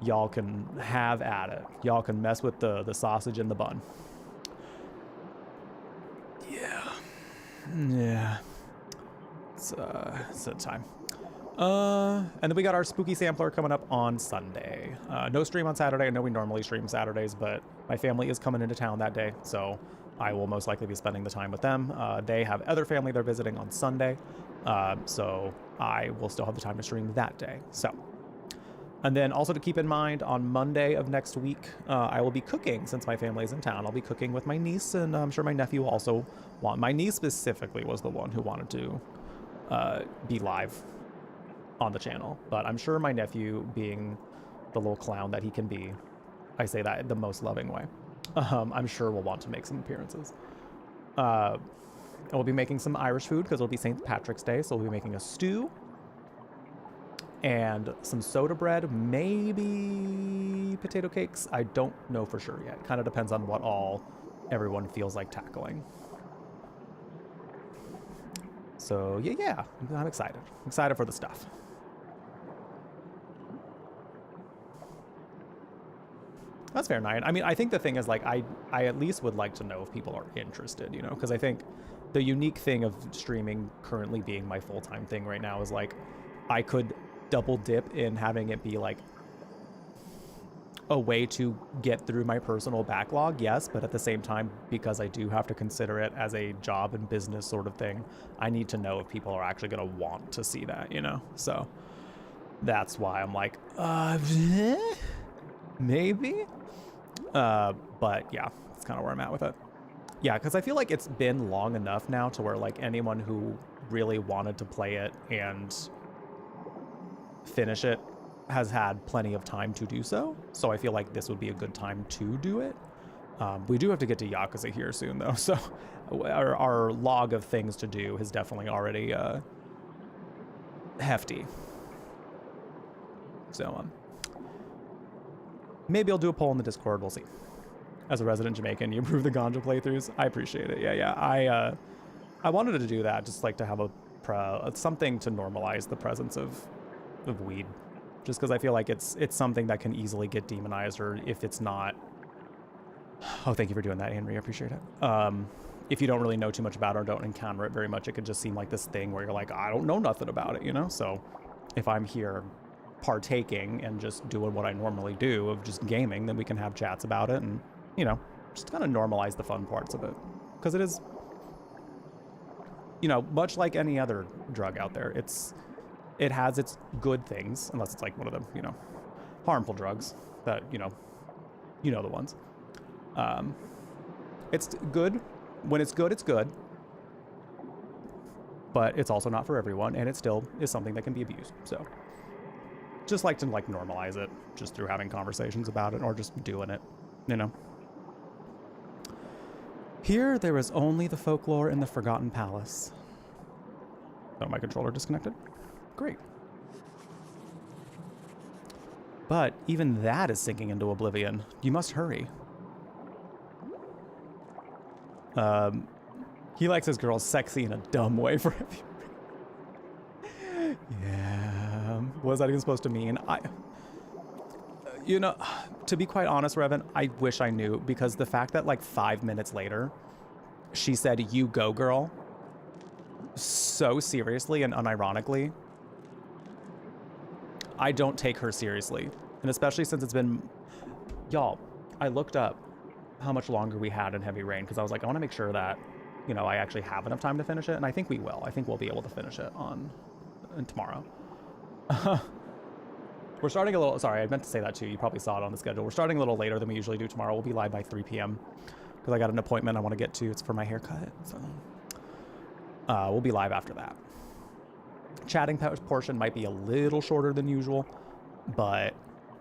y'all can have at it. Y'all can mess with the sausage in the bun. Yeah, it's a time. And then we got our spooky sampler coming up on Sunday. No stream on Saturday. I know we normally stream Saturdays, but my family is coming into town that day, so I will most likely be spending the time with them. They have other family they're visiting on Sunday, so I will still have the time to stream that day. So And then also to keep in mind, on Monday of next week, I will be cooking since my family is in town. I'll be cooking with my niece, and I'm sure my nephew will also want. My niece specifically was the one who wanted to be live on the channel, but I'm sure my nephew, being the little clown that he can be, I say that in the most loving way, I'm sure will want to make some appearances. And we'll be making some Irish food because it'll be St. Patrick's Day, so we'll be making a stew and some soda bread, maybe potato cakes. I don't know for sure yet. Kind of depends on what all everyone feels like tackling. So yeah, I'm excited. Excited for the stuff. That's fair, Nyan. I mean, I think the thing is, like, I at least would like to know if people are interested, you know, because I think the unique thing of streaming currently being my full-time thing right now is, like, I could double dip in having it be, like, a way to get through my personal backlog, yes, but at the same time, because I do have to consider it as a job and business sort of thing, I need to know if people are actually going to want to see that, you know? So that's why I'm like, maybe? But yeah, that's kind of where I'm at with it. Yeah, because I feel like it's been long enough now to where, like, anyone who really wanted to play it and finish it has had plenty of time to do so. So I feel like this would be a good time to do it. We do have to get to Yakuza here soon, though. So our log of things to do is definitely already hefty. So maybe I'll do a poll in the Discord. We'll see. As a resident Jamaican, you improve the ganja playthroughs. I appreciate it. Yeah. I wanted to do that, just like to have something to normalize the presence of weed, just because I feel like it's something that can easily get demonized, or if it's not. Oh, thank you for doing that, Henry. I appreciate it. If you don't really know too much about it or don't encounter it very much, it could just seem like this thing where you're like, I don't know nothing about it, you know? So if I'm here partaking and just doing what I normally do of just gaming, then we can have chats about it and, you know, just kind of normalize the fun parts of it. Because it is, you know, much like any other drug out there, it has its good things, unless it's like one of the, you know, harmful drugs that, you know the ones. It's good. When it's good, it's good. But it's also not for everyone, and it still is something that can be abused. So just like to, like, normalize it just through having conversations about it or just doing it, you know. Here, there is only the folklore in the Forgotten Palace. Oh, my controller disconnected? Great. But even that is sinking into oblivion. You must hurry. He likes his girls sexy in a dumb way for him. Yeah. What is that even supposed to mean? You know, to be quite honest, Revan, I wish I knew, because the fact that, like, 5 minutes later, she said, "You go, girl," so seriously and unironically, I don't take her seriously. And especially since it's been, y'all, I looked up how much longer we had in Heavy Rain, because I was like, I want to make sure that, you know, I actually have enough time to finish it, and I think we will. I think we'll be able to finish it tomorrow. We're starting a little, sorry, I meant to say that too. You probably saw it on the schedule. We're starting a little later than we usually do tomorrow. We'll be live by 3 p.m. because I got an appointment I want to get to. It's for my haircut. So we'll be live after that. Chatting portion might be a little shorter than usual, but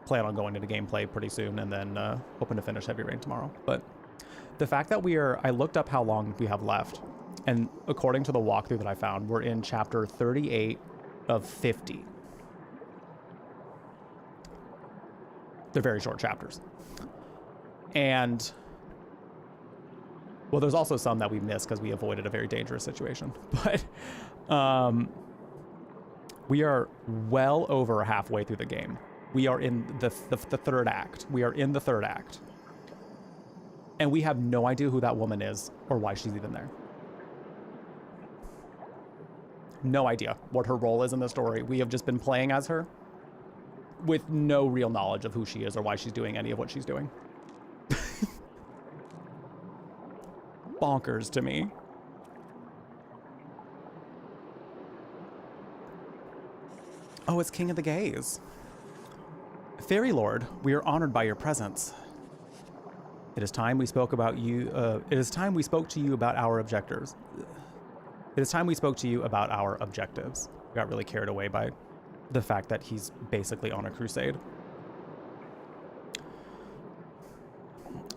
plan on going into gameplay pretty soon, and then hoping to finish Heavy Rain tomorrow. But the fact that I looked up how long we have left, and according to the walkthrough that I found, we're in chapter 38 of 50. They're very short chapters. And, well, there's also some that we missed because we avoided a very dangerous situation. But we are well over halfway through the game. We are in the third act. We are in the third act. And we have no idea who that woman is or why she's even there. No idea what her role is in the story. We have just been playing as her with no real knowledge of who she is or why she's doing any of what she's doing. Bonkers to me. Oh, it's King of the Gays. Fairy Lord, we are honored by your presence. It is time we spoke about you. It is time we spoke to you about our objectives. It is time we spoke to you about our objectives. Got really carried away by the fact that he's basically on a crusade.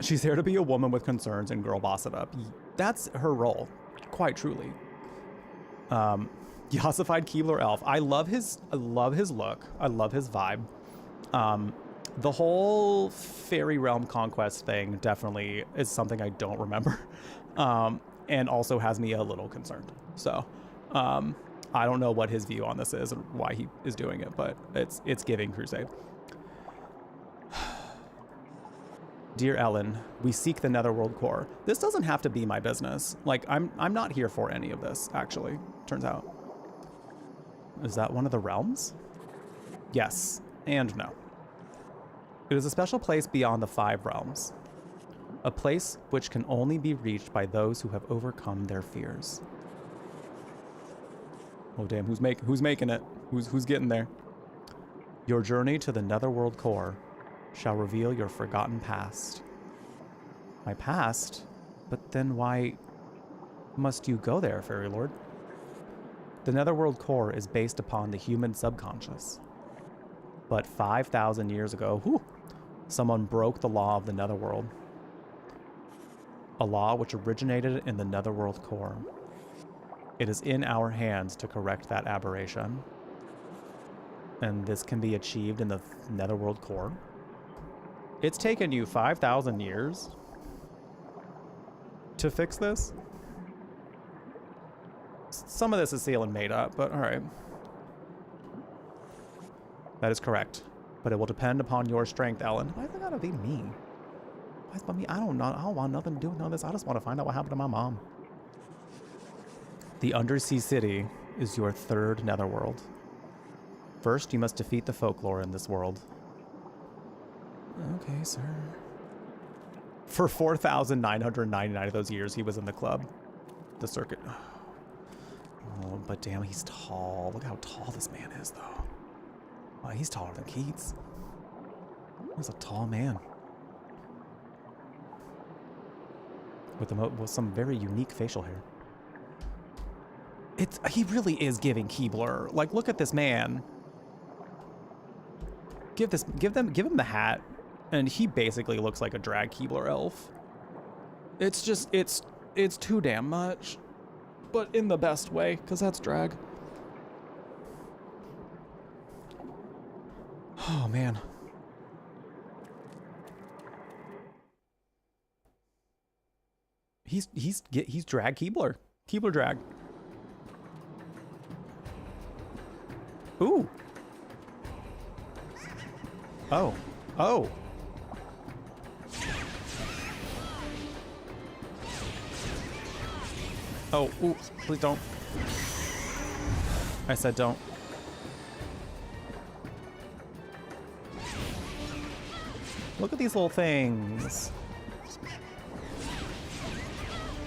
She's here to be a woman with concerns and girl boss it up. That's her role, quite truly. Yassified Keebler elf. I love his look. I love his vibe. The whole fairy realm conquest thing definitely is something I don't remember, and also has me a little concerned. So, I don't know what his view on this is and why he is doing it, but it's giving crusade. Dear Ellen, we seek the Netherworld core. This doesn't have to be my business. Like, I'm not here for any of this, actually, turns out. Is that one of the realms? Yes, and no. It is a special place beyond the 5 realms. A place which can only be reached by those who have overcome their fears. Oh damn, who's making it? Who's getting there? Your journey to the Netherworld core shall reveal your forgotten past. My past? But then why must you go there, Fairy Lord? The Netherworld core is based upon the human subconscious. But 5,000 years ago, someone broke the law of the Netherworld. A law which originated in the Netherworld core. It is in our hands to correct that aberration. And this can be achieved in the Netherworld core. It's taken you 5,000 years to fix this? Some of this is sealed and made up, but all right. That is correct, but it will depend upon your strength, Ellen. Why's it gotta be me? Why's it about me? I don't want nothing to do with none of this. I just want to find out what happened to my mom. The Undersea City is your 3rd Netherworld. First, you must defeat the folklore in this world. Okay, sir. For 4,999 of those years, he was in the club. The circuit. Oh, but damn, he's tall. Look how tall this man is, though. Wow, he's taller than Keats. He's a tall man. With some very unique facial hair. He really is giving Keebler. Like, look at this man. Give him the hat, and he basically looks like a drag Keebler elf. It's just, it's too damn much, but in the best way, because that's drag. Oh man. He's drag Keebler. Keebler drag. Ooh. Oh. Oh. Oh, ooh, please don't. I said don't. Look at these little things.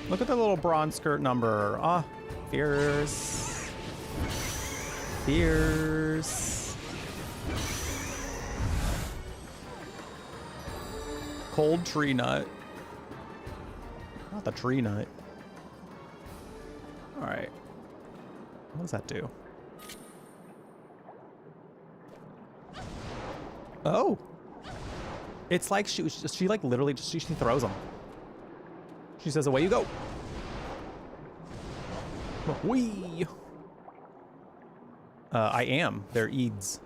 Look at the little bronze skirt number. Ah, fierce. Fierce. Cold tree nut. Not the tree nut. All right. What does that do? Oh. It's like she like literally just, she throws them. She says, away you go. Whee. I am. They're Eads.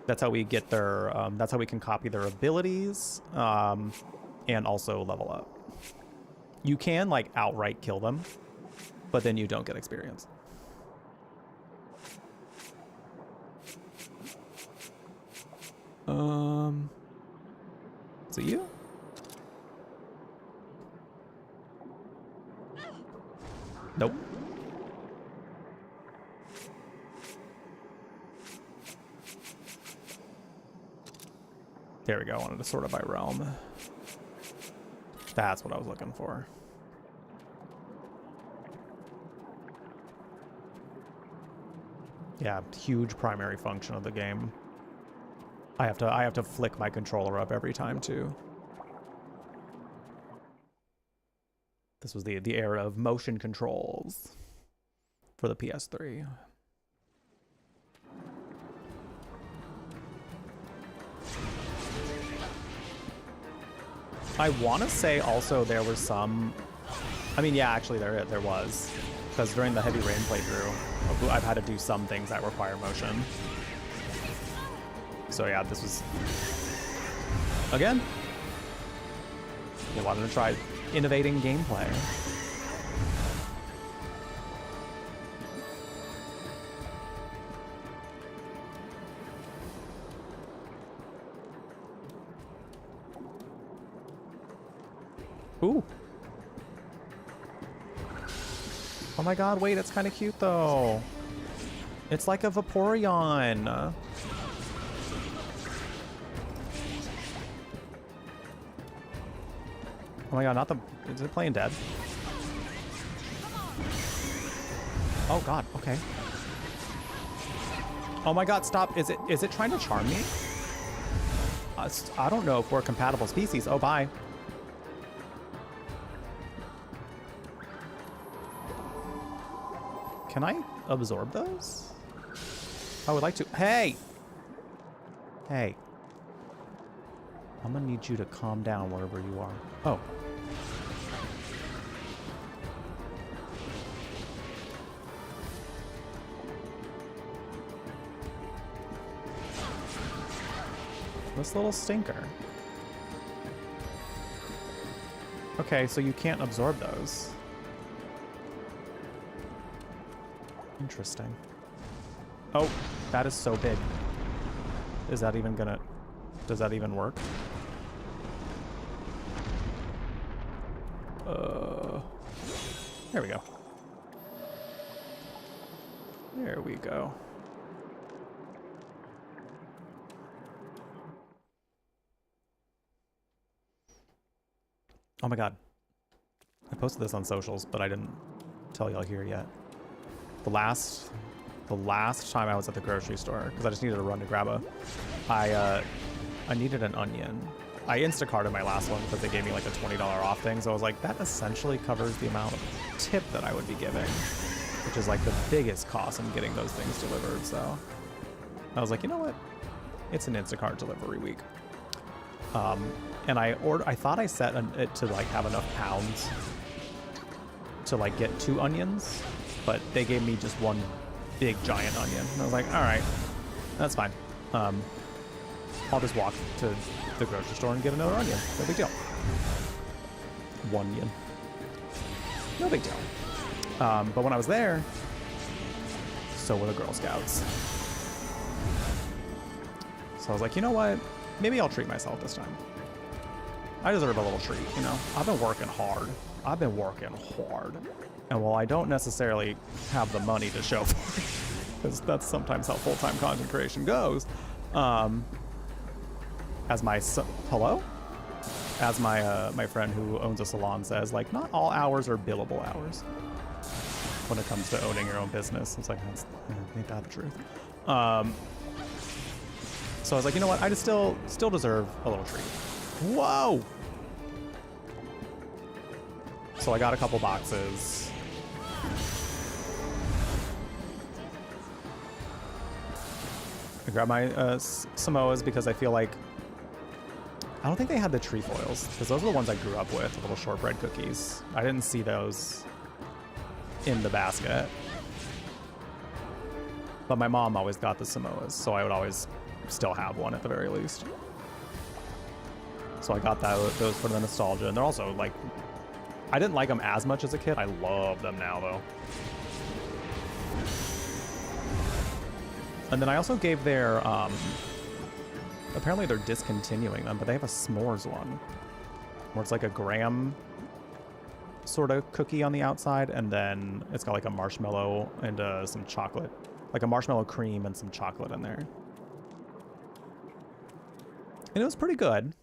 That's how we get their, that's how we can copy their abilities, and also level up. You can like outright kill them, but then you don't get experience. Is it you? Nope. There we go. I wanted to sort it by realm. That's what I was looking for. Yeah, huge primary function of the game. I have to flick my controller up every time too. This was the era of motion controls for the PS3. I want to say also there was some, I mean, yeah, actually there was, because during the Heavy Rain playthrough, I've had to do some things that require motion. So yeah, this was, again, you wanted to try innovating gameplay. Ooh. Oh my god, wait, it's kind of cute though. It's like a Vaporeon. Oh my god, not the... Is it playing dead? Oh god, okay. Oh my god, stop. Is it trying to charm me? I don't know if we're compatible species. Oh, bye. Can I absorb those? I would like to. Hey! Hey. I'm gonna need you to calm down wherever you are. Oh. This little stinker. Okay, so you can't absorb those. Interesting. Oh, that is so big. Is that even gonna... Does that even work? There we go. There we go. Oh my god. I posted this on socials, but I didn't tell y'all here yet. The last time I was at the grocery store, because I just needed to run to grab a... I needed an onion. I Instacarted my last one because they gave me like a $20 off thing, so I was like, that essentially covers the amount of tip that I would be giving, which is like the biggest cost in getting those things delivered, so... I was like, you know what? It's an Instacart delivery week. And I thought I set it to like have enough pounds to like get 2 onions, but they gave me just one big giant onion. And I was like, all right, that's fine. I'll just walk to the grocery store and get another onion. No big deal. 1 onion. No big deal. But when I was there, so were the Girl Scouts. So I was like, you know what? Maybe I'll treat myself this time. I deserve a little treat, you know? I've been working hard. And while I don't necessarily have the money to show for it, because that's sometimes how full-time content creation goes, as my my friend who owns a salon says, like, not all hours are billable hours when it comes to owning your own business. It's like, ain't that the truth? So I was like, you know what? I just still deserve a little treat. Whoa! So I got a couple boxes. I grabbed my Samoas because I feel like... I don't think they had the trefoils, because those are the ones I grew up with, the little shortbread cookies. I didn't see those in the basket. But my mom always got the Samoas, so I would always still have one at the very least. So I got those for the nostalgia, and they're also like... I didn't like them as much as a kid. I love them now, though. And then I also gave their... apparently they're discontinuing them, but they have a s'mores one. Where it's like a graham sort of cookie on the outside, and then it's got like a marshmallow and some chocolate. Like a marshmallow cream and some chocolate in there. And it was pretty good.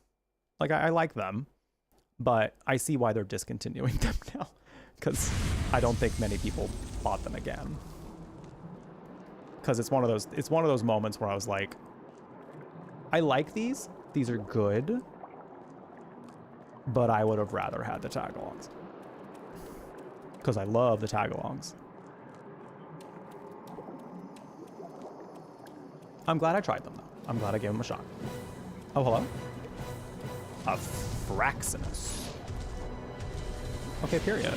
Like, I like them. But I see why they're discontinuing them now, because I don't think many people bought them again. Because it's one of those moments where I was like, I like these. These are good. But I would have rather had the tagalongs. Because I love the tagalongs. I'm glad I tried them, though. I'm glad I gave them a shot. Oh, hello? A Fraxinus. Okay, period.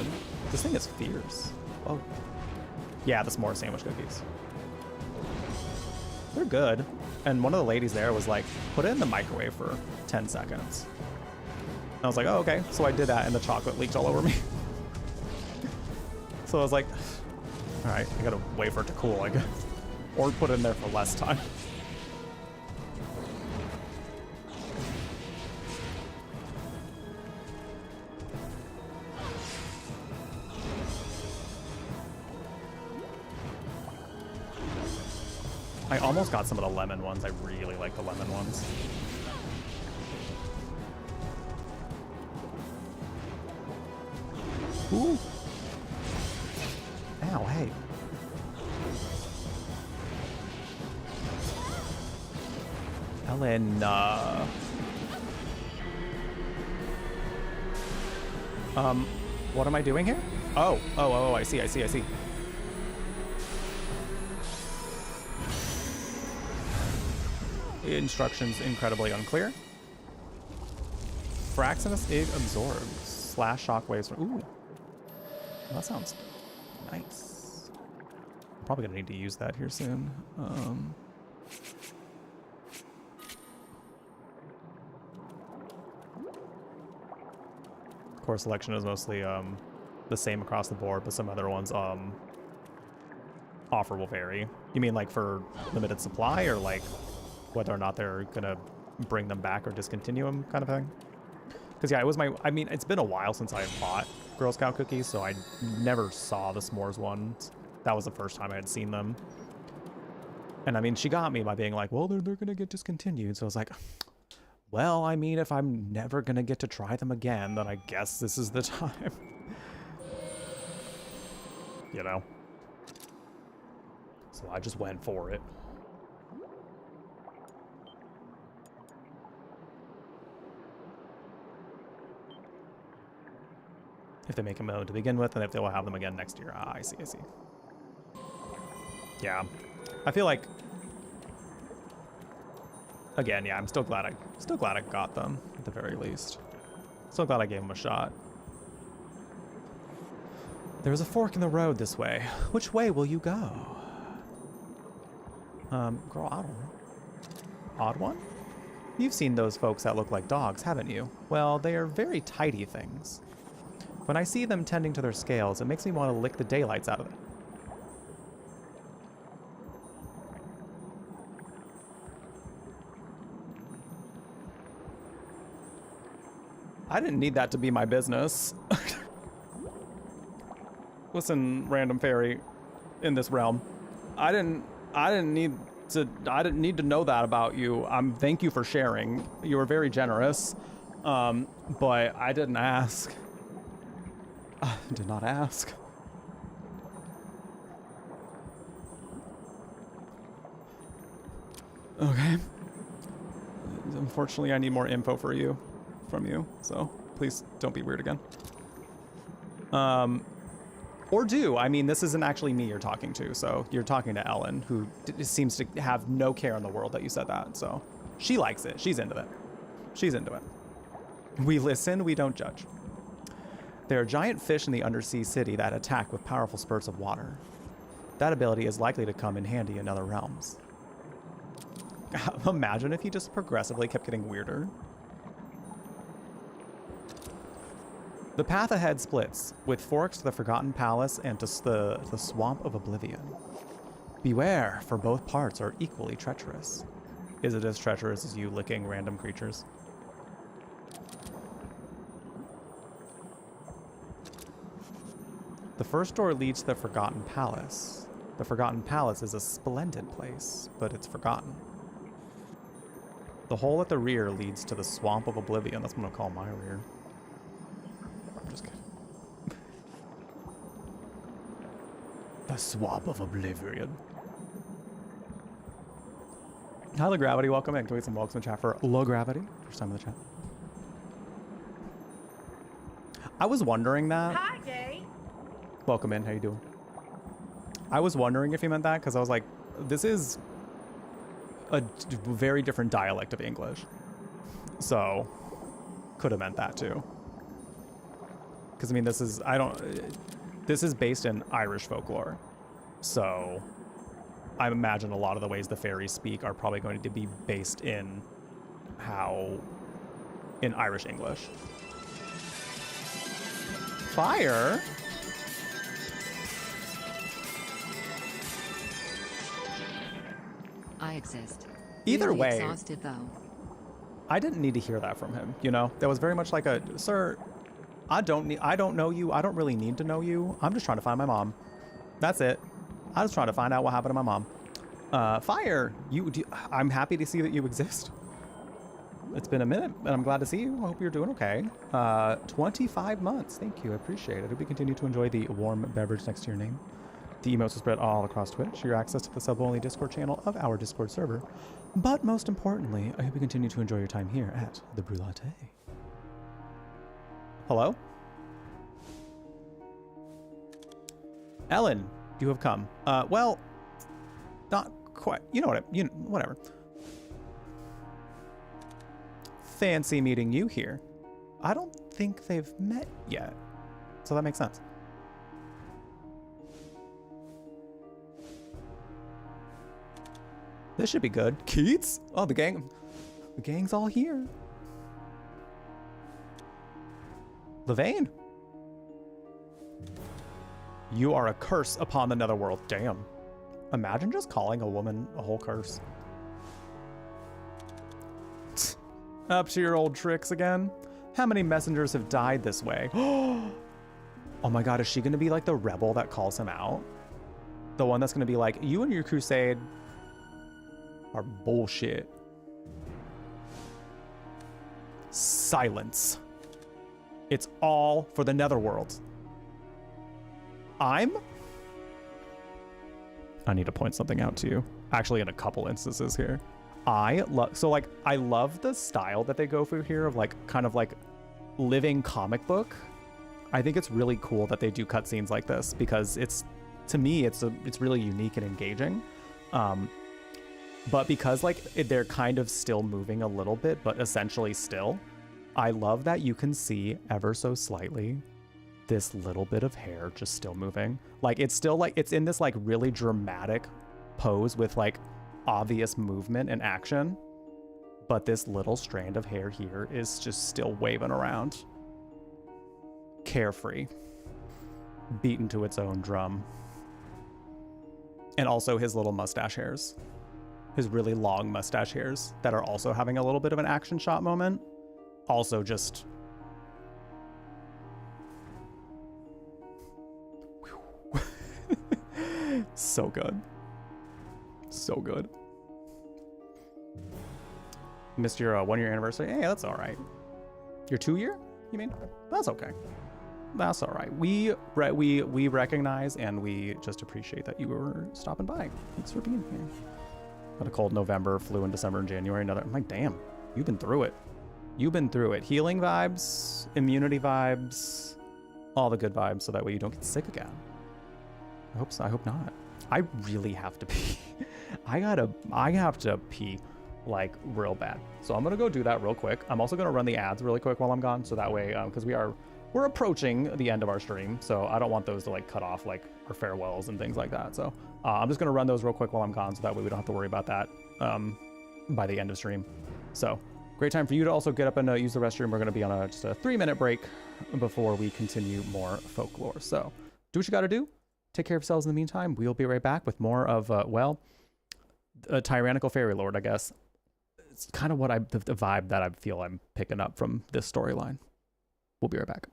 This thing is fierce. Oh. Yeah, the s'more sandwich cookies. They're good. And one of the ladies there was like, put it in the microwave for 10 seconds. And I was like, oh, okay. So I did that and the chocolate leaked all over me. So I was like, all right, I gotta wait for it to cool, I guess. Or put it in there for less time. I almost got some of the lemon ones. I really like the lemon ones. Ooh. Ow, hey. Ellen, what am I doing here? Oh, I see. Instructions incredibly unclear. Fraxinus egg absorbs / shockwaves from. Ooh, that sounds nice. Probably gonna need to use that here soon. Course selection is mostly the same across the board, but some other ones offer will vary. You mean like for limited supply, or like whether or not they're gonna bring them back or discontinue them kind of thing? Because yeah, it was I mean, it's been a while since I bought Girl Scout cookies, so I never saw the s'mores ones. That was the first time I had seen them. And I mean, she got me by being like, well, they're gonna get discontinued. So I was like, well, I mean, if I'm never gonna get to try them again, then I guess this is the time. You know? So I just went for it. If they make them to begin with, and if they will have them again next year. Ah, I see. Yeah. I feel like, again, yeah, I'm still glad I got them at the very least. Still glad I gave them a shot. There's a fork in the road this way. Which way will you go? Girl, I don't know. Odd one? You've seen those folks that look like dogs, haven't you? Well, they are very tidy things. When I see them tending to their scales, it makes me want to lick the daylights out of them. I didn't need that to be my business. Listen, random fairy in this realm. I didn't need to know that about you. Thank you for sharing. You were very generous. But I didn't ask. I did not ask. Okay. Unfortunately, I need more info from you. So please don't be weird again. Or do. I mean, this isn't actually me you're talking to. So you're talking to Ellen, who seems to have no care in the world that you said that. So she likes it. She's into it. We listen, we don't judge. There are giant fish in the undersea city that attack with powerful spurts of water. That ability is likely to come in handy in other realms. Imagine if he just progressively kept getting weirder. The path ahead splits, with forks to the Forgotten Palace and to the Swamp of Oblivion. Beware, for both parts are equally treacherous. Is it as treacherous as you licking random creatures? The first door leads to the Forgotten Palace. The Forgotten Palace is a splendid place, but it's forgotten. The hole at the rear leads to the Swamp of Oblivion. That's what I'm gonna call my rear. I'm just kidding. The Swamp of Oblivion. Hi, Low Gravity. Welcome in. Can we get some welcome in chat for Low Gravity? First time in the chat. I was wondering that. Hi, gay. Welcome in. How you doing? I was wondering if he meant that because I was like, this is a very different dialect of English. So, could have meant that too. Because I mean, this is based in Irish folklore. So, I imagine a lot of the ways the fairies speak are probably going to be based in Irish English. Fire? I exist. Either Really way, exhausted though. I didn't need to hear that from him, you know? That was very much like a, sir, I don't know you. I don't really need to know you. I'm just trying to find my mom. That's it. I was trying to find out what happened to my mom. Fire, I'm happy to see that you exist. It's been a minute, and I'm glad to see you. I hope you're doing okay. 25 months. Thank you. I appreciate it. I hope you continue to enjoy the warm beverage next to your name. The emotes are spread all across Twitch. Your access to the sub-only Discord channel of our Discord server. But most importantly, I hope you continue to enjoy your time here at the Brew Latte. Hello? Ellen, you have come. Well, not quite. You know what? Whatever. Fancy meeting you here. I don't think they've met yet, so that makes sense. This should be good. Keats? Oh, the gang's all here. Levain. You are a curse upon the netherworld. Damn. Imagine just calling a woman a whole curse. Up to your old tricks again? How many messengers have died this way? Oh my god, is she gonna be like the rebel that calls him out? The one that's gonna be like, you and your crusade are bullshit. Silence. It's all for the netherworld. I need to point something out to you. Actually, in a couple instances here. I love the style that they go for here of like kind of like living comic book. I think it's really cool that they do cutscenes like this because to me it's really unique and engaging. But because like they're kind of still moving a little bit, but essentially still, I love that you can see ever so slightly this little bit of hair just still moving. Like it's still like it's in this like really dramatic pose with like obvious movement and action, but this little strand of hair here is just still waving around, carefree, beaten to its own drum. And also his little mustache hairs, his really long mustache hairs that are also having a little bit of an action shot moment, also just so good. So good. Missed your 1-year anniversary. Hey, that's all right. Your 2-year? You mean? That's okay. That's all right. We recognize and we just appreciate that you were stopping by. Thanks for being here. Had a cold November, flu in December and January. I'm like, damn, you've been through it. You've been through it. Healing vibes, immunity vibes, all the good vibes, so that way you don't get sick again. I hope so. I hope not. I really have to pee. I have to pee like real bad. So I'm gonna go do that real quick. I'm also gonna run the ads really quick while I'm gone, so that way, because we're approaching the end of our stream, so I don't want those to like cut off like our farewells and things like that. So I'm just gonna run those real quick while I'm gone, so that way we don't have to worry about that by the end of stream. So great time for you to also get up and use the restroom. We're gonna be on just a 3-minute break before we continue more folklore. So do what you gotta do. Take care of yourselves in the meantime. We'll be right back with more of, a tyrannical fairy lord, I guess. It's kind of what the vibe that I feel I'm picking up from this storyline. We'll be right back.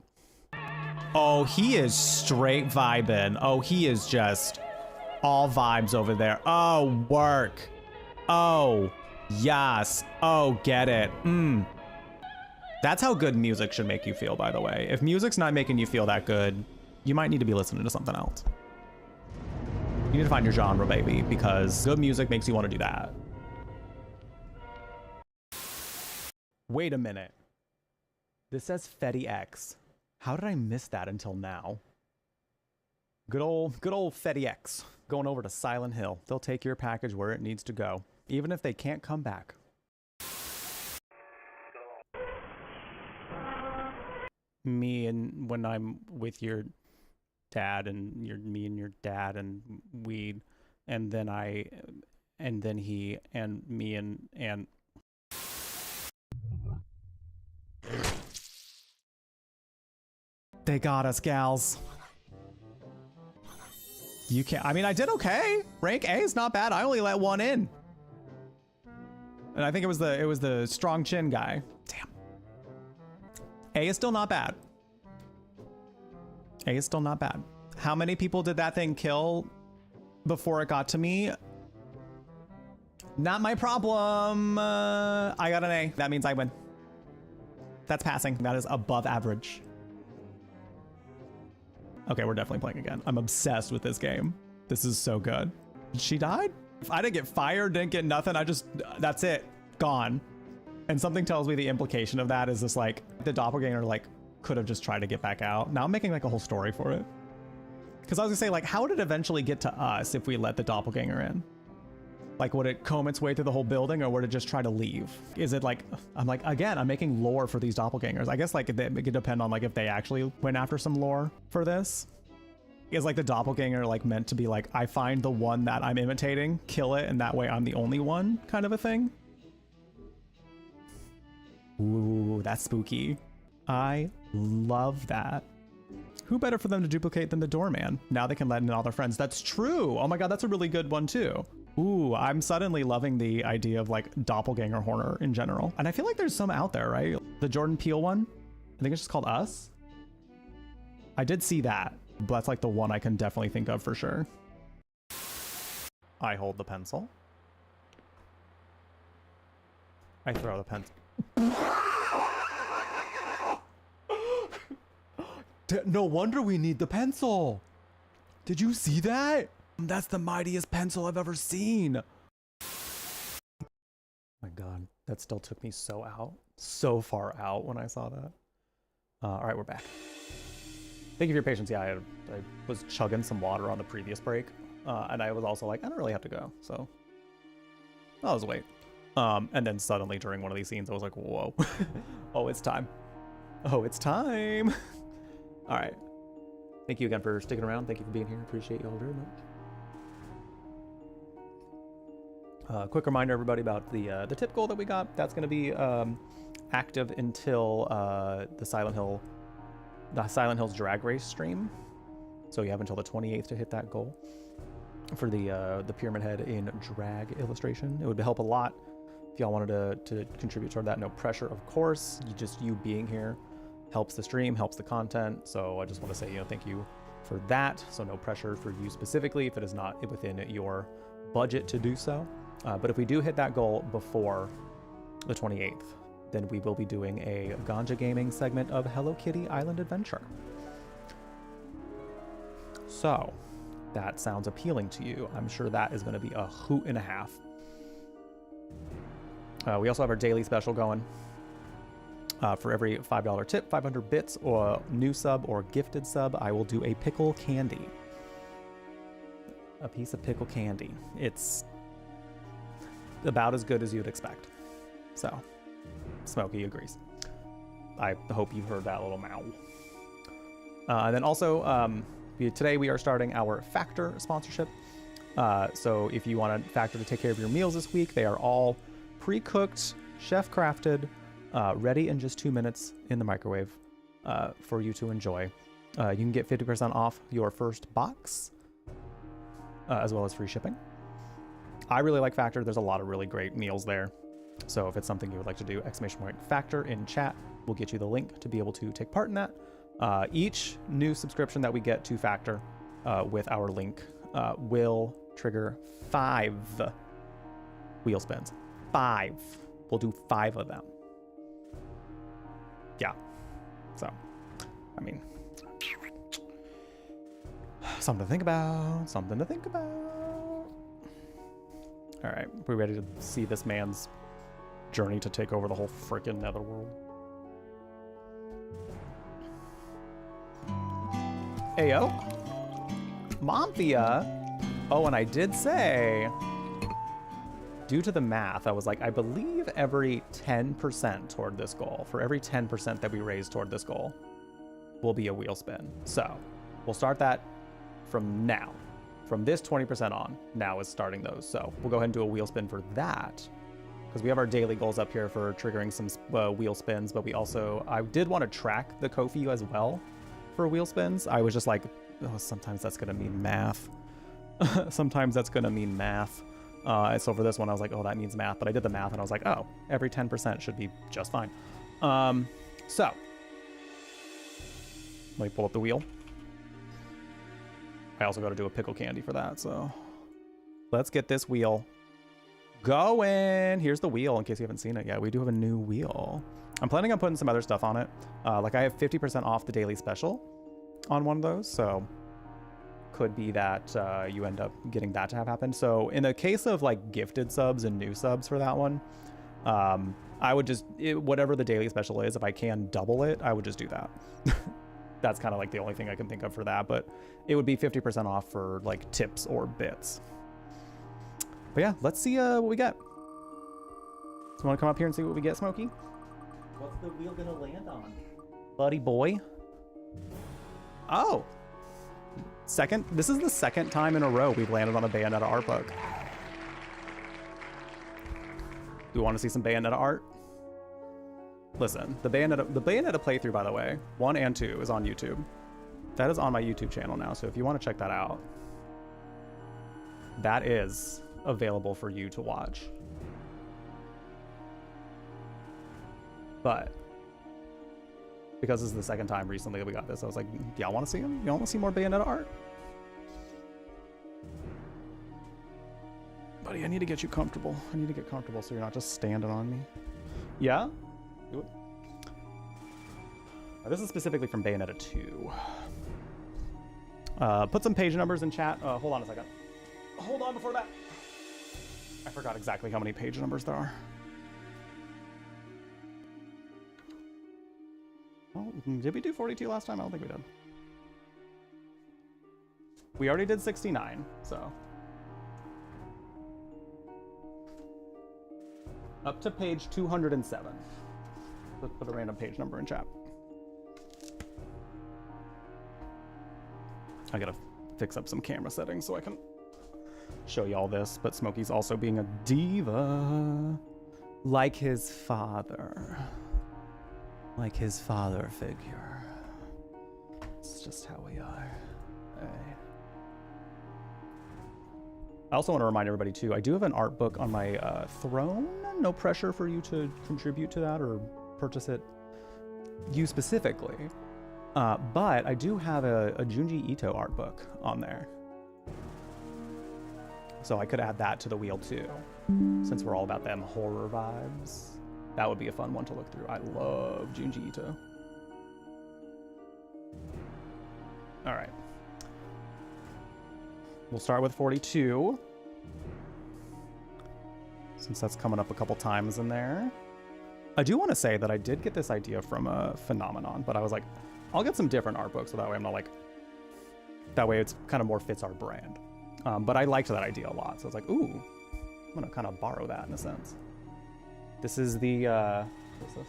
Oh, he is straight vibing. Oh, he is just all vibes over there. Oh, work. Oh, yes. Oh, get it. That's how good music should make you feel, by the way. If music's not making you feel that good, you might need to be listening to something else. You need to find your genre, baby, because good music makes you want to do that. Wait a minute. This says Fetty X. How did I miss that until now? Good old Fetty X. Going over to Silent Hill. They'll take your package where it needs to go, even if they can't come back. Me and when I'm with your dad and me and your dad and weed, and then he and me and they got us, gals. You can't. I mean, I did okay. Rank A is not bad. I only let one in, and I think it was the strong chin guy. Damn. A is still not bad. A is still not bad. How many people did that thing kill before it got to me? Not my problem. I got an A. That means I win. That's passing. That is above average. Okay, we're definitely playing again. I'm obsessed with this game. This is so good. She died? If I didn't get fired, didn't get nothing, that's it. Gone. And something tells me the implication of that is this, like, the doppelganger, like, could have just tried to get back out. Now I'm making, like, a whole story for it. Because I was gonna say, like, how would it eventually get to us if we let the doppelganger in? Like, would it comb its way through the whole building, or would it just try to leave? Is it like, I'm like, again, I'm making lore for these doppelgangers. I guess, like, it could depend on, like, if they actually went after some lore for this. Is, like, the doppelganger, like, meant to be, like, I find the one that I'm imitating, kill it, and that way I'm the only one, kind of a thing? Ooh, that's spooky. I love that. Who better for them to duplicate than the doorman? Now they can let in all their friends. That's true. Oh my god, that's a really good one too. Ooh, I'm suddenly loving the idea of, like, doppelganger horror in general. And I feel like there's some out there, right? The Jordan Peele one? I think it's just called Us. I did see that, but that's, like, the one I can definitely think of for sure. I hold the pencil. I throw the pencil. No wonder we need the pencil. Did you see that? That's the mightiest pencil I've ever seen. My god, that still took me so far out when I saw that. All right, we're back. Thank you for your patience. Yeah, I was chugging some water on the previous break, and I was also like, I don't really have to go, so I'll just wait. And then suddenly during one of these scenes, I was like, whoa. Oh, it's time. Oh, it's time. All right. Thank you again for sticking around. Thank you for being here. Appreciate y'all very much. Quick reminder, everybody, about the tip goal that we got. That's going to be active until the Silent Hills drag race stream. So you have until the 28th to hit that goal for the Pyramid Head in drag illustration. It would help a lot if y'all wanted to contribute toward that. No pressure, of course. You being here helps the stream, helps the content. So I just want to say, thank you for that. So no pressure for you specifically if it is not within your budget to do so. But if we do hit that goal before the 28th, then we will be doing a ganja gaming segment of Hello Kitty Island Adventure. So that sounds appealing to you. I'm sure that is going to be a hoot and a half. We also have our daily special going. For every $5 tip, 500 bits, or new sub or gifted sub, I will do a pickle candy. A piece of pickle candy. It's about as good as you'd expect. So, Smokey agrees. I hope you've heard that little meow. And then also, today we are starting our Factor sponsorship. So if you want a Factor to take care of your meals this week, they are all pre-cooked, chef-crafted, ready in just 2 minutes in the microwave for you to enjoy. You can get 50% off your first box, as well as free shipping. I really like Factor. There's a lot of really great meals there. So if it's something you would like to do, !Factor in chat will get you the link to be able to take part in that. Each new subscription that we get to Factor with our link will trigger 5 wheel spins. 5. We'll do 5 of them. Yeah. So, I mean, something to think about. Something to think about. All right, we're ready to see this man's journey to take over the whole freaking netherworld. Ayo. Momphia. Oh, and I did say, due to the math, I was like, I believe every 10% toward this goal, for every 10% that we raise toward this goal, will be a wheel spin. So we'll start that from now. From this 20% on, now is starting those. So we'll go ahead and do a wheel spin for that, because we have our daily goals up here for triggering some wheel spins, but we also, I did want to track the Ko-fi as well for wheel spins. I was just like, oh, sometimes that's gonna mean math. Sometimes that's gonna mean math. So for this one, I was like, oh, that means math. But I did the math and I was like, oh, every 10% should be just fine. So let me pull up the wheel. I also got to do a pickle candy for that. So let's get this wheel going. Here's the wheel in case you haven't seen it yet. We do have a new wheel. I'm planning on putting some other stuff on it. Like I have 50% off the daily special on one of those. So could be that you end up getting that to have happen. So in the case of like gifted subs and new subs for that one, I would just, whatever the daily special is, if I can double it, I would just do that. That's kind of like the only thing I can think of for that, but it would be 50% off for like tips or bits. But yeah, let's see what we get. So you want to come up here and see what we get, Smokey? What's the wheel gonna land on, buddy boy? Oh, this is the second time in a row we've landed on a Bayonetta art book. Do you want to see some Bayonetta art? Listen, the Bayonetta playthrough, by the way, 1 and 2 is on YouTube. That is on my YouTube channel now, so if you want to check that out, that is available for you to watch. But because this is the second time recently that we got this, I was like, do y'all want to see him? Y'all want to see more Bayonetta art? Buddy, I need to get you comfortable. I need to get comfortable so you're not just standing on me. Yeah? Do it. This is specifically from Bayonetta 2. Put some page numbers in chat. Hold on a second. Hold on before that. I forgot exactly how many page numbers there are. Oh, did we do 42 last time? I don't think we did. We already did 69, so. Up to page 207. Let's put a random page number in chat. I gotta fix up some camera settings so I can show you all this, but Smokey's also being a diva. Like his father. Like his father figure. It's just how we are. Hey. I also want to remind everybody too, I do have an art book on my throne. No pressure for you to contribute to that or purchase it, you specifically. But I do have a Junji Ito art book on there. So I could add that to the wheel too, since we're all about them horror vibes. That would be a fun one to look through. I love Junji Ito. All right. We'll start with 42, since that's coming up a couple times in there. I do want to say that I did get this idea from a Phenomenon, but I was like, I'll get some different art books so that way I'm not like, that way it's kind of more fits our brand. But I liked that idea a lot. So I was like, ooh, I'm going to kind of borrow that in a sense. This is the, what's this?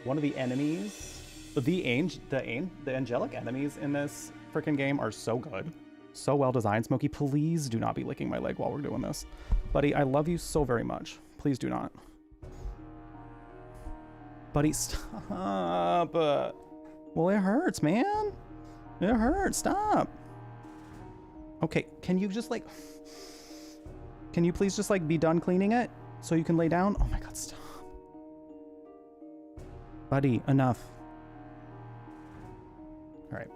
One of the enemies, the angelic enemies in this freaking game are so good. So well designed. Smokey, please do not be licking my leg while we're doing this. Buddy, I love you so very much. Please do not. Buddy, stop. Well, it hurts, man. It hurts. Stop. Okay, can you just like... Can you please just like be done cleaning it so you can lay down? Oh my god, stop. Buddy, enough. All right.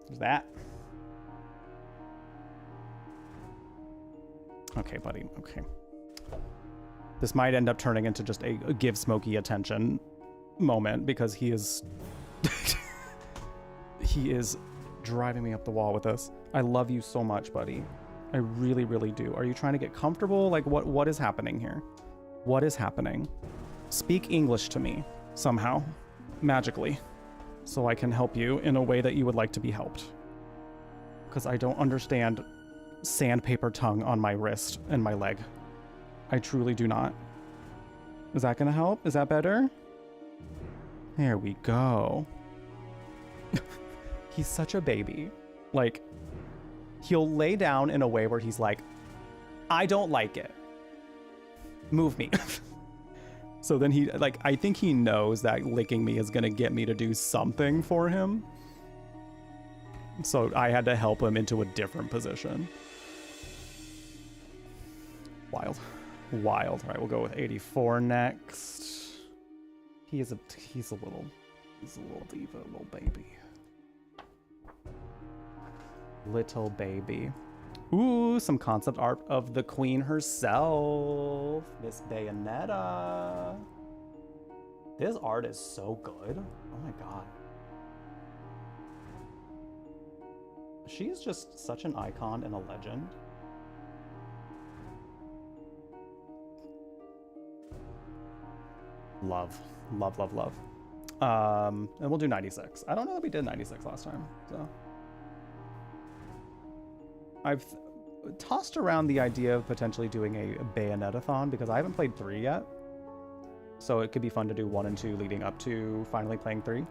There's that. Okay, buddy. Okay. This might end up turning into just a give Smokey attention moment because he is... he is driving me up the wall with this. I love you so much, buddy. I really, really do. Are you trying to get comfortable? Like, what is happening here? What is happening? Speak English to me somehow, magically, so I can help you in a way that you would like to be helped. Because I don't understand sandpaper tongue on my wrist and my leg. I truly do not. Is that gonna help? Is that better? There we go. He's such a baby. Like, he'll lay down in a way where he's like, I don't like it. Move me. So then he, like, I think he knows that licking me is gonna get me to do something for him. So I had to help him into a different position. Wild. Wild. All right, we'll go with 84 next. He's a little diva, little baby. Little baby. Ooh, some concept art of the queen herself, Miss Bayonetta. This art is so good. Oh my god. She's just such an icon and a legend. Love, love, love, love. And we'll do 96. I don't know that we did 96 last time, so. I've tossed around the idea of potentially doing a Bayonetta-thon because I haven't played 3 yet. So it could be fun to do 1 and 2 leading up to finally playing 3.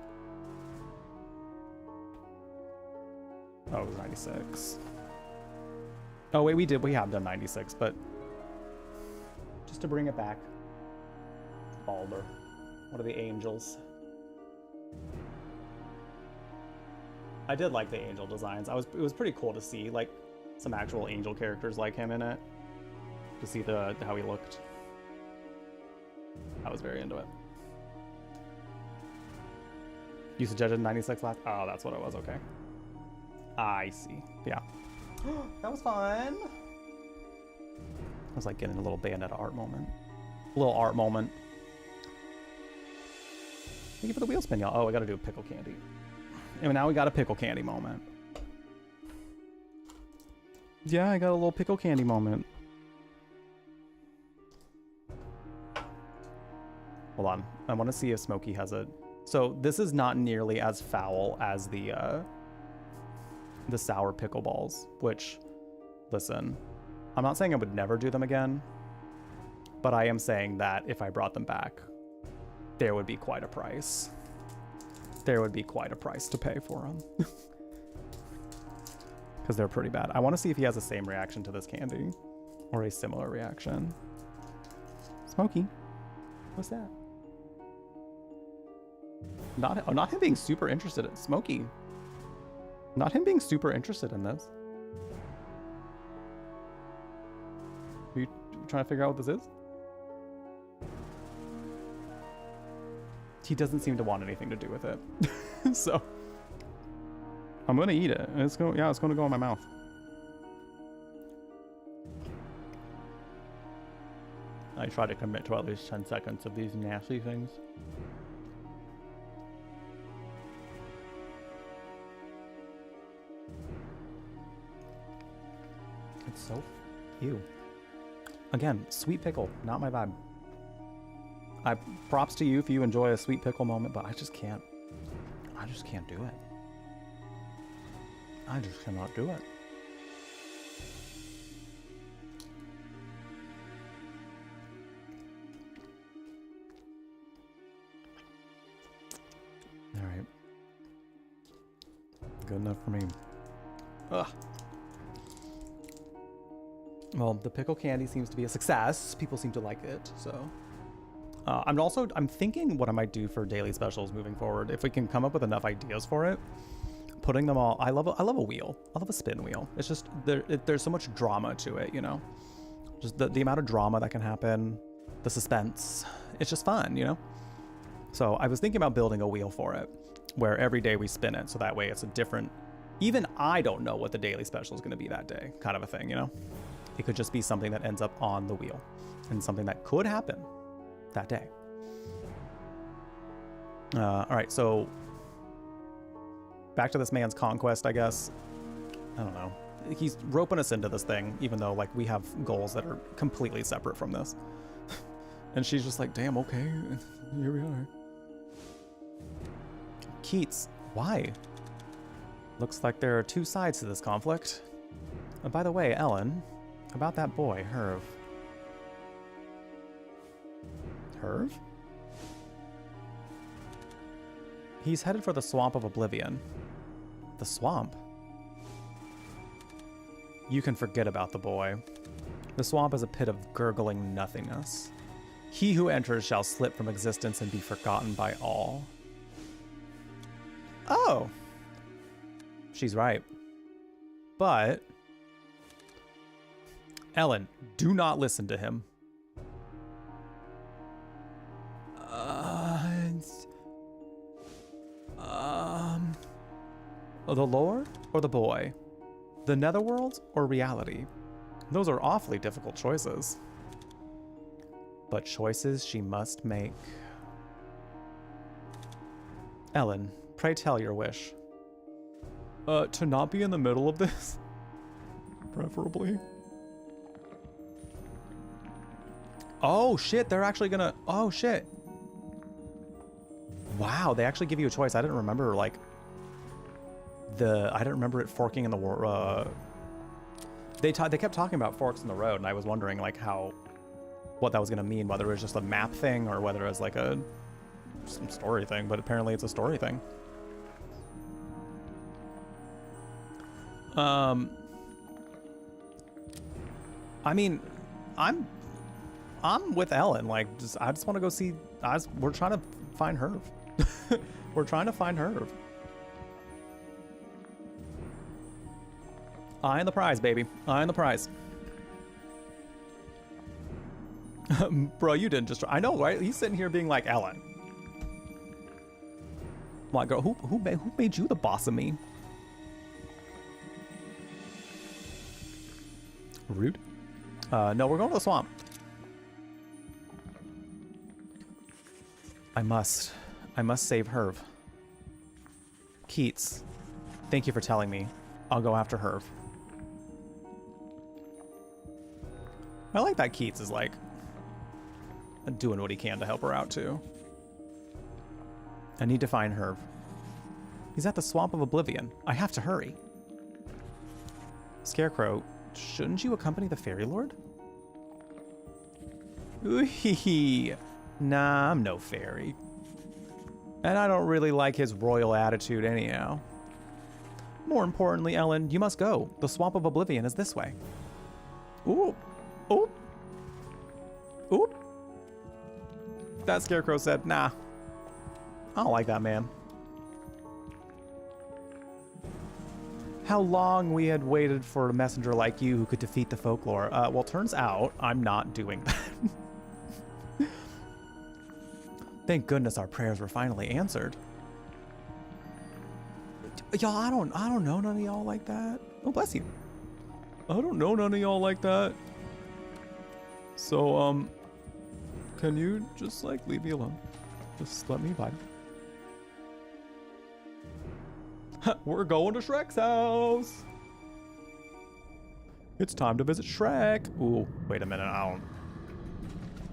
Oh, it was 96. Oh wait, we have done 96, but just to bring it back. Balder. What are the angels? I did like the angel designs. It was pretty cool to see like some actual angel characters like him in it. To see how he looked. I was very into it. You suggested 96 last? Oh, that's what it was, okay. I see. Yeah. That was fun. I was like getting a little Bayonetta art moment. A little art moment. Thank you for the wheel spin, y'all. Oh, I gotta do a pickle candy. And now we got a pickle candy moment. Yeah, I got a little pickle candy moment. Hold on. I want to see if Smokey has a... So this is not nearly as foul as the sour pickle balls, which, listen, I'm not saying I would never do them again, but I am saying that if I brought them back, there would be quite a price. There would be quite a price to pay for them. Because they're pretty bad. I want to see if he has the same reaction to this candy. Or a similar reaction. Smokey. What's that? Not him being super interested in Smokey. Not him being super interested in this. Are you trying to figure out what this is? He doesn't seem to want anything to do with it. So I'm gonna eat it. It's gonna go in my mouth. I try to commit to at least 10 seconds of these nasty things. It's so ew. Again, sweet pickle, not my vibe. Props to you if you enjoy a sweet pickle moment, but I just can't do it. I just cannot do it. All right. Good enough for me. Ugh. Well, the pickle candy seems to be a success. People seem to like it, so. I'm thinking what I might do for daily specials moving forward. If we can come up with enough ideas for it, putting them all. I love a wheel. I love a spin wheel. It's just there's so much drama to it, you know. Just the amount of drama that can happen, the suspense. It's just fun, you know. So I was thinking about building a wheel for it, where every day we spin it, so that way it's a different. Even I don't know what the daily special is going to be that day, kind of a thing, you know. It could just be something that ends up on the wheel, and something that could happen that day. All right, so back to this man's conquest, I guess. I don't know. He's roping us into this thing, even though like we have goals that are completely separate from this. And she's just like, damn, okay, here we are. Keats, why? Looks like there are two sides to this conflict. By the way, Ellen, about that boy, Herv. Herv? He's headed for the Swamp of Oblivion. The swamp? You can forget about the boy. The swamp is a pit of gurgling nothingness. He who enters shall slip from existence and be forgotten by all. Oh! She's right. But... Ellen, do not listen to him. The lore or the boy? The netherworld or reality? Those are awfully difficult choices. But choices she must make. Ellen, pray tell your wish. To not be in the middle of this? Preferably. Oh shit, they're actually gonna, oh shit. Wow, they actually give you a choice. I didn't remember like I didn't remember it forking in the war. They kept talking about forks in the road, and I was wondering like what that was gonna mean, whether it was just a map thing or whether it was like some story thing, but apparently it's a story thing. I mean, I'm with Ellen. Like, I just want to go see. We're trying to find Herv. We're trying to find Herv. Eye on the prize, baby. Eye on the prize. Bro, you didn't just... I know, right? He's sitting here being like, Ellen. My girl, who made you the boss of me? Rude. No, we're going to the swamp. I must save Herv. Keats, thank you for telling me. I'll go after Herv. I like that Keats is like doing what he can to help her out too. I need to find Herv. He's at the Swamp of Oblivion. I have to hurry. Scarecrow, shouldn't you accompany the Fairy Lord? Ooh-hee-hee. Nah, I'm no fairy. And I don't really like his royal attitude anyhow. More importantly, Ellen, you must go. The Swamp of Oblivion is this way. Ooh. Ooh. Ooh. That Scarecrow said, nah. I don't like that man. How long we had waited for a messenger like you who could defeat the folklore. Well, turns out I'm not doing that. Thank goodness our prayers were finally answered. Y'all, I don't know none of y'all like that. Oh, bless you. I don't know none of y'all like that. So, can you just, like, leave me alone? Just let me vibe. We're going to Shrek's house. It's time to visit Shrek. Ooh, wait a minute. I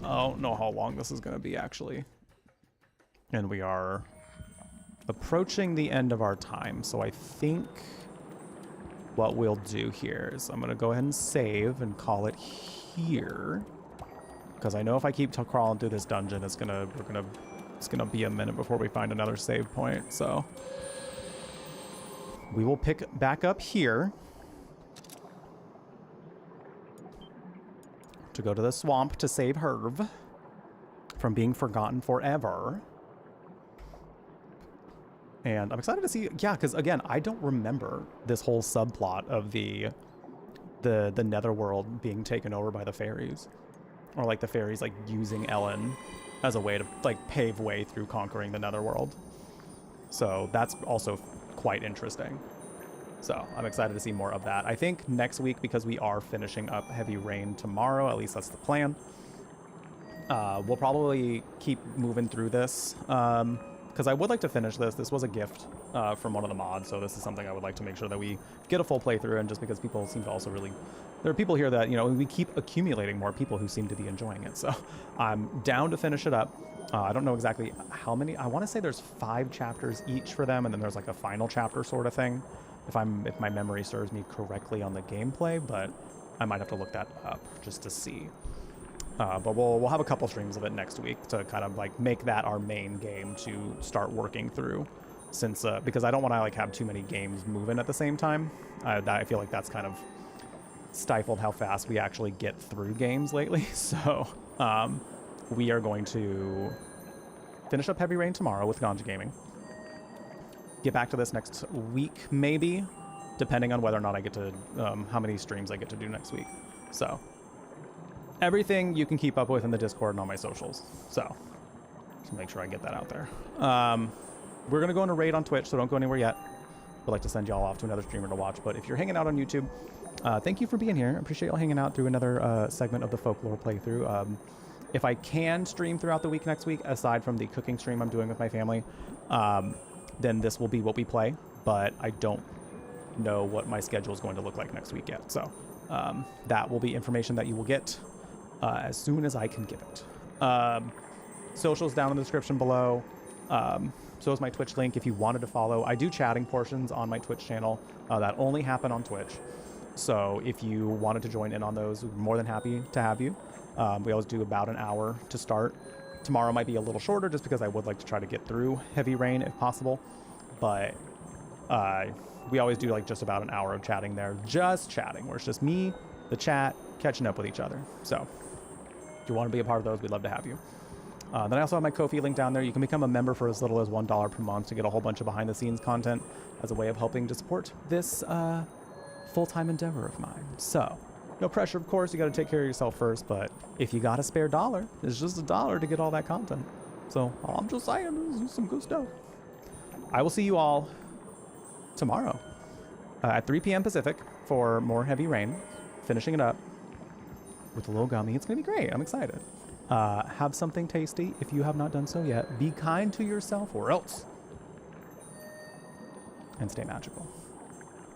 don't know how long this is going to be, actually. And we are approaching the end of our time. So I think what we'll do here is I'm going to go ahead and save and call it here. Because I know if I keep crawling through this dungeon, it's gonna be a minute before we find another save point. So we will pick back up here to go to the swamp to save Herv from being forgotten forever. And I'm excited to see, yeah, because again, I don't remember this whole subplot of the netherworld being taken over by the fairies. Or like the fairies like using Ellen as a way to like pave way through conquering the netherworld. So that's also quite interesting. So I'm excited to see more of that. I think next week, because we are finishing up Heavy Rain tomorrow, at least that's the plan. We'll probably keep moving through this. Because because I would like to finish this. This was a gift from one of the mods, so this is something I would like to make sure that we get a full playthrough, and just because people seem to also really... There are people here that, you know, we keep accumulating more people who seem to be enjoying it, so I'm down to finish it up. I don't know exactly how many. I want to say there's 5 chapters each for them, and then there's like a final chapter sort of thing, if my memory serves me correctly on the gameplay, but I might have to look that up just to see. But we'll have a couple streams of it next week to kind of like make that our main game to start working through, since because I don't want to like have too many games moving at the same time. I feel like that's kind of stifled how fast we actually get through games lately. So we are going to finish up Heavy Rain tomorrow with Ganja Gaming. Get back to this next week, maybe, depending on whether or not I get to, how many streams I get to do next week. So everything you can keep up with in the Discord and on my socials. So just make sure I get that out there. We're going to go into raid on Twitch, so don't go anywhere yet. We'd like to send y'all off to another streamer to watch. But if you're hanging out on YouTube, thank you for being here. I appreciate y'all hanging out through another segment of the Folklore playthrough. If I can stream throughout the week next week, aside from the cooking stream I'm doing with my family, then this will be what we play. But I don't know what my schedule is going to look like next week yet. So that will be information that you will get as soon as I can give it. Socials down in the description below. So is my Twitch link if you wanted to follow. I do chatting portions on my Twitch channel that only happen on Twitch. So if you wanted to join in on those, we're more than happy to have you. We always do about an hour to start. Tomorrow might be a little shorter just because I would like to try to get through Heavy Rain if possible. But we always do like just about an hour of chatting there. Just chatting, where it's just me, the chat, catching up with each other. So if you want to be a part of those, we'd love to have you. Then I also have my Ko-fi link down there. You can become a member for as little as $1 per month to get a whole bunch of behind-the-scenes content as a way of helping to support this full-time endeavor of mine. So, no pressure, of course. You got to take care of yourself first, but if you got a spare $1, it's just $1 to get all that content. So, I'm just saying, this is some good stuff. I will see you all tomorrow at 3 p.m. Pacific for more Heavy Rain, finishing it up with a little gummy. It's going to be great. I'm excited. Have something tasty if you have not done so yet. Be kind to yourself or else. And stay magical.